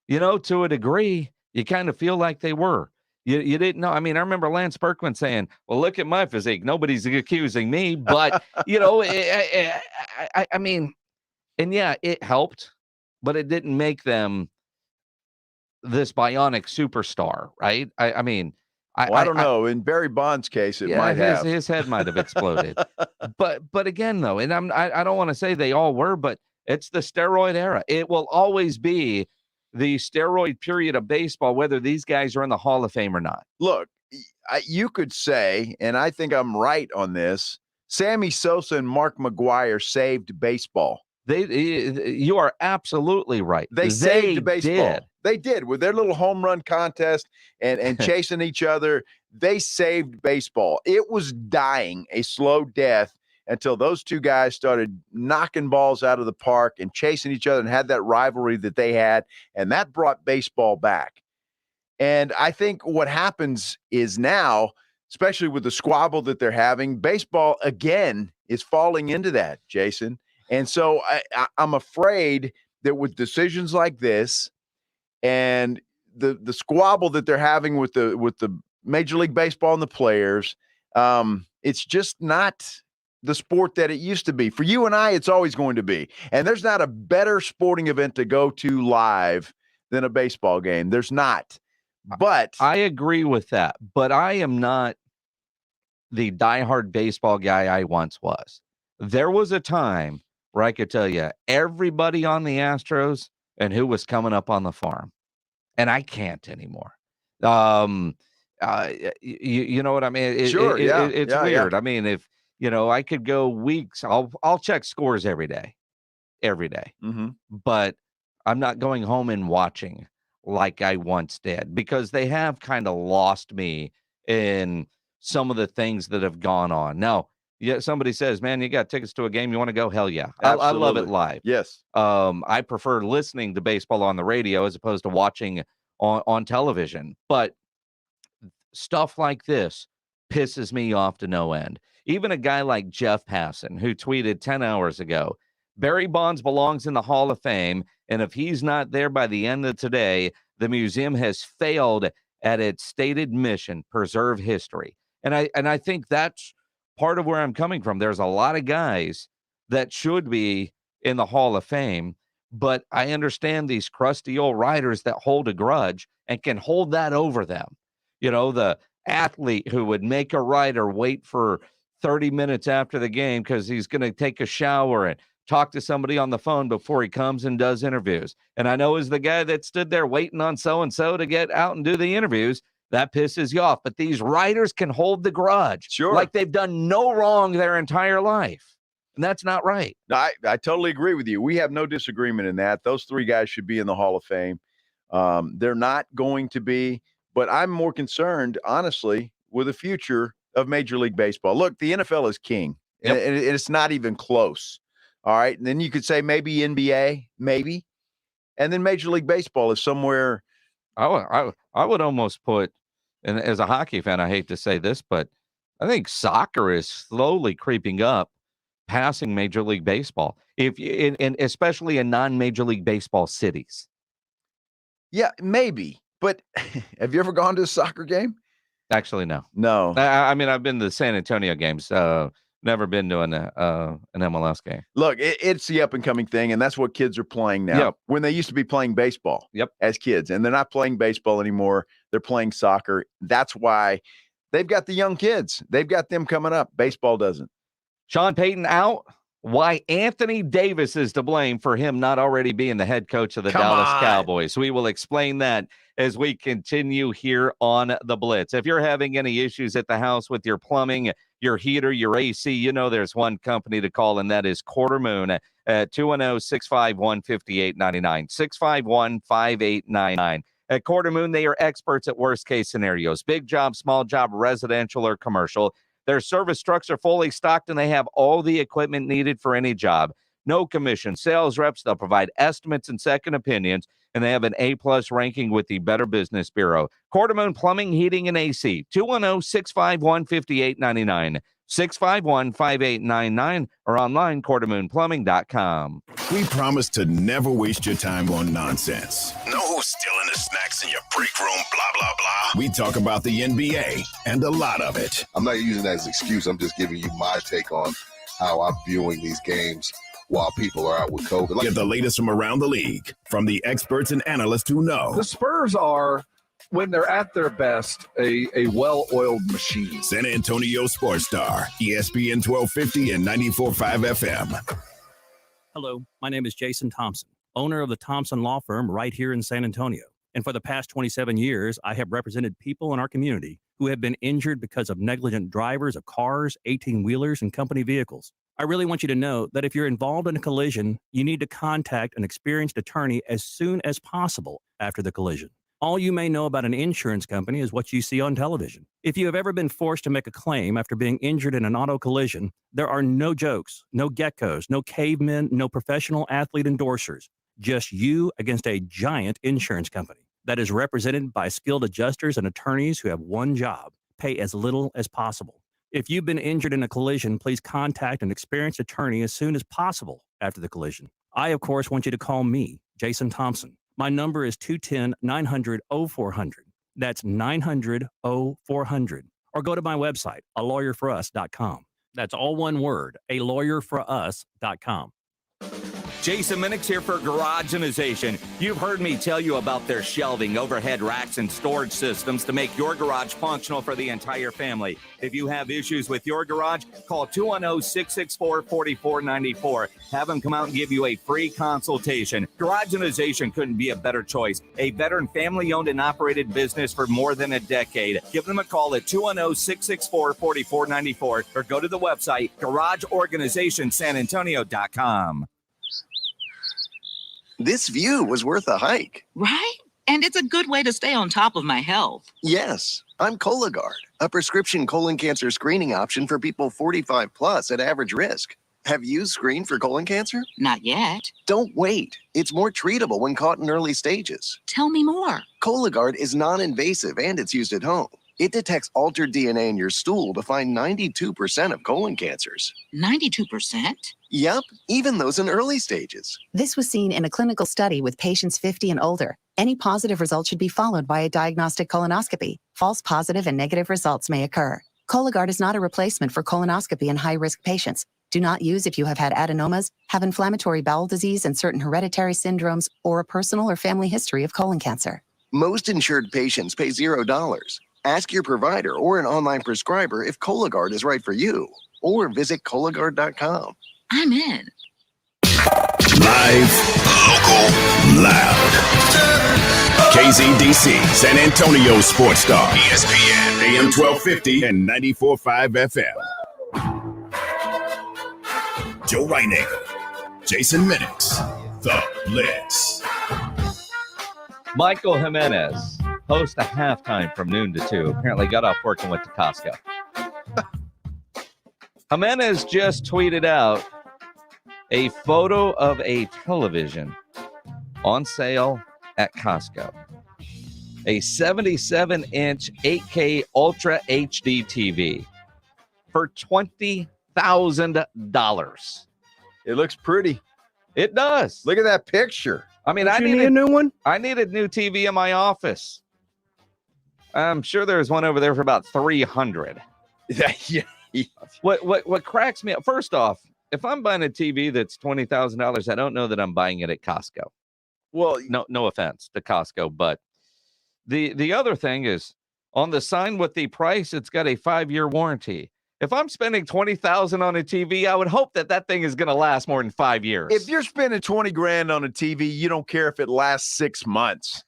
You know, to a degree, you kind of feel like they were. You didn't know. I mean, I remember Lance Berkman saying, well, look at my physique. Nobody's accusing me. But, you know, I mean, and yeah, it helped, but it didn't make them this bionic superstar, right? I mean, I don't know. In Barry Bonds' case, it might have. His head might have exploded. but again, though, and I don't want to say they all were, but it's the steroid era. It will always be the steroid period of baseball, whether these guys are in the Hall of Fame or not. Look, you could say, and I think I'm right on this, Sammy Sosa and Mark McGwire saved baseball. You are absolutely right. They saved baseball. They did with their little home run contest and chasing each other. They saved baseball. It was dying a slow death until those two guys started knocking balls out of the park and chasing each other and had that rivalry that they had. And that brought baseball back. And I think what happens is now, especially with the squabble that they're having, baseball again is falling into that, Jason. And so I'm afraid that with decisions like this and the squabble that they're having with the Major League Baseball and the players, it's just not the sport that it used to be. For you and I, it's always going to be. And there's not a better sporting event to go to live than a baseball game. There's not. But I agree with that. But I am not the diehard baseball guy I once was. There was a time where I could tell you everybody on the Astros and who was coming up on the farm. And I can't anymore. You know what I mean? Sure, it's weird. Yeah. I mean, if, you know, I could go weeks, I'll check scores every day. Mm-hmm. But I'm not going home and watching like I once did because they have kind of lost me in some of the things that have gone on. Now, yeah, somebody says, man, you got tickets to a game. You want to go? Hell yeah. I love it live. Yes. I prefer listening to baseball on the radio as opposed to watching on television. But stuff like this pisses me off to no end. Even a guy like Jeff Passan, who tweeted 10 hours ago, Barry Bonds belongs in the Hall of Fame, and if he's not there by the end of today, the museum has failed at its stated mission, preserve history. And I think that's part of where I'm coming from. There's a lot of guys that should be in the Hall of Fame, but I understand these crusty old writers that hold a grudge and can hold that over them. You know, the athlete who would make a writer wait for 30 minutes after the game because he's going to take a shower and talk to somebody on the phone before he comes and does interviews. And I know as the guy that stood there waiting on so-and-so to get out and do the interviews, that pisses you off. But these writers can hold the grudge. Sure. Like they've done no wrong their entire life. And that's not right. I totally agree with you. We have no disagreement in that. Those three guys should be in the Hall of Fame. They're not going to be, but I'm more concerned, honestly, with the future of Major League Baseball. Look, the NFL is king, and it's not even close. All right. And then you could say maybe NBA, maybe. And then Major League Baseball is somewhere. I would almost put, and as a hockey fan, I hate to say this, but I think soccer is slowly creeping up, passing Major League Baseball, and especially in non-Major League Baseball cities. Yeah, maybe. But have you ever gone to a soccer game? Actually, no. No. I mean, I've been to the San Antonio games. Never been to an MLS game. Look, it's the up-and-coming thing, and that's what kids are playing now. Yep. When they used to be playing baseball as kids, and they're not playing baseball anymore. They're playing soccer. That's why they've got the young kids. They've got them coming up. Baseball doesn't. Sean Payton out. why Anthony Davis is to blame for him not already being the head coach of the Come Dallas on. Cowboys. We will explain that as we continue here on the Blitz. If you're having any issues at the house with your plumbing, your heater, your AC, you know there's one company to call, and that is Quarter Moon at 210-651-5899, 651-5899. At Quarter Moon, they are experts at worst-case scenarios, big job, small job, residential or commercial. Their service trucks are fully stocked, and they have all the equipment needed for any job. No commission. Sales reps, they'll provide estimates and second opinions, and they have an A-plus ranking with the Better Business Bureau. Quarter Moon Plumbing, Heating, and AC, 210-651-5899, 651-5899, or online, quartermoonplumbing.com. We promise to never waste your time on nonsense. No who's stealing the snacks in your break room, blah, blah, blah. We talk about the NBA and a lot of it. I'm not using that as an excuse. I'm just giving you my take on how I'm viewing these games while people are out with COVID. Get the latest from around the league, from the experts and analysts who know. The Spurs are, when they're at their best, a well-oiled machine. San Antonio Sports Star, ESPN 1250 and 94.5 FM. Hello, my name is Jason Thompson, owner of the Thompson Law Firm right here in San Antonio. And for the past 27 years, I have represented people in our community who have been injured because of negligent drivers of cars, 18-wheelers, and company vehicles. I really want you to know that if you're involved in a collision, you need to contact an experienced attorney as soon as possible after the collision. All you may know about an insurance company is what you see on television. If you have ever been forced to make a claim after being injured in an auto collision, there are no jokes, no geckos, no cavemen, no professional athlete endorsers. Just you against a giant insurance company that is represented by skilled adjusters and attorneys who have one job: pay as little as possible. If you've been injured in a collision, please contact an experienced attorney as soon as possible after the collision. I, of course, want you to call me, Jason Thompson. My number is 210-900-0400. That's 900-0400. Or go to my website, alawyerforus.com. That's all one word, alawyerforus.com. Jason Minix here for Garageanization. You've heard me tell you about their shelving, overhead racks, and storage systems to make your garage functional for the entire family. If you have issues with your garage, call 210-664-4494. Have them come out and give you a free consultation. Garageanization couldn't be a better choice. A veteran family-owned and operated business for more than a decade. Give them a call at 210-664-4494 or go to the website garageorganizationsanantonio.com. This view was worth a hike. Right? And it's a good way to stay on top of my health. Yes, I'm Cologuard, a prescription colon cancer screening option for people 45 plus at average risk. Have you screened for colon cancer? Not yet. Don't wait. It's more treatable when caught in early stages. Tell me more. Cologuard is non-invasive and it's used at home. It detects altered DNA in your stool to find 92% of colon cancers. 92%? Yep, even those in early stages. This was seen in a clinical study with patients 50 and older. Any positive result should be followed by a diagnostic colonoscopy. False positive and negative results may occur. Cologuard is not a replacement for colonoscopy in high-risk patients. Do not use if you have had adenomas, have inflammatory bowel disease and certain hereditary syndromes, or a personal or family history of colon cancer. Most insured patients pay $0. Ask your provider or an online prescriber if Cologuard is right for you, or visit Cologuard.com. I'm in. Live, local, loud. KZDC, San Antonio Sports Star, ESPN, AM 1250 and 94.5 FM. Joe Reinagle, Jason Minix, The Blitz. Michael Jimenez, host of Halftime from noon to 2. Apparently got off work and went to Costco. Jimenez just tweeted out a photo of a television on sale at Costco. A 77-inch 8K Ultra HD TV for $20,000. It looks pretty. It does. Look at that picture. I mean, I need a new one. I need a new TV in my office. I'm sure there's one over there for about $300. Yeah. What cracks me up? First off, if I'm buying a TV that's $20,000, I don't know that I'm buying it at Costco. Well, no offense to Costco, but the other thing is on the sign with the price, it's got a 5-year warranty. If I'm spending $20,000 on a TV, I would hope that thing is going to last more than 5 years. If you're spending 20 grand on a TV, you don't care if it lasts 6 months.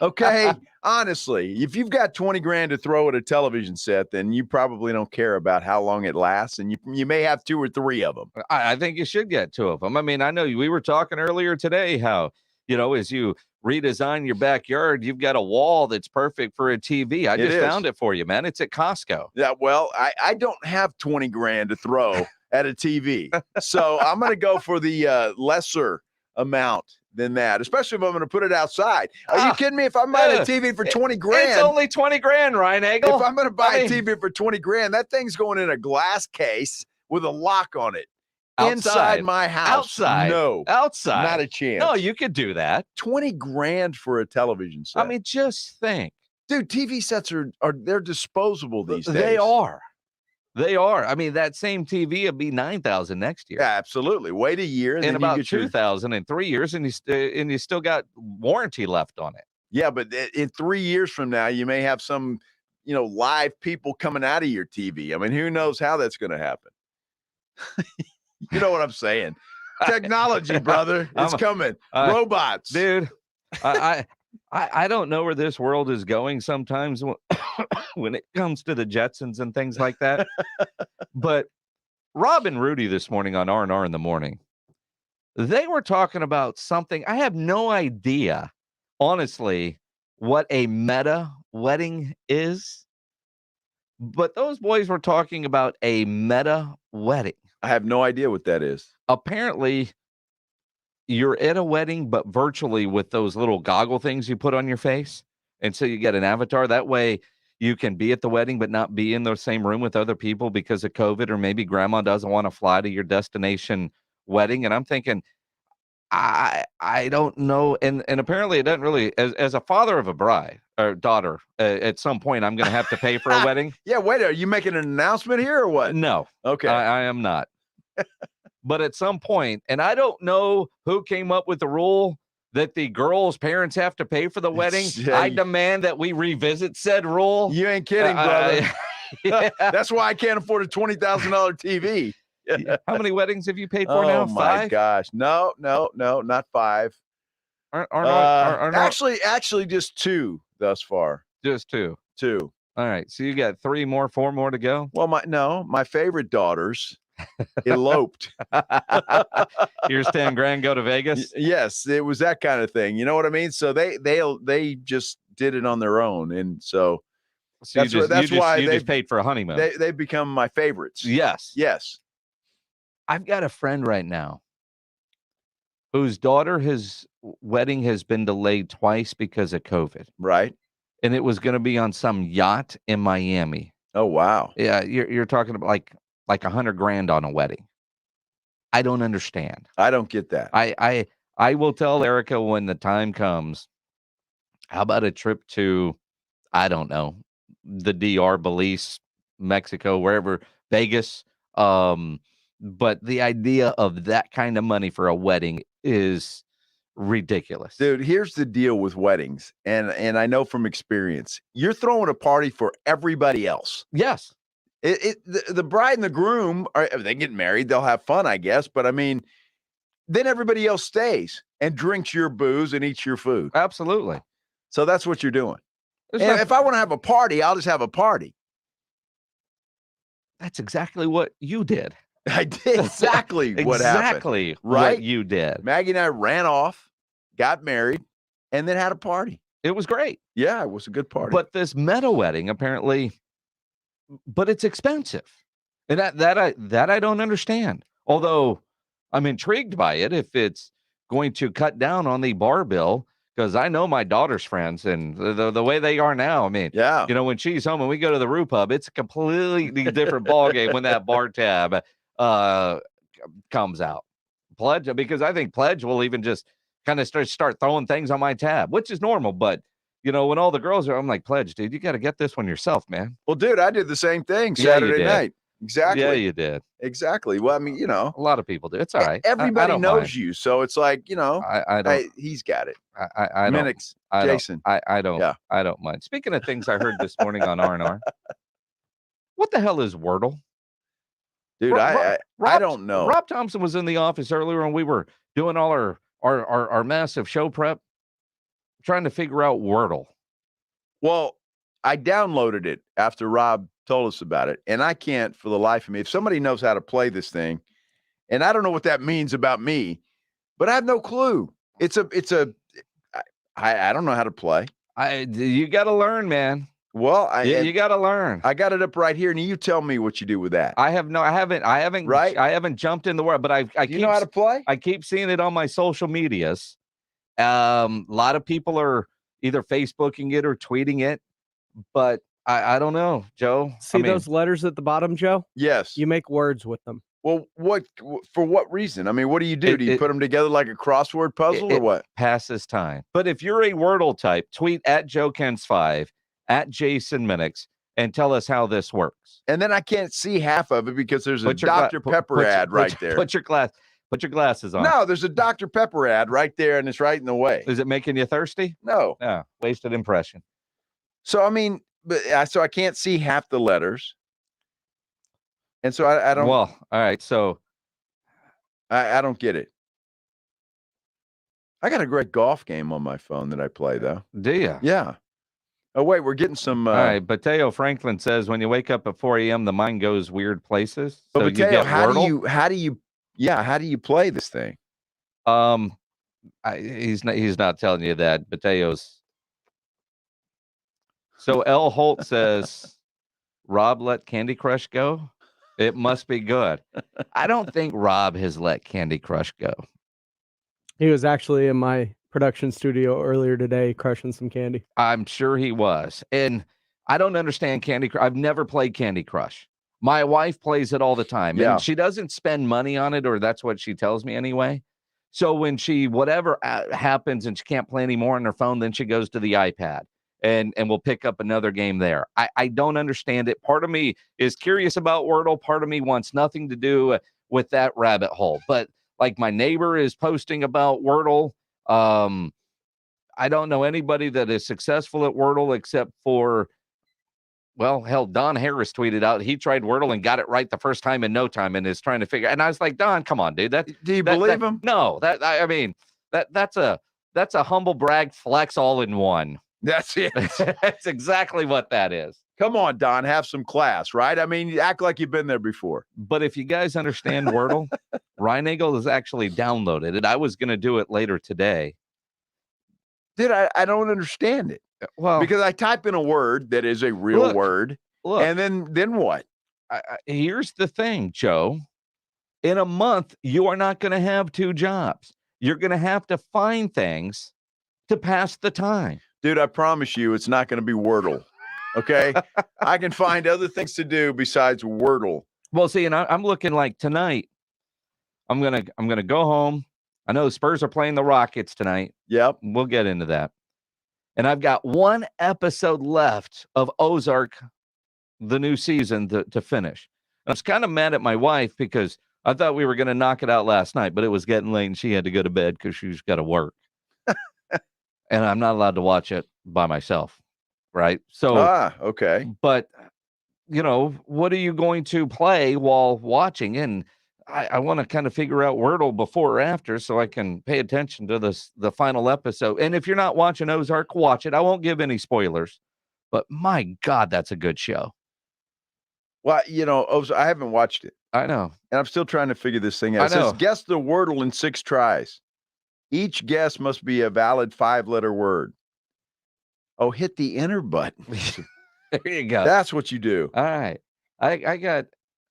Okay? Honestly, if you've got 20 grand to throw at a television set, then you probably don't care about how long it lasts, and you may have 2 or 3 of them. I think you should get 2 of them. I mean, I know we were talking earlier today how, as you redesign your backyard, you've got a wall that's perfect for a TV. I just found it for you, man. It's at Costco. Yeah, well, I don't have 20 grand to throw at a TV. So I'm going to go for the lesser amount than that, especially if I'm going to put it outside. Are you kidding me? If I'm buying a TV for 20 grand. It's only 20 grand, Ryan Eagle. If I'm going to buy a TV for 20 grand, that thing's going in a glass case with a lock on it. Inside my house. Outside. No. Outside. Not a chance. No, you could do that. 20 grand for a television set. I mean, just think. Dude, TV sets they're disposable these days. They are. They are. I mean, that same TV will be $9,000 next year. Yeah, absolutely. Wait a year. And in then about you get $2,000 in 3 years, and you still got warranty left on it. Yeah, but in 3 years from now, you may have some, live people coming out of your TV. I mean, who knows how that's going to happen? You know what I'm saying? Technology, brother. It's coming. Robots. Dude, I don't know where this world is going sometimes when it comes to the Jetsons and things like that. But Rob and Rudy this morning on R&R in the morning, they were talking about something. I have no idea, honestly, what a meta wedding is. But those boys were talking about a meta wedding. I have no idea what that is. Apparently, you're at a wedding, but virtually with those little goggle things you put on your face. And so you get an avatar. That way you can be at the wedding, but not be in the same room with other people because of COVID, or maybe grandma doesn't want to fly to your destination wedding. And I'm thinking, I don't know. And apparently it doesn't really, as a father of a bride or daughter, at some point I'm going to have to pay for a wedding. Yeah, wait, are you making an announcement here or what? No. Okay. I am not. But at some point, and I don't know who came up with the rule that the girl's parents have to pay for the wedding. I demand that we revisit said rule. You ain't kidding, brother. Yeah. That's why I can't afford a $20,000 TV. How many weddings have you paid for now? 5? Oh my gosh. No, not 5. Actually just 2 thus far. Just 2. 2. All right. So you got 4 more to go? Well, my favorite daughters eloped. Here's 10 grand, go to Vegas. Yes, it was that kind of thing. You know what I mean? So they just did it on their own, and so that's why they just paid for a honeymoon. They become my favorites. Yes. I've got a friend right now whose daughter's wedding has been delayed twice because of COVID. Right. And it was going to be on some yacht in Miami. Oh wow. Yeah, you're talking about like $100 grand on a wedding. I don't understand. I don't get that. I will tell Erica when the time comes. How about a trip to, I don't know, the DR, Belize, Mexico, wherever, Vegas. But the idea of that kind of money for a wedding is ridiculous. Dude, here's the deal with weddings, and I know from experience, you're throwing a party for everybody else. Yes. The bride and the groom they get married, they'll have fun, I guess, but I mean, then everybody else stays and drinks your booze and eats your food. Absolutely. So that's what you're doing. If I want to have a party, I'll just have a party. That's exactly what you did. I did exactly what happened. Exactly right? What you did. Maggie and I ran off, got married, and then had a party. It was great. Yeah, it was a good party. But this meta wedding, apparently, but it's expensive. And that I don't understand. Although I'm intrigued by it if it's going to cut down on the bar bill, because I know my daughter's friends and the way they are now. I mean, yeah, when she's home and we go to the Rue Pub, it's a completely different ballgame when that bar tab comes out. Pledge, because I think Pledge will even just kind of start throwing things on my tab, which is normal. But when all the girls are, I'm like, Pledge, dude, you got to get this one yourself, man. Well, dude, I did the same thing Saturday night. Exactly. Yeah, you did. Exactly. Well, I mean, a lot of people do. It's all right. Everybody knows mind. You, so it's like, I don't. He's got it. I don't. Minix, Jason. I don't. Yeah. I don't mind. Speaking of things I heard this morning on R&R, what the hell is Wordle? Dude, I don't know. Rob Thompson was in the office earlier and we were doing all our massive show prep, trying to figure out Wordle. Well, I downloaded it after Rob told us about it, and I can't for the life of me. If somebody knows how to play this thing, and I don't know what that means about me, but I have no clue. I don't know how to play. You got to learn, man. Well, you got to learn. I got it up right here, and you tell me what you do with that. I haven't. Right? I haven't jumped in the world, but I you know how to play? I keep seeing it on my social medias. A lot of people are either Facebooking it or tweeting it, but I don't know, Joe. See those letters at the bottom, Joe? Yes. You make words with them. Well, for what reason? I mean, what do you do? Do you put them together like a crossword puzzle or what? Passes time. But if you're a Wordle type, tweet at JoeKens5, at Jason Minix, and tell us how this works. And then I can't see half of it because there's a Dr. Pepper ad right there. Put your glasses on. No, there's a Dr. Pepper ad right there, and it's right in the way. Is it making you thirsty? No. No. Wasted impression. So, I mean, so I can't see half the letters. And so I don't. Well, all right. So I don't get it. I got a great golf game on my phone that I play, though. Do you? Yeah. Oh, wait, we're getting some. All right. Bateo Franklin says when you wake up at 4 a.m., the mind goes weird places. So you Bateo, get how Wordle? how do you play this thing? He's not telling you that. Bateo's. So L. Holt says, Rob let Candy Crush go. It must be good. I don't think Rob has let Candy Crush go. He was actually in my production studio earlier today crushing some candy. I'm sure he was. And I don't understand Candy Crush. I've never played Candy Crush. My wife plays it all the time. Yeah. And she doesn't spend money on it, or that's what she tells me anyway. So when whatever happens and she can't play anymore on her phone, then she goes to the iPad. And we'll pick up another game there. I don't understand it. Part of me is curious about Wordle. Part of me wants nothing to do with that rabbit hole. But like my neighbor is posting about Wordle. I don't know anybody that is successful at Wordle except for, well, hell, Don Harris tweeted out he tried Wordle and got it right the first time in no time and is trying to figure. And I was like, Don, come on, dude. Do you believe him? No, that's a humble brag flex all in one. That's it. That's exactly what that is. Come on, Don, have some class, right? I mean, you act like you've been there before. But if you guys understand Wordle, Reinagel has actually downloaded it. I was going to do it later today. Dude, I don't understand it. Well, because I type in a word that is a real word, and then what? Here's the thing, Joe. In a month, you are not going to have two jobs. You're going to have to find things to pass the time. Dude, I promise you it's not going to be Wordle, okay? I can find other things to do besides Wordle. Well, see, and I'm looking like tonight, I'm gonna go home. I know the Spurs are playing the Rockets tonight. Yep. We'll get into that. And I've got one episode left of Ozark, the new season, to finish. And I was kind of mad at my wife because I thought we were going to knock it out last night, but it was getting late and she had to go to bed because she's got to work. And I'm not allowed to watch it by myself, right? So, okay. But, what are you going to play while watching? And I want to kind of figure out Wordle before or after so I can pay attention to the final episode. And if you're not watching Ozark, watch it. I won't give any spoilers, but my God, that's a good show. Well, I haven't watched it. I know. And I'm still trying to figure this thing out. It says, guess the Wordle in 6 tries. Each guess must be a valid 5-letter word. Oh, hit the enter button. There you go. That's what you do. All right. I got...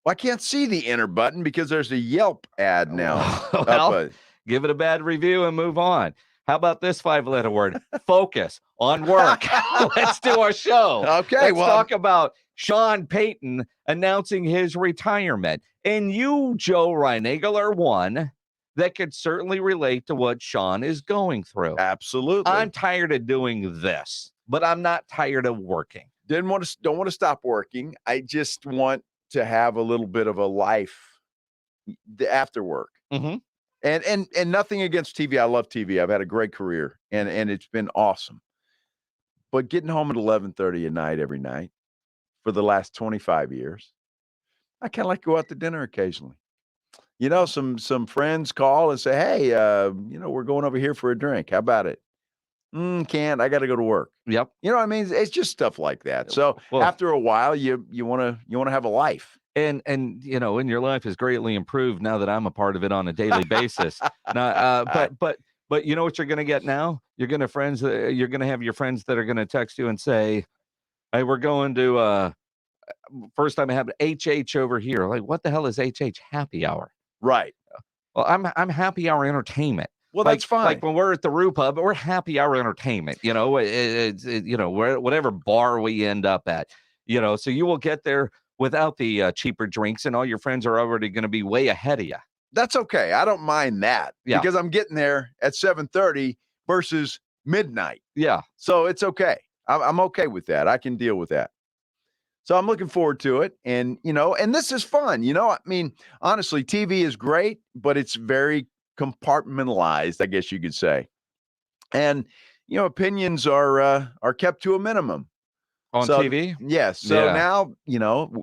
Well, I can't see the enter button because there's a Yelp ad now. Well, give it a bad review and move on. How about this 5-letter word? Focus on work. Let's do our show. Okay. Let's talk about Sean Payton announcing his retirement. And you, Joe Reinagel, are one that could certainly relate to what Sean is going through. Absolutely. I'm tired of doing this, but I'm not tired of working. Don't want to stop working. I just want to have a little bit of a life after work. Mm-hmm. And nothing against TV. I love TV. I've had a great career and it's been awesome. But getting home at 11:30 at night every night for the last 25 years, I kind of like to go out to dinner occasionally. You know, some friends call and say, hey, we're going over here for a drink. How about it? Can't. I got to go to work. Yep. You know what I mean? It's just stuff like that. So after a while, you want to have a life. And your life is greatly improved now that I'm a part of it on a daily basis. Now, but you know what you're going to get now? You're going to have your friends that are going to text you and say, hey, we're going to first time I have HH over here. Like, what the hell is HH happy hour? Right. Well, I'm happy hour entertainment. Well, that's fine. Like when we're at the Roo Pub, we're happy hour entertainment. Whatever bar we end up at. So you will get there without the cheaper drinks, and all your friends are already going to be way ahead of you. That's okay. I don't mind that because I'm getting there at 7:30 versus midnight. Yeah. So it's okay. I'm okay with that. I can deal with that. So I'm looking forward to it. And, and this is fun. I mean, honestly, TV is great, but it's very compartmentalized, I guess you could say. And, opinions are kept to a minimum. On TV? Yes. So now,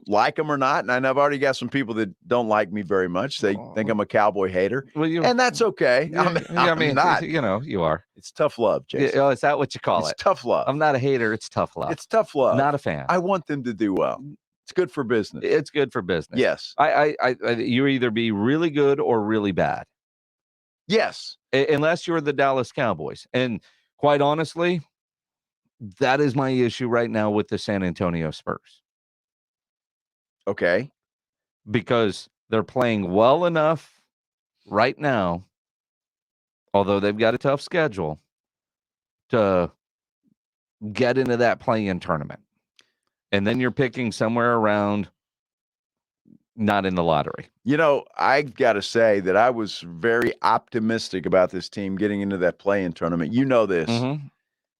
like them or not, and I've already got some people that don't like me very much. They think I'm a Cowboy hater. And that's okay. I'm not. You are. It's tough love, Jason. Is that what you call it? It's tough love. I'm not a hater. It's tough love. It's tough love. Not a fan. I want them to do well. It's good for business. It's good for business. Yes. You either be really good or really bad. Yes. Unless you're the Dallas Cowboys. And quite honestly, that is my issue right now with the San Antonio Spurs. Okay. Because they're playing well enough right now, although they've got a tough schedule, to get into that play-in tournament. And then you're picking somewhere around not in the lottery. I got to say that I was very optimistic about this team getting into that play-in tournament. You know this. Mm-hmm.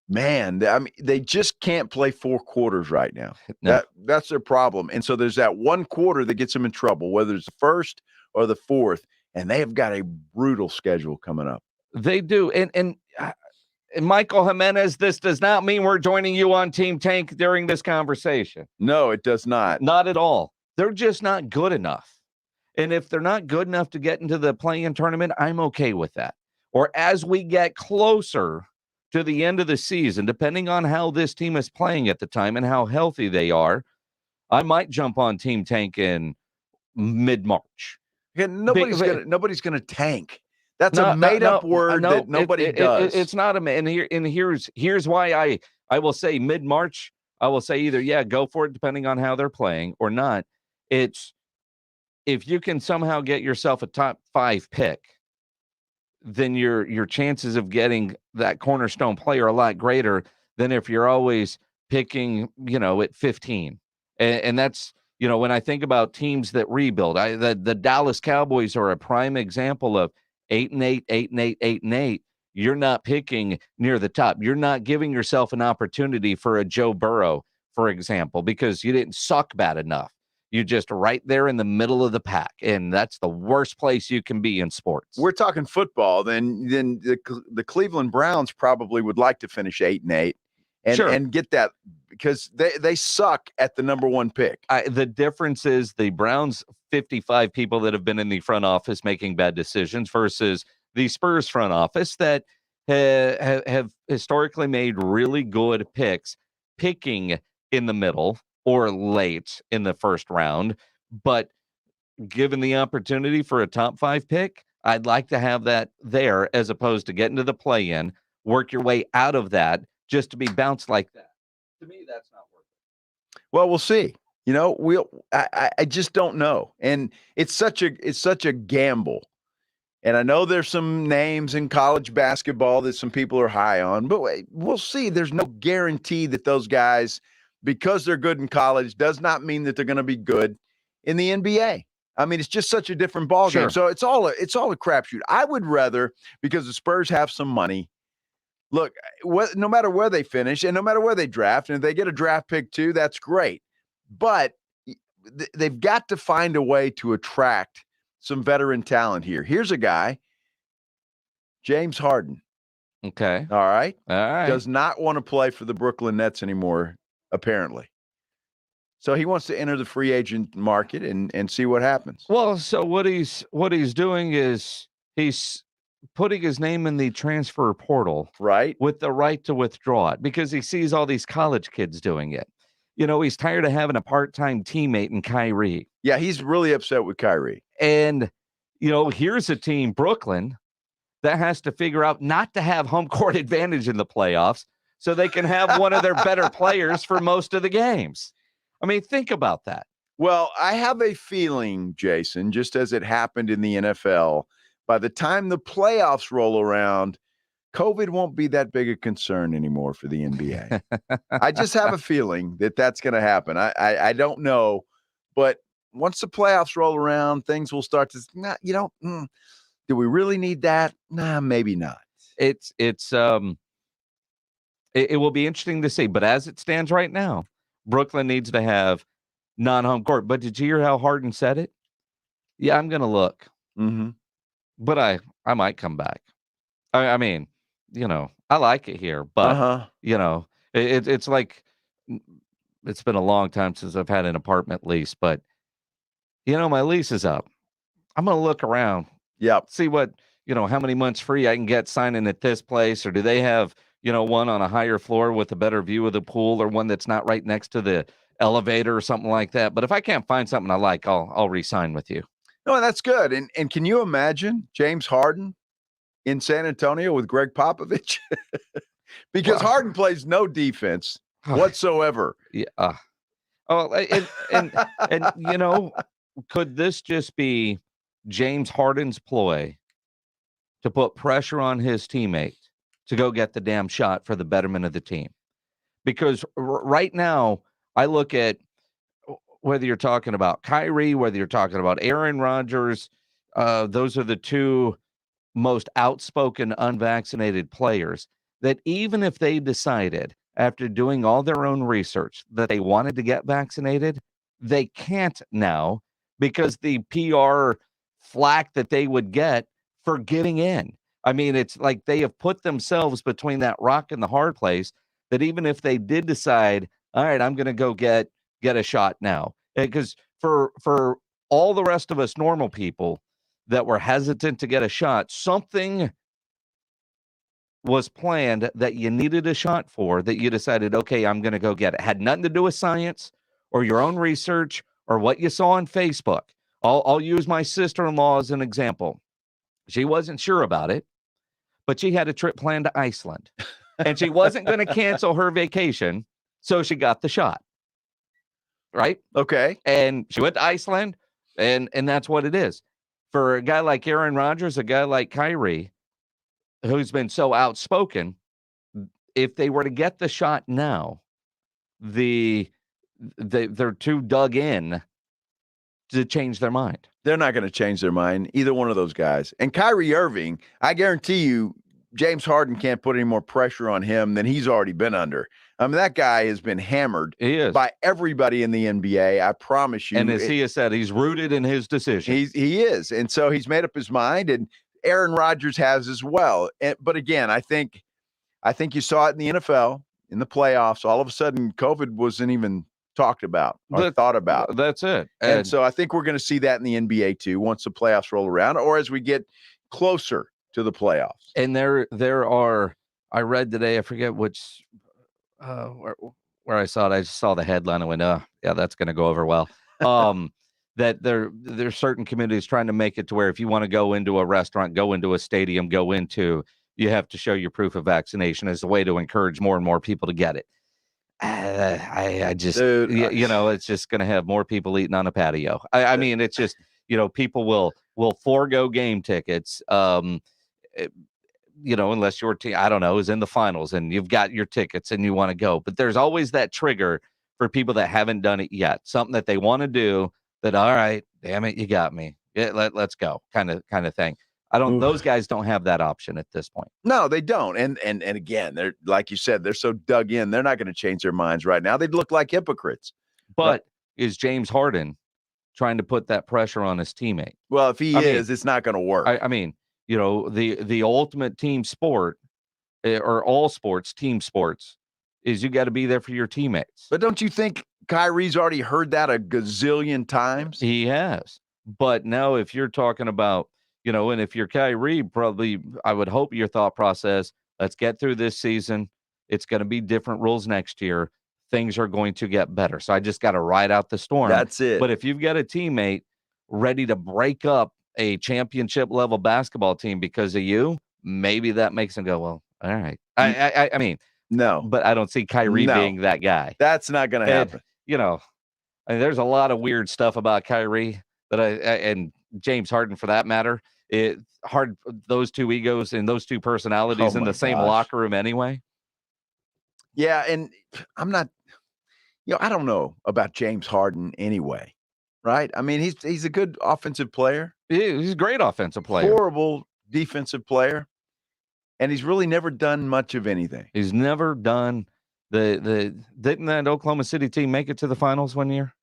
Man, they just can't play 4 quarters right now. No. That's their problem. And so there's that one quarter that gets them in trouble, whether it's the first or the fourth, and they have got a brutal schedule coming up. They do. And Michael Jimenez, this does not mean we're joining you on Team Tank during this conversation. No, it does not. Not at all. They're just not good enough. And if they're not good enough to get into the play-in tournament, I'm okay with that. Or as we get closer to the end of the season, depending on how this team is playing at the time and how healthy they are, I might jump on Team Tank in mid-March. Yeah, nobody's gonna tank. That's a made-up word that nobody does. It's not here's why I will say mid-March. I will say either go for it depending on how they're playing or not. It's if you can somehow get yourself a top 5 pick, then your chances of getting that cornerstone player are a lot greater than if you're always picking, at 15. And that's, when I think about teams that rebuild, the Dallas Cowboys are a prime example of 8-8, 8-8, 8-8. You're not picking near the top. You're not giving yourself an opportunity for a Joe Burrow, for example, because you didn't suck bad enough. You're just right there in the middle of the pack, and that's the worst place you can be in sports. We're talking football, then the Cleveland Browns probably would like to finish 8-8 and get that because they suck at the number 1 pick. The difference is the Browns 55 people that have been in the front office making bad decisions versus the Spurs front office that have historically made really good picks, picking in the middle or late in the first round, but given the opportunity for a top 5 pick, I'd like to have that there as opposed to getting to the play-in, work your way out of that just to be bounced like that. To me, that's not worth it. Well, we'll see. I just don't know, and it's such a gamble. And I know there's some names in college basketball that some people are high on, but we'll see. There's no guarantee that those guys, because they're good in college, does not mean that they're going to be good in the NBA. I mean, it's just such a different ballgame. Sure. So it's all a crapshoot. I would rather, because the Spurs have some money, look, no matter where they finish and no matter where they draft, and if they get a draft pick too, that's great. But they've got to find a way to attract some veteran talent here. Here's a guy, James Harden. Okay. All right. All right. Does not want to play for the Brooklyn Nets anymore, apparently. So he wants to enter the free agent market and see what happens. Well, so what he's doing is he's putting his name in the transfer portal, right, with the right to withdraw it because he sees all these college kids doing it. He's tired of having a part-time teammate in Kyrie. Yeah, he's really upset with Kyrie. And here's a team, Brooklyn, that has to figure out not to have home court advantage in the playoffs so they can have one of their better players for most of the games. I mean, think about that. Well, I have a feeling, Jason, just as it happened in the NFL, by the time the playoffs roll around, COVID won't be that big a concern anymore for the NBA. I just have a feeling that that's going to happen. I don't know, but once the playoffs roll around, things will start to, do we really need that? Nah, maybe not. It will be interesting to see, but as it stands right now, Brooklyn needs to have non-home court. But did you hear how Harden said it? Yeah, I'm going to look. Mm-hmm. But I might come back. I mean, I like it here, but it's like it's been a long time since I've had an apartment lease, but my lease is up. I'm going to look around. Yep. See what, how many months free I can get signing at this place, or do they have, one on a higher floor with a better view of the pool, or one that's not right next to the elevator or something like that. But if I can't find something I like, I'll re-sign with you. No, that's good. And can you imagine James Harden in San Antonio with Greg Popovich? Because Harden plays no defense whatsoever. Yeah. And could this just be James Harden's ploy to put pressure on his teammate to go get the damn shot for the betterment of the team? Because right now, I look at whether you're talking about Kyrie, whether you're talking about Aaron Rodgers, those are the two most outspoken unvaccinated players that even if they decided after doing all their own research that they wanted to get vaccinated, they can't now because the PR flack that they would get for giving in. I mean, it's like they have put themselves between that rock and the hard place that even if they did decide, all right, I'm going to go get a shot now. Because for all the rest of us normal people that were hesitant to get a shot, something was planned that you needed a shot for that you decided, okay, I'm going to go get it. Had nothing to do with science or your own research or what you saw on Facebook. I'll use my sister-in-law as an example. She wasn't sure about it, but she had a trip planned to Iceland. And she wasn't going to cancel her vacation, so she got the shot. Right? Okay. And she went to Iceland, and that's what it is. For a guy like Aaron Rodgers, a guy like Kyrie, who's been so outspoken, if they were to get the shot now, they're too dug in to change their mind. They're not going to change their mind, either one of those guys. And Kyrie Irving, I guarantee you, James Harden can't put any more pressure on him than he's already been under. I mean, that guy has been hammered by everybody in the NBA. I promise you. And as he has said, he's rooted in his decision. He is. And so he's made up his mind, and Aaron Rodgers has as well. But again, I think you saw it in the NFL, in the playoffs. All of a sudden, COVID wasn't even talked about or thought about. That's it. And so I think we're going to see that in the NBA too, once the playoffs roll around or as we get closer to the playoffs. And there are, I read today, I forget which, where I saw it. I just saw the headline and went, oh, yeah, that's going to go over well. That there's certain communities trying to make it to where if you want to go into a restaurant, go into a stadium, you have to show your proof of vaccination as a way to encourage more and more people to get it. I just, Dude, it's just going to have more people eating on a patio. I mean, it's just, people will forego game tickets, unless your team, I don't know, is in the finals and you've got your tickets and you want to go. But there's always that trigger for people that haven't done it yet, something that they want to do that, all right, damn it, you got me. Yeah, let's go kind of thing. Those guys don't have that option at this point. No, they don't. And again, they're, like you said, they're so dug in. They're not going to change their minds right now. They'd look like hypocrites. But is James Harden trying to put that pressure on his teammate? Well, if he is, it's not going to work. I mean, the ultimate team sport, or all sports, team sports, is you got to be there for your teammates. But don't you think Kyrie's already heard that a gazillion times. He has. But now if you're talking about, and if you're Kyrie, probably I would hope your thought process, let's get through this season. It's going to be different rules next year. Things are going to get better. So I just got to ride out the storm. That's it. But if you've got a teammate ready to break up a championship level basketball team because of you, maybe that makes them go, well, all right. I mean, no, but I don't see Kyrie being that guy. That's not going to happen. There's a lot of weird stuff about Kyrie that and James Harden for that matter. Those two egos and those two personalities in the same locker room anyway. Yeah, and I'm not, I don't know about James Harden anyway, right? I mean, he's a good offensive player. He's a great offensive player. Horrible defensive player, and he's really never done much of anything. He's never done didn't that Oklahoma City team make it to the finals one year?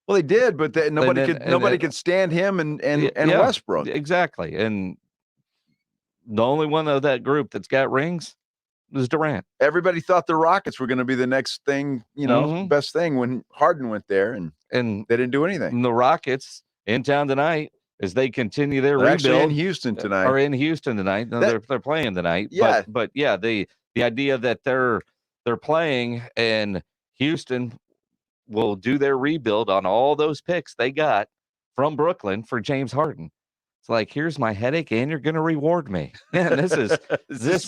Well, they did, but nobody could stand him and Westbrook. Exactly, and the only one of that group that's got rings was Durant. Everybody thought the Rockets were going to be the next thing, best thing when Harden went there, and they didn't do anything. And the Rockets in town tonight as they continue their They're rebuild. Actually in Houston tonight. Are in Houston tonight. No, they're playing tonight. Yeah. But yeah, the idea that they're playing and Houston will do their rebuild on all those picks they got from Brooklyn for James Harden. It's like, here's my headache, and you're going to reward me. Man, this is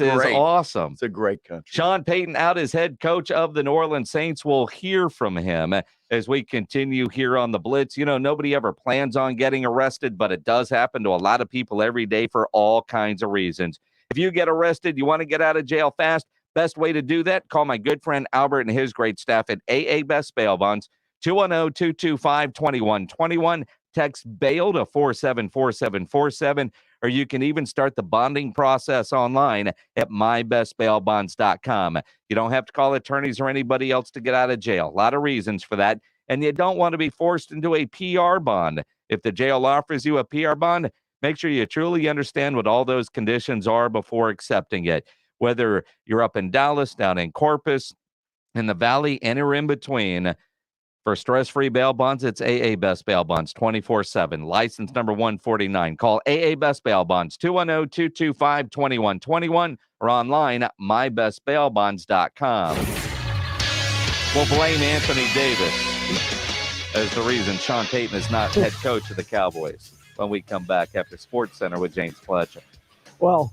awesome. It's a great country. Sean Payton out as head coach of the New Orleans Saints. We'll hear from him as we continue here on the Blitz. Nobody ever plans on getting arrested, but it does happen to a lot of people every day for all kinds of reasons. If you get arrested, you want to get out of jail fast, best way to do that, call my good friend Albert and his great staff at AA Best Bail Bonds, 210-225-2121. Text bail to 474747, or you can even start the bonding process online at mybestbailbonds.com. You don't have to call attorneys or anybody else to get out of jail. A lot of reasons for that. And you don't want to be forced into a PR bond. If the jail offers you a PR bond, make sure you truly understand what all those conditions are before accepting it. Whether you're up in Dallas, down in Corpus, in the Valley, anywhere in between. For stress-free bail bonds, it's AA Best Bail Bonds 24/7. License number 149. Call AA Best Bail Bonds 210-225-2121 or online at mybestbailbonds.com. We'll blame Anthony Davis as the reason Sean Payton is not head coach of the Cowboys when we come back after Sports Center with James Pledger. Well,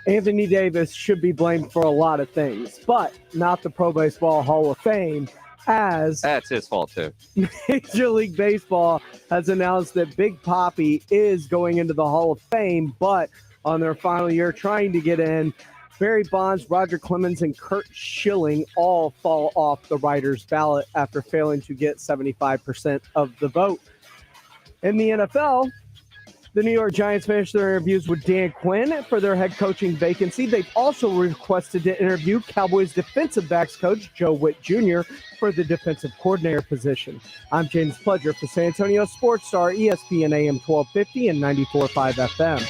Anthony Davis should be blamed for a lot of things, but not the Pro Baseball Hall of Fame. As that's his fault too. Major League Baseball has announced that Big Papi is going into the Hall of Fame, but on their final year trying to get in, Barry Bonds, Roger Clemens, and Curt Schilling all fall off the writers' ballot after failing to get 75% of the vote. In the NFL, the New York Giants finished their interviews with Dan Quinn for their head coaching vacancy. They've also requested to interview Cowboys defensive backs coach Joe Witt Jr. for the defensive coordinator position. I'm James Pledger for San Antonio Sports Star, ESPN AM 1250 and 94.5 FM.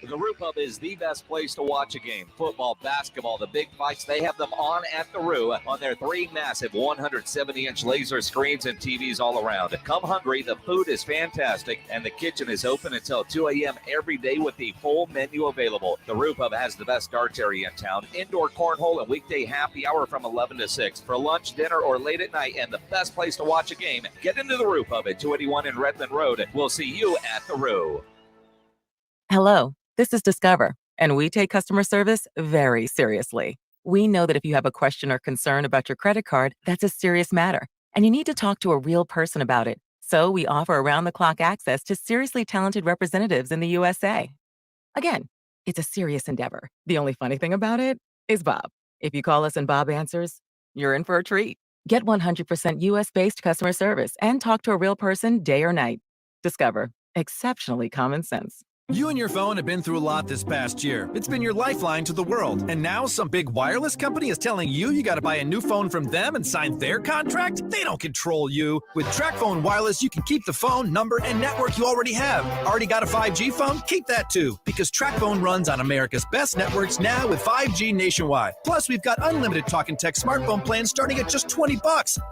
The Roo Pub is the best place to watch a game. Football, basketball, the big fights, they have them on at the Roo on their 3 massive 170-inch laser screens and TVs all around. Come hungry, the food is fantastic, and the kitchen is open until 2 a.m. every day with the full menu available. The Roo Pub has the best darts area in town, indoor cornhole and weekday happy hour from 11 to 6. For lunch, dinner, or late at night, and the best place to watch a game, get into the Roo Pub at 281 in Redmond Road. We'll see you at the Roo. Hello. This is Discover, and we take customer service very seriously. We know that if you have a question or concern about your credit card, that's a serious matter, and you need to talk to a real person about it. So we offer around-the-clock access to seriously talented representatives in the USA. Again, it's a serious endeavor. The only funny thing about it is Bob. If you call us and Bob answers, you're in for a treat. Get 100% US-based customer service and talk to a real person day or night. Discover. Exceptionally common sense. You and your phone have been through a lot this past year. It's been your lifeline to the world. And now some big wireless company is telling you got to buy a new phone from them and sign their contract? They don't control you. With TracFone Wireless, you can keep the phone, number, and network you already have. Already got a 5G phone? Keep that too. Because TracFone runs on America's best networks now with 5G nationwide. Plus, we've got unlimited talk and text smartphone plans starting at just $20.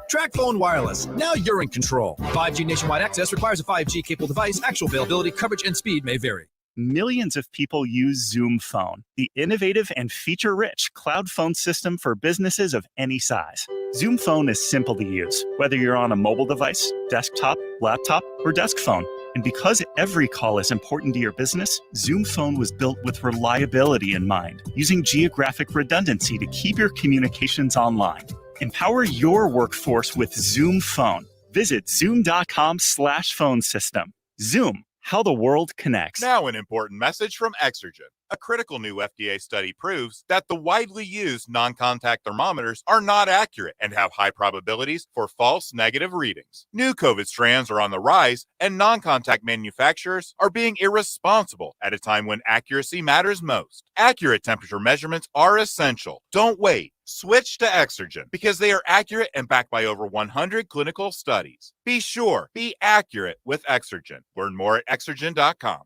TracFone Wireless. Now you're in control. 5G nationwide access requires a 5G capable device. Actual availability, coverage, and speed may vary. Millions of people use Zoom Phone, the innovative and feature-rich cloud phone system for businesses of any size. Zoom Phone is simple to use, whether you're on a mobile device, desktop, laptop, or desk phone. And because every call is important to your business, Zoom Phone was built with reliability in mind, using geographic redundancy to keep your communications online. Empower your workforce with Zoom Phone. Visit zoom.com/phone system. Zoom. How the world connects. Now an important message from Exergen. A critical new FDA study proves that the widely used non-contact thermometers are not accurate and have high probabilities for false negative readings. New COVID strands are on the rise, and non-contact manufacturers are being irresponsible at a time when accuracy matters most. Accurate temperature measurements are essential. Don't wait. Switch to Exergen because they are accurate and backed by over 100 clinical studies. Be sure, be accurate with Exergen. Learn more at Exergen.com.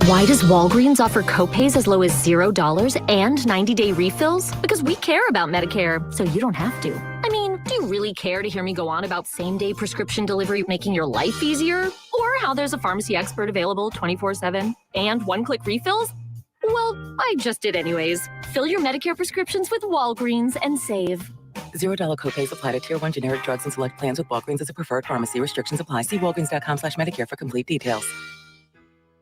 Why does Walgreens offer copays as low as $0 and 90-day refills? Because we care about Medicare, so you don't have to. I mean, do you really care to hear me go on about same-day prescription delivery making your life easier? Or how there's a pharmacy expert available 24/7 and one-click refills? Well, I just did anyways. Fill your Medicare prescriptions with Walgreens and save. $0 copays apply to Tier 1 generic drugs and select plans with Walgreens as a preferred pharmacy. Restrictions apply. See walgreens.com/Medicare for complete details.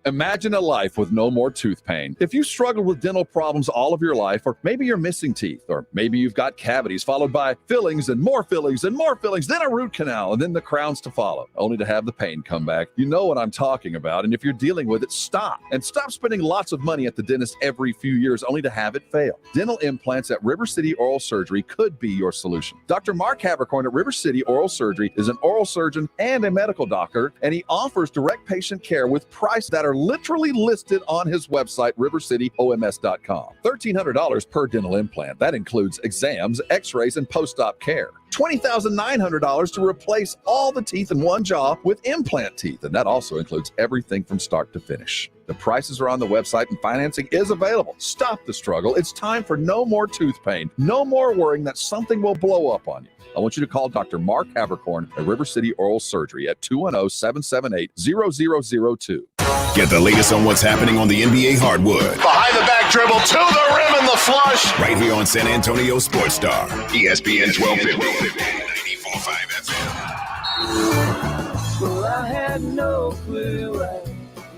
Imagine a life with no more tooth pain. If you struggled with dental problems all of your life, or maybe you're missing teeth, or maybe you've got cavities followed by fillings and more fillings and more fillings, then a root canal, and then the crowns to follow, only to have the pain come back. You know what I'm talking about, and if you're dealing with it, stop. And stop spending lots of money at the dentist every few years only to have it fail. Dental implants at River City Oral Surgery could be your solution. Dr. Mark Habercorn at River City Oral Surgery is an oral surgeon and a medical doctor, and he offers direct patient care with prices that are literally listed on his website, rivercityoms.com. $1,300 per dental implant. That includes exams, x-rays, and post-op care. $20,900 to replace all the teeth in one jaw with implant teeth, and that also includes everything from start to finish. The prices are on the website and financing is available. Stop the struggle. It's time for no more tooth pain. No more worrying that something will blow up on you. I want you to call Dr. Mark Habercorn at River City Oral Surgery at 210-778-0002. Get the latest on what's happening on the NBA hardwood. Behind the back dribble to the rim and the flush. Right here on San Antonio Sports Star, ESPN 1250, 94.5 FM. Well, I had no clue I'd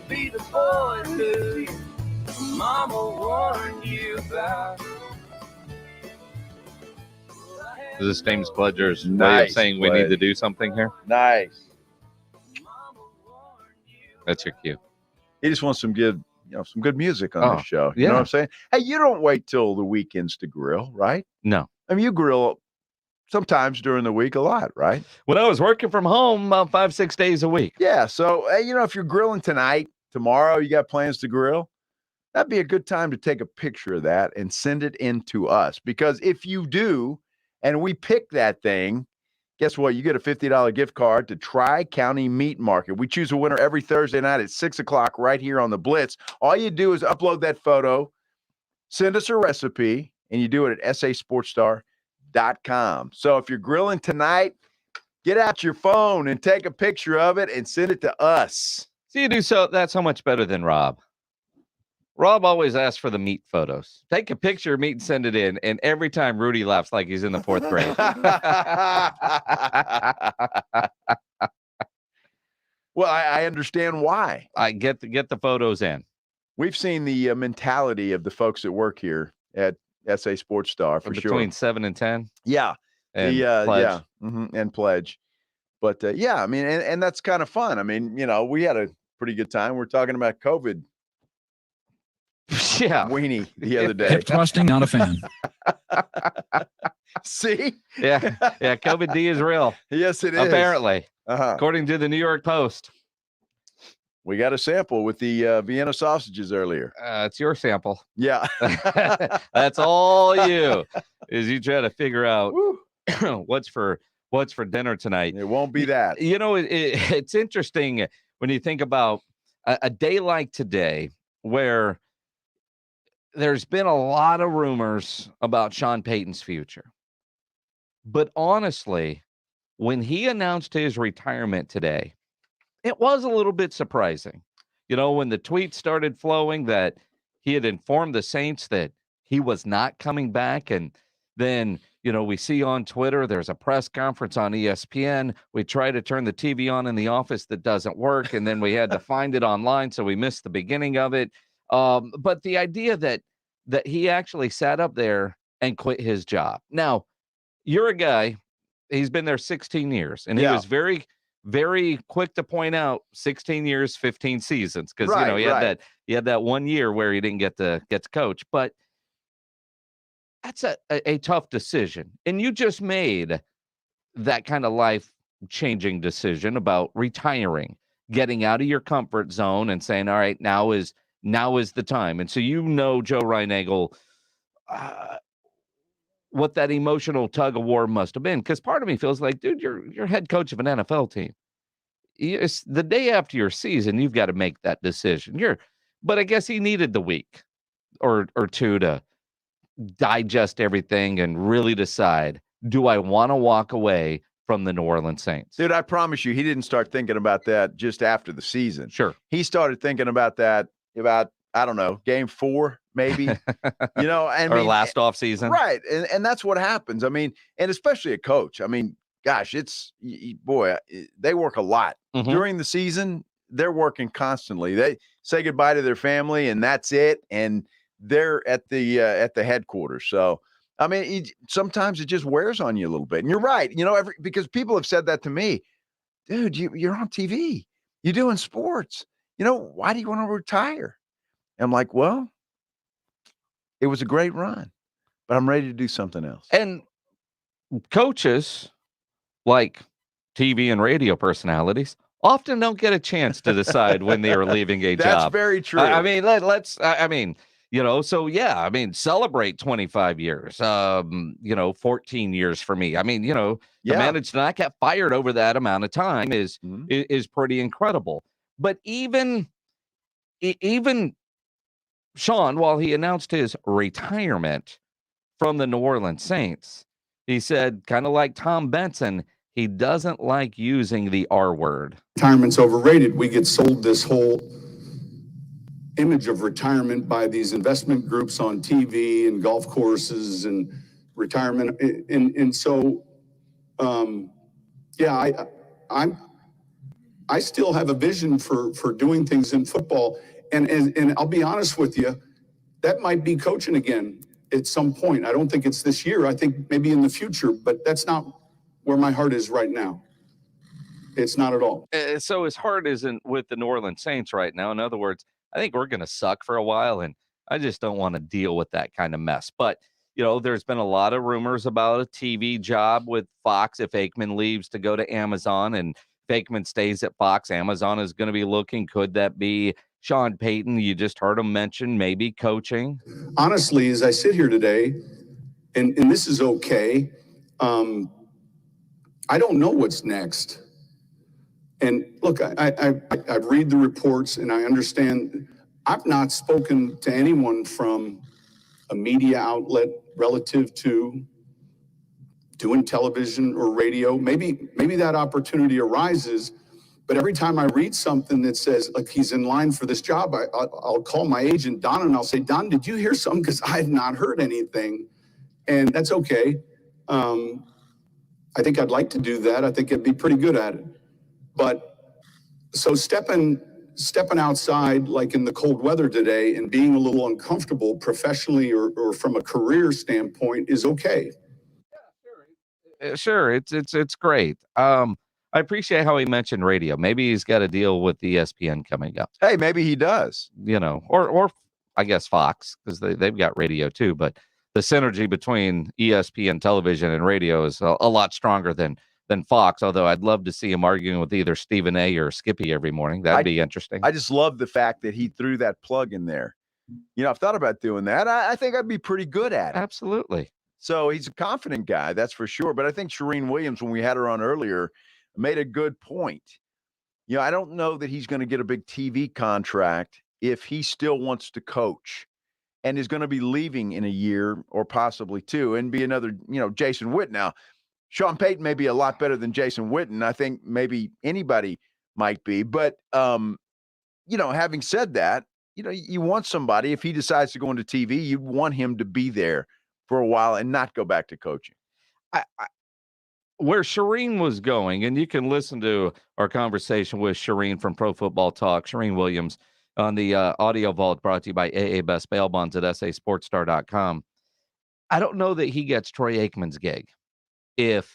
be the boy who your mama warned you about. Is this famous pledger's way Nice of saying we play. need to do something here? Nice. That's your cue. He just wants some good music on the show. You yeah. know what I'm saying? Hey, you don't wait till the weekends to grill, right? No. I mean, you grill sometimes during the week a lot, right? When I was working from home 5-6 days a week. Yeah. So, if you're grilling tonight, tomorrow, you got plans to grill, that'd be a good time to take a picture of that and send it in to us. Because if you do, and we pick that thing, guess what? You get a $50 gift card to Tri-County Meat Market. We choose a winner every Thursday night at 6 o'clock right here on the Blitz. All you do is upload that photo, send us a recipe, and you do it at sasportstar.com. So if you're grilling tonight, get out your phone and take a picture of it and send it to us. See, you do so. That's so much better than Rob. Rob always asks for the meat photos. Take a picture of meat and send it in. And every time Rudy laughs like he's in the 4th grade. Well, I understand why. I get the photos in. We've seen the mentality of the folks that work here at SA Sports Star for sure. Between 7 and 10. Yeah. And Pledge. Yeah. And Pledge. But yeah, I mean, and that's kind of fun. I mean, we had a pretty good time. We're talking about COVID. Yeah. Weenie the other day. Hip thrusting, not a fan. See? Yeah. COVID D is real. Yes, it is. Apparently. According to the New York Post. We got a sample with the Vienna sausages earlier. It's your sample. Yeah. That's all you is you try to figure out what's for dinner tonight. It won't be that. You know, it's interesting when you think about a day like today where there's been a lot of rumors about Sean Payton's future. But honestly, when he announced his retirement today, it was a little bit surprising. You know, when the tweets started flowing that he had informed the Saints that he was not coming back. And then, you know, we see on Twitter, there's a press conference on ESPN. We try to turn the TV on in the office that doesn't work. And then we had to find it online. So we missed the beginning of it. But the idea that he actually sat up there and quit his job. Now, you're a guy, he's been there 16 years, and he was very, very quick to point out 16 years, 15 seasons, because you know he had that 1 year where he didn't get to coach. But that's a tough decision, and you just made that kind of life-changing decision about retiring, getting out of your comfort zone, and saying, "All right, now is the time." And so Joe Reinagle, what that emotional tug of war must have been, because part of me feels like, dude, you're head coach of an NFL team. It's the day after your season, you've got to make that decision. But I guess he needed the week or two to digest everything and really decide, do I want to walk away from the New Orleans Saints? Dude, I promise you, he didn't start thinking about that just after the season. Sure. He started thinking about that I don't know, game 4, maybe, you know, or last off season. Right. And that's what happens. I mean, and especially a coach. I mean, gosh, they work a lot during the season. They're working constantly. They say goodbye to their family and that's it. And they're at the headquarters. So, I mean, sometimes it just wears on you a little bit. And you're right. You know, because people have said that to me, dude, you're on TV, you're doing sports, you know, why do you want to retire? I'm like, well, it was a great run, but I'm ready to do something else. And coaches, like TV and radio personalities, often don't get a chance to decide when they are leaving a job. That's very true. I mean, you know, so yeah, I mean, celebrate 25 years, 14 years for me. I mean, you know, to manage to not get fired over that amount of time is pretty incredible. But even Sean, while he announced his retirement from the New Orleans Saints, he said, kind of like Tom Benson, he doesn't like using the R word. Retirement's overrated. We get sold this whole image of retirement by these investment groups on TV and golf courses and retirement. And so, I still have a vision for doing things in football. And I'll be honest with you, that might be coaching again at some point. I don't think it's this year. I think maybe in the future, but that's not where my heart is right now. It's not at all. So his heart isn't with the New Orleans Saints right now. In other words, I think we're going to suck for a while, and I just don't want to deal with that kind of mess. But, you know, there's been a lot of rumors about a TV job with Fox if Aikman leaves to go to Amazon, and if Aikman stays at Fox, Amazon is going to be looking. Could that be Sean Payton? You just heard him mention maybe coaching. Honestly, as I sit here today, and this is okay, I don't know what's next. And look, I read the reports and I understand. I've not spoken to anyone from a media outlet relative to doing television or radio. Maybe that opportunity arises. But every time I read something that says, like, he's in line for this job, I'll call my agent, Don, and I'll say, Don, did you hear something? Because I have not heard anything. And that's okay. I think I'd like to do that. I think I'd be pretty good at it. But so stepping outside, like in the cold weather today, and being a little uncomfortable professionally or from a career standpoint is okay. Sure. It's great. I appreciate how he mentioned radio. Maybe he's got a deal with ESPN coming up. Hey, maybe he does. You know, or I guess Fox, because they've got radio too. But the synergy between ESPN television and radio is a lot stronger than than Fox, although I'd love to see him arguing with either Stephen A. or Skippy every morning. That'd be interesting. I just love the fact that he threw that plug in there. I've thought about doing that. I think I'd be pretty good at it. Absolutely. So he's a confident guy, that's for sure. But I think Charean Williams, when we had her on earlier, made a good point. I don't know that he's going to get a big TV contract if he still wants to coach and is going to be leaving in a year or possibly two and be another, Jason Witten. Now, Sean Payton may be a lot better than Jason Witten. I think maybe anybody might be. But, having said that, you want somebody, if he decides to go into TV, you want him to be there for a while and not go back to coaching. Where Charean was going, and you can listen to our conversation with Charean from Pro Football Talk, Charean Williams, on the Audio Vault, brought to you by AA Best Bail Bonds at sasportstar.com. I don't know that he gets Troy Aikman's gig. Does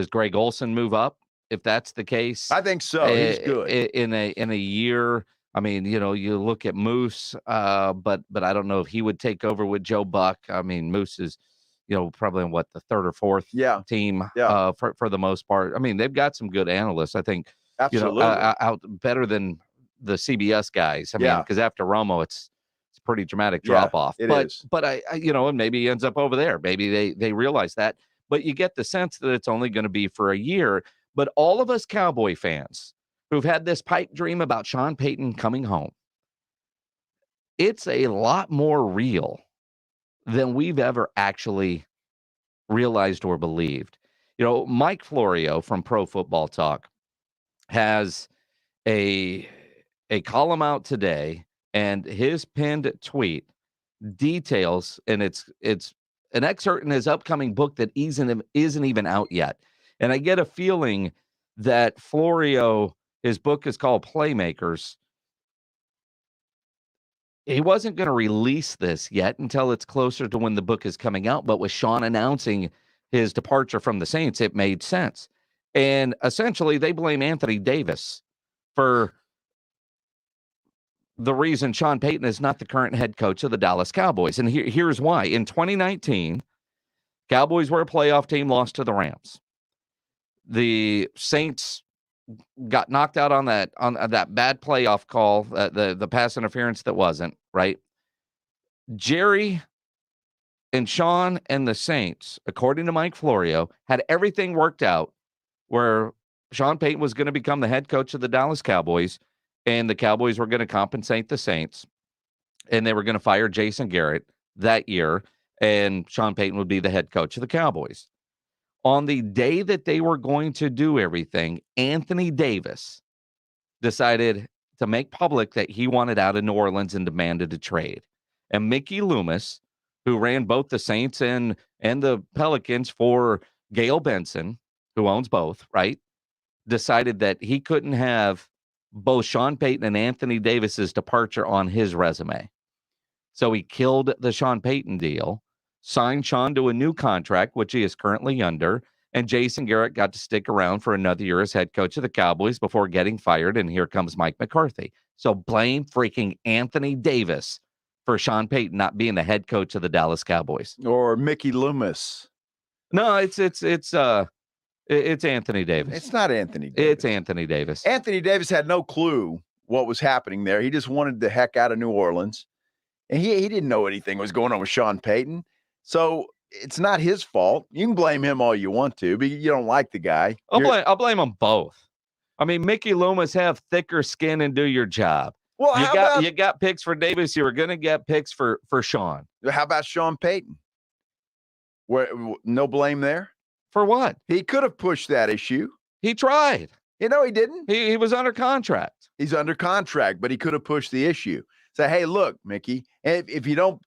Greg Olson move up? If that's the case, I think so. He's good in a year. You look at Moose, but I don't know if he would take over with Joe Buck. Moose is, probably in the third or fourth team for the most part. They've got some good analysts. I think, absolutely, out better than the CBS guys. Because after Romo, it's a pretty dramatic drop off. But I and maybe he ends up over there. Maybe they realize that. But you get the sense that it's only going to be for a year. But all of us Cowboy fans who've had this pipe dream about Sean Payton coming home, it's a lot more real than we've ever actually realized or believed. Mike Florio from Pro Football Talk has a column out today, and his pinned tweet details, and it's an excerpt in his upcoming book that isn't even out yet. And I get a feeling that Florio, his book is called Playmakers. He wasn't going to release this yet until it's closer to when the book is coming out. But with Sean announcing his departure from the Saints, it made sense. And essentially, they blame Anthony Davis for the reason Sean Payton is not the current head coach of the Dallas Cowboys. And here's why. In 2019, Cowboys were a playoff team, lost to the Rams. The Saints got knocked out on that bad playoff call, the pass interference that wasn't, right? Jerry and Sean and the Saints, according to Mike Florio, had everything worked out where Sean Payton was going to become the head coach of the Dallas Cowboys, and the Cowboys were going to compensate the Saints, and they were going to fire Jason Garrett that year, and Sean Payton would be the head coach of the Cowboys. On the day that they were going to do everything, Anthony Davis decided to make public that he wanted out of New Orleans and demanded a trade. And Mickey Loomis, who ran both the Saints and the Pelicans for Gail Benson, who owns both, right, decided that he couldn't have both Sean Payton and Anthony Davis's departure on his resume. So he killed the Sean Payton deal, signed Sean to a new contract, which he is currently under, and Jason Garrett got to stick around for another year as head coach of the Cowboys before getting fired, and here comes Mike McCarthy. So blame freaking Anthony Davis for Sean Payton not being the head coach of the Dallas Cowboys. Or Mickey Loomis. No, it's Anthony Davis. It's not Anthony Davis. It's Anthony Davis. Anthony Davis had no clue what was happening there. He just wanted the heck out of New Orleans. And he didn't know anything was going on with Sean Payton. So it's not his fault. You can blame him all you want to, but you don't like the guy. I'll blame them both. I mean, Mickey Loomis, have thicker skin and do your job. Well, you got picks for Davis. You were going to get picks for Sean. How about Sean Payton? No blame there? For what? He could have pushed that issue. He tried. He didn't. He was under contract. He's under contract, but he could have pushed the issue. Say, hey, look, Mickey, if you don't,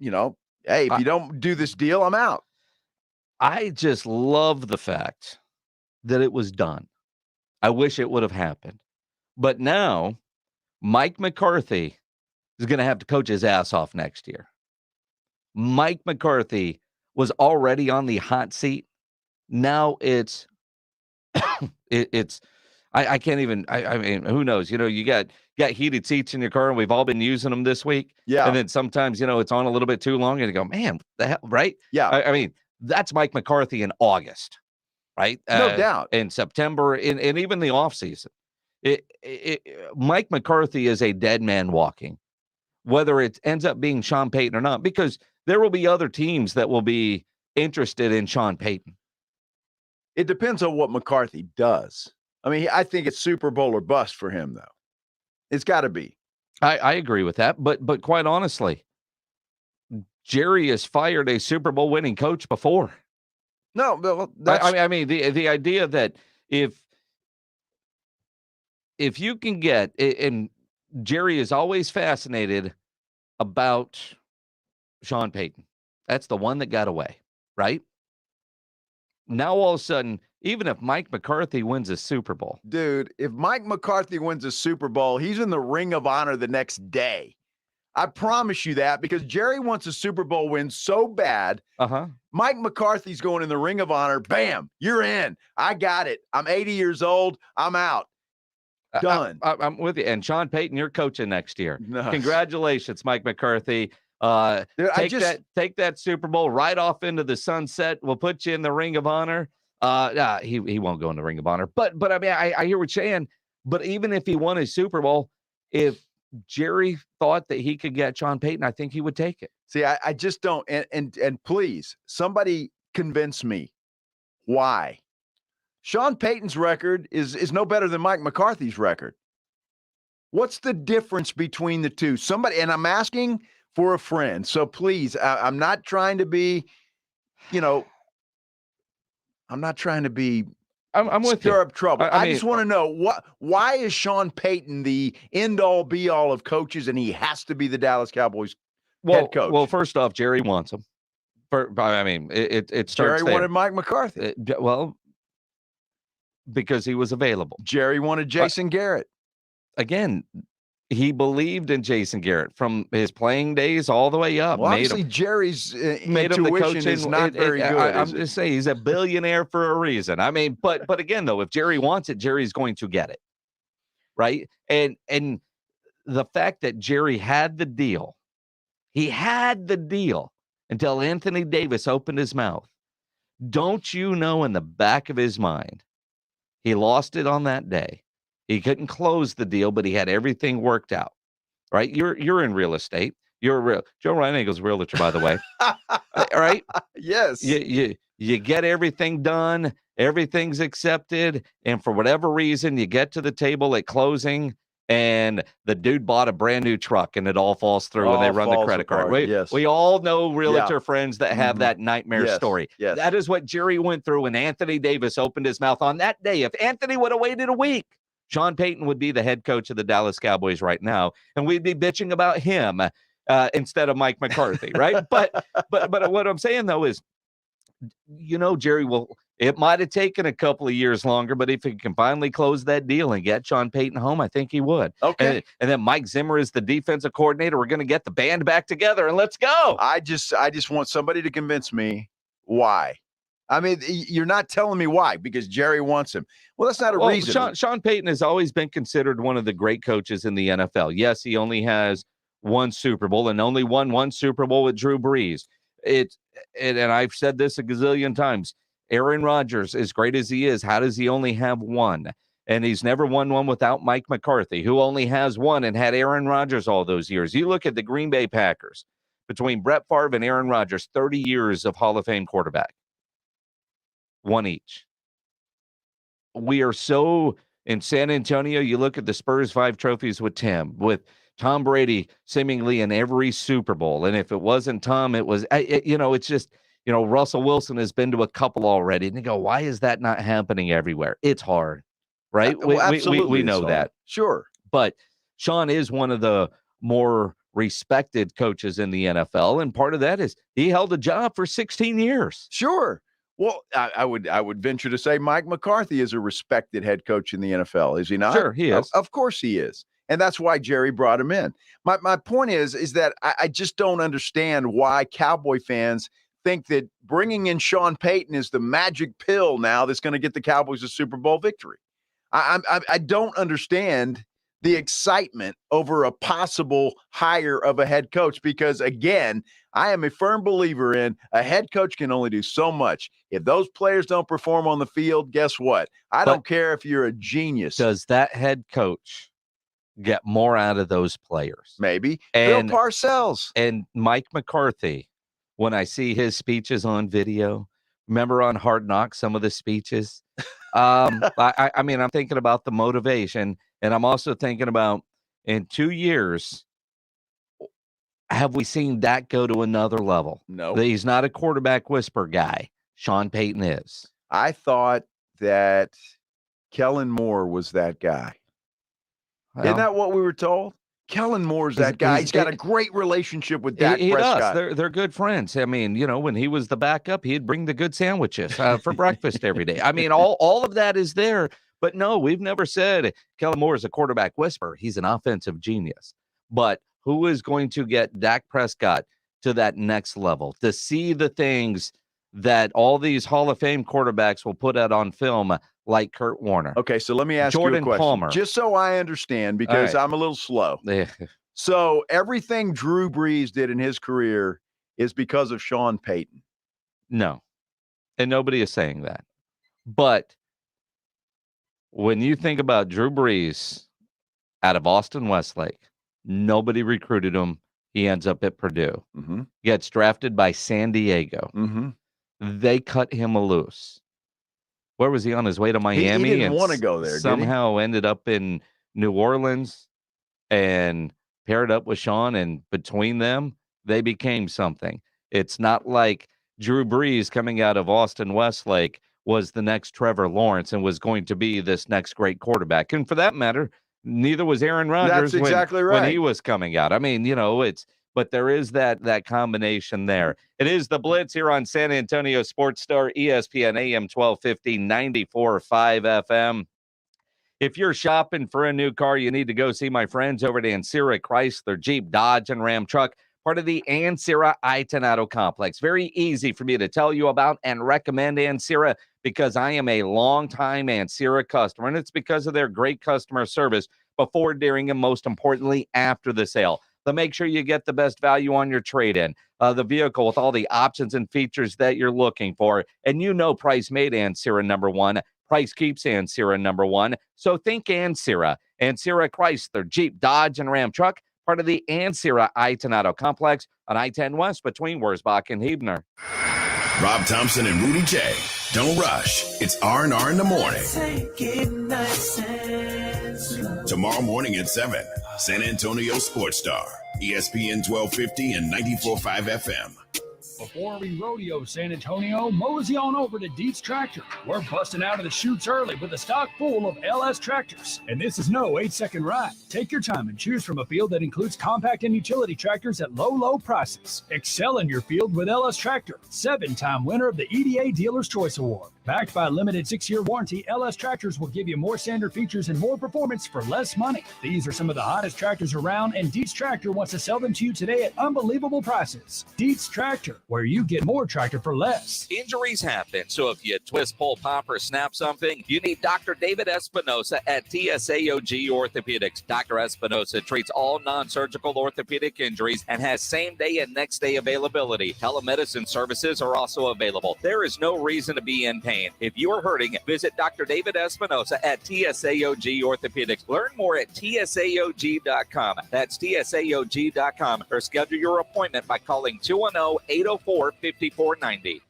hey, if you don't do this deal, I'm out. I just love the fact that it was done. I wish it would have happened. But now Mike McCarthy is going to have to coach his ass off next year. Mike McCarthy was already on the hot seat. Now it's I can't even, I mean, who knows? You got heated seats in your car, and we've all been using them this week. Yeah. And then sometimes, it's on a little bit too long, and you go, man, the hell, right? Yeah. I mean, that's Mike McCarthy in August. right? No doubt. In September and even the offseason. Mike McCarthy is a dead man walking, whether it ends up being Sean Payton or not, because there will be other teams that will be interested in Sean Payton. It depends on what McCarthy does. I mean, I think it's Super Bowl or bust for him, though. It's got to be. I agree with that, but quite honestly, Jerry has fired a Super Bowl winning coach before. No, but that's... I mean the idea that if you can get, and Jerry is always fascinated about Sean Payton. That's the one that got away, right? Now all of a sudden, even if Mike McCarthy wins a Super Bowl. Dude, if Mike McCarthy wins a Super Bowl, he's in the Ring of Honor the next day. I promise you that, because Jerry wants a Super Bowl win so bad. Mike McCarthy's going in the Ring of Honor. Bam, you're in. I got it. I'm 80 years old. I'm out. Done. I'm with you. And Sean Payton, you're coaching next year. Nice. Congratulations, Mike McCarthy. Dude, take that Super Bowl right off into the sunset. We'll put you in the Ring of Honor. He won't go in the Ring of Honor. But I mean, I hear what you're saying. But even if he won a Super Bowl, if Jerry thought that he could get Sean Payton, I think he would take it. See, I just don't. And please, somebody convince me why. Sean Payton's record is no better than Mike McCarthy's record. What's the difference between the two? Somebody, and I'm asking for a friend. So please, I'm not trying to be, I'm not trying to be. I'm with stir you. up trouble. I I mean, just want to know why is Sean Payton the end all be all of coaches, and he has to be the Dallas Cowboys head coach? Well, first off, Jerry wants him. I mean, it starts Jerry there. wanted Mike McCarthy. Because he was available. Jerry wanted Jason Garrett. Again, he believed in Jason Garrett from his playing days all the way up. Well, obviously, Jerry's made him the coach is not very good. I'm just saying he's a billionaire for a reason. I mean, but again, though, if Jerry wants it, Jerry's going to get it, right? And the fact that Jerry had the deal, he had the deal until Anthony Davis opened his mouth. Don't you know in the back of his mind, he lost it on that day. He couldn't close the deal, but he had everything worked out, right? You're in real estate. Joe Reinegel's a realtor, by the way. Right? Yes. You get everything done. Everything's accepted. And for whatever reason, you get to the table at closing and the dude bought a brand new truck and it all falls through and they run the credit card. We all know realtor friends that have that nightmare story. Yes. That is what Jerry went through when Anthony Davis opened his mouth on that day. If Anthony would have waited a week, Sean Payton would be the head coach of the Dallas Cowboys right now, and we'd be bitching about him instead of Mike McCarthy, right? But what I'm saying, though, is, Jerry it might have taken a couple of years longer, but if he can finally close that deal and get Sean Payton home, I think he would. Okay. And then Mike Zimmer is the defensive coordinator. We're going to get the band back together and let's go. I just want somebody to convince me why. I mean, you're not telling me why, because Jerry wants him. Well, that's not a reason. Sean Payton has always been considered one of the great coaches in the NFL. Yes, he only has one Super Bowl and only won one Super Bowl with Drew Brees. And I've said this a gazillion times. Aaron Rodgers, as great as he is, how does he only have one? And he's never won one without Mike McCarthy, who only has one and had Aaron Rodgers all those years. You look at the Green Bay Packers, between Brett Favre and Aaron Rodgers, 30 years of Hall of Fame quarterback. One each. We are so in San Antonio. You look at the Spurs 5 trophies with Tom Brady seemingly in every Super Bowl. And if it wasn't Tom, it was, it's just, Russell Wilson has been to a couple already. And you go, why is that not happening everywhere? It's hard, right? We know that. Sure. But Sean is one of the more respected coaches in the NFL. And part of that is he held a job for 16 years. Sure. Well, I would venture to say Mike McCarthy is a respected head coach in the NFL, is he not? Sure, he is. Of course he is. And that's why Jerry brought him in. My point is that I just don't understand why Cowboy fans think that bringing in Sean Payton is the magic pill now that's going to get the Cowboys a Super Bowl victory. I don't understand the excitement over a possible hire of a head coach, because again, I am a firm believer in a head coach can only do so much. If those players don't perform on the field, guess what? I don't care if you're a genius. Does that head coach get more out of those players? Maybe. And Bill Parcells. And Mike McCarthy, when I see his speeches on video, remember on Hard Knocks, some of the speeches? I mean, I'm thinking about the motivation, and I'm also thinking about in 2 years, have we seen that go to another level? No. He's not a quarterback whisper guy. Sean Payton is. I thought that Kellen Moore was that guy. Well, Isn't that what we were told? Kellen Moore's that guy. He's got a great relationship with Dak Prescott. They're good friends. I mean, you know, when he was the backup, he'd bring the good sandwiches for breakfast every day. I mean, all of that is there. But no, we've never said Kellen Moore is a quarterback whisperer. He's an offensive genius. But who is going to get Dak Prescott to that next level, to see the things that all these Hall of Fame quarterbacks will put out on film, like Kurt Warner? Okay, so let me ask Jordan you a question. Palmer. Just so I understand, because I'm a little slow. So everything Drew Brees did in his career is because of Sean Payton? No. And nobody is saying that. But when you think about Drew Brees out of Austin Westlake, nobody recruited him. He ends up at Purdue. Mm-hmm. Gets drafted by San Diego. Mm-hmm. They cut him loose. Where was he on his way to Miami? He didn't want to go there, somehow ended up in New Orleans and paired up with Sean, and between them, they became something. It's not like Drew Brees coming out of Austin Westlake was the next Trevor Lawrence and was going to be this next great quarterback. And for that matter, neither was Aaron Rodgers. That's exactly right. When he was coming out. I mean, you know, but there is that combination there. It is the Blitz here on San Antonio Sports Star, ESPN AM 1250, 94.5 FM. If you're shopping for a new car, you need to go see my friends over at Ansira Chrysler, Jeep, Dodge, and Ram Truck, part of the Ansira Itenado complex. Very easy for me to tell you about and recommend Ansira because I am a longtime Ansira customer, and it's because of their great customer service before, during, and most importantly, after the sale. So make sure you get the best value on your trade-in, the vehicle with all the options and features that you're looking for. And you know price made Ansira number one. Price keeps Ansira number one. So think Ansira. Ansira Chrysler, Jeep, Dodge, and Ram Truck, part of the Ansira Itenado complex on I-10 West between Wurzbach and Huebner. Rob Thompson and Rudy J. Don't rush. It's R&R in the morning. Take it nice and slow. Tomorrow morning at 7, San Antonio Sports Star, ESPN 1250 and 94.5 FM. Before we rodeo San Antonio, mosey on over to Dietz Tractor. We're busting out of the chutes early with a stock full of LS tractors. And this is no 8-second ride. Take your time and choose from a field that includes compact and utility tractors at low prices. Excel in your field with LS Tractor, 7-time winner of the EDA Dealer's Choice Award. Backed by a limited 6-year warranty, LS Tractors will give you more standard features and more performance for less money. These are some of the hottest tractors around, and Dietz Tractor wants to sell them to you today at unbelievable prices. Dietz Tractor, where you get more tractor for less. Injuries happen, so if you twist, pull, pop, or snap something, you need Dr. David Espinosa at TSAOG Orthopedics. Dr. Espinosa treats all non-surgical orthopedic injuries and has same-day and next-day availability. Telemedicine services are also available. There is no reason to be in pain. If you are hurting, visit Dr. David Espinosa at TSAOG Orthopedics. Learn more at TSAOG.com. That's TSAOG.com, or schedule your appointment by calling 210-804-5490.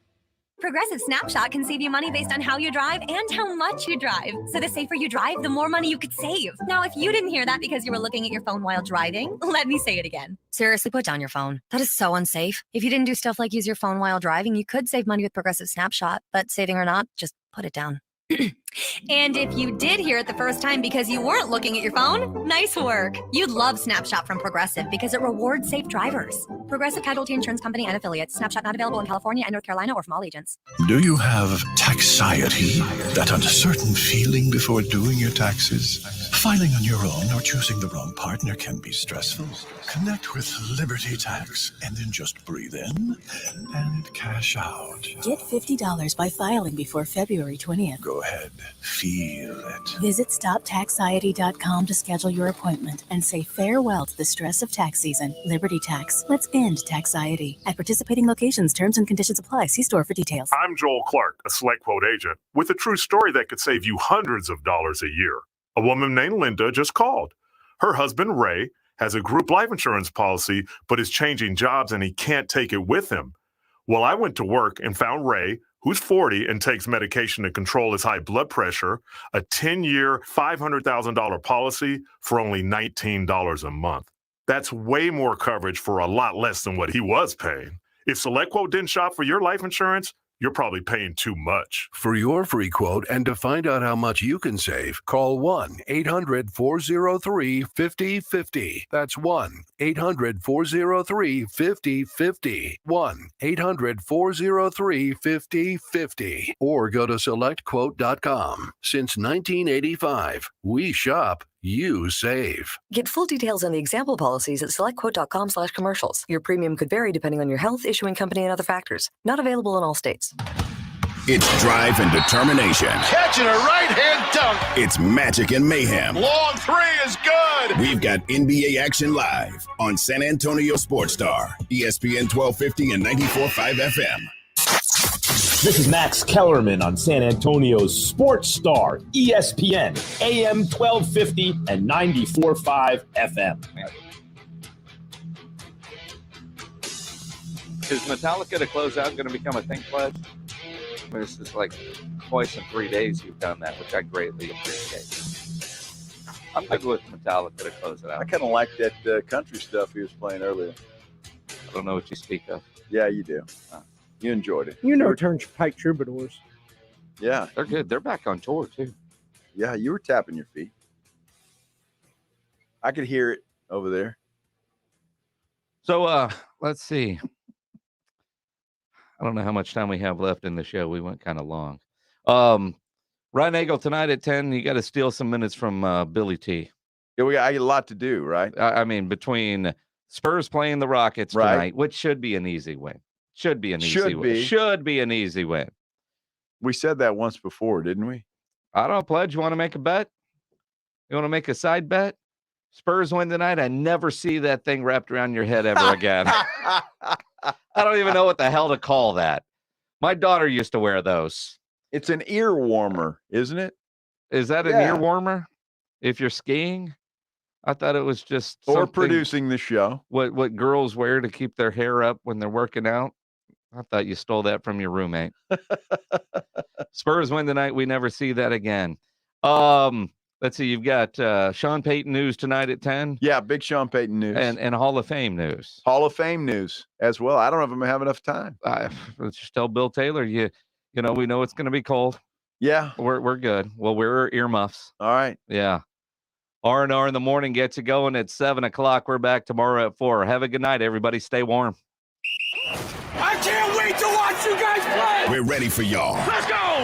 Progressive Snapshot can save you money based on how you drive and how much you drive. So the safer you drive, the more money you could save. Now, if you didn't hear that because you were looking at your phone while driving, let me say it again. Seriously, put down your phone. That is so unsafe. If you didn't do stuff like use your phone while driving, you could save money with Progressive Snapshot. But saving or not, just put it down. And if you did hear it the first time because you weren't looking at your phone, nice work. You'd love Snapshot from Progressive because it rewards safe drivers. Progressive Casualty Insurance Company and Affiliates. Snapshot not available in California and North Carolina or from all agents. Do you have taxiety? That uncertain feeling before doing your taxes? Filing on your own or choosing the wrong partner can be stressful. Connect with Liberty Tax and then just breathe in and cash out. Get $50 by filing before February 20th. Go ahead. feel it. Visit StopTaxiety.com to schedule your appointment and say farewell to the stress of tax season. Liberty Tax. Let's end taxiety. At participating locations, terms and conditions apply. See store for details. I'm Joel Clark, a Select Quote agent, with a true story that could save you hundreds of dollars a year. A woman named Linda just called. Her husband, Ray, has a group life insurance policy, but is changing jobs and he can't take it with him. Well, I went to work and found Ray, who's 40 and takes medication to control his high blood pressure, a 10-year, $500,000 policy for only $19 a month. That's way more coverage for a lot less than what he was paying. If SelectQuote didn't shop for your life insurance, you're probably paying too much. For your free quote and to find out how much you can save, call 1-800-403-5050. That's 1-800-403-5050. 1-800-403-5050. Or go to SelectQuote.com. Since 1985, we shop, you save. Get full details on the example policies at SelectQuote.com/commercials. Your premium could vary depending on your health, issuing company, and other factors. Not available in all states. It's drive and determination. Catching a right-hand dunk. It's magic and mayhem. Long three is good. We've got NBA action live on San Antonio Sports Star, ESPN 1250 and 94.5 FM. This is Max Kellerman on San Antonio's Sports Star, ESPN, AM 1250 and 94.5 FM. Is Metallica to close out going to become a Think Pledge? I mean, this is like twice in 3 days you've done that, which I greatly appreciate. I'm good with Metallica to close it out. I kind of like that country stuff he was playing earlier. I don't know what you speak of. Yeah, you do. You enjoyed it. You know Turnpike Troubadours. Yeah. They're good. They're back on tour, too. Yeah, you were tapping your feet. I could hear it over there. So, let's see. I don't know how much time we have left in the show. We went kind of long. Ryan Nagel tonight at 10. You got to steal some minutes from Billy T. Yeah, I got a lot to do, right? I mean, between Spurs playing the Rockets tonight, which should be an easy win. Should be an easy win. We said that once before, didn't we? I don't pledge. You want to make a bet? You want to make a side bet? Spurs win tonight. I never see that thing wrapped around your head ever again. I don't even know what the hell to call that. My daughter used to wear those. It's an ear warmer, isn't it? Is that an ear warmer? If you're skiing? I thought it was just or producing the show. What girls wear to keep their hair up when they're working out. I thought you stole that from your roommate. Spurs win tonight. We never see that again. Let's see. You've got Sean Payton news tonight at 10. Yeah, big Sean Payton news. And Hall of Fame news. Hall of Fame news as well. I don't know if I'm going to have enough time. Let's just tell Bill Taylor, you know, we know it's going to be cold. Yeah. We're good. We'll wear our earmuffs. All right. Yeah. R&R in the morning gets you going at 7 o'clock. We're back tomorrow at 4. Have a good night, everybody. Stay warm. I can't wait to watch you guys play. We're ready for y'all. Let's go.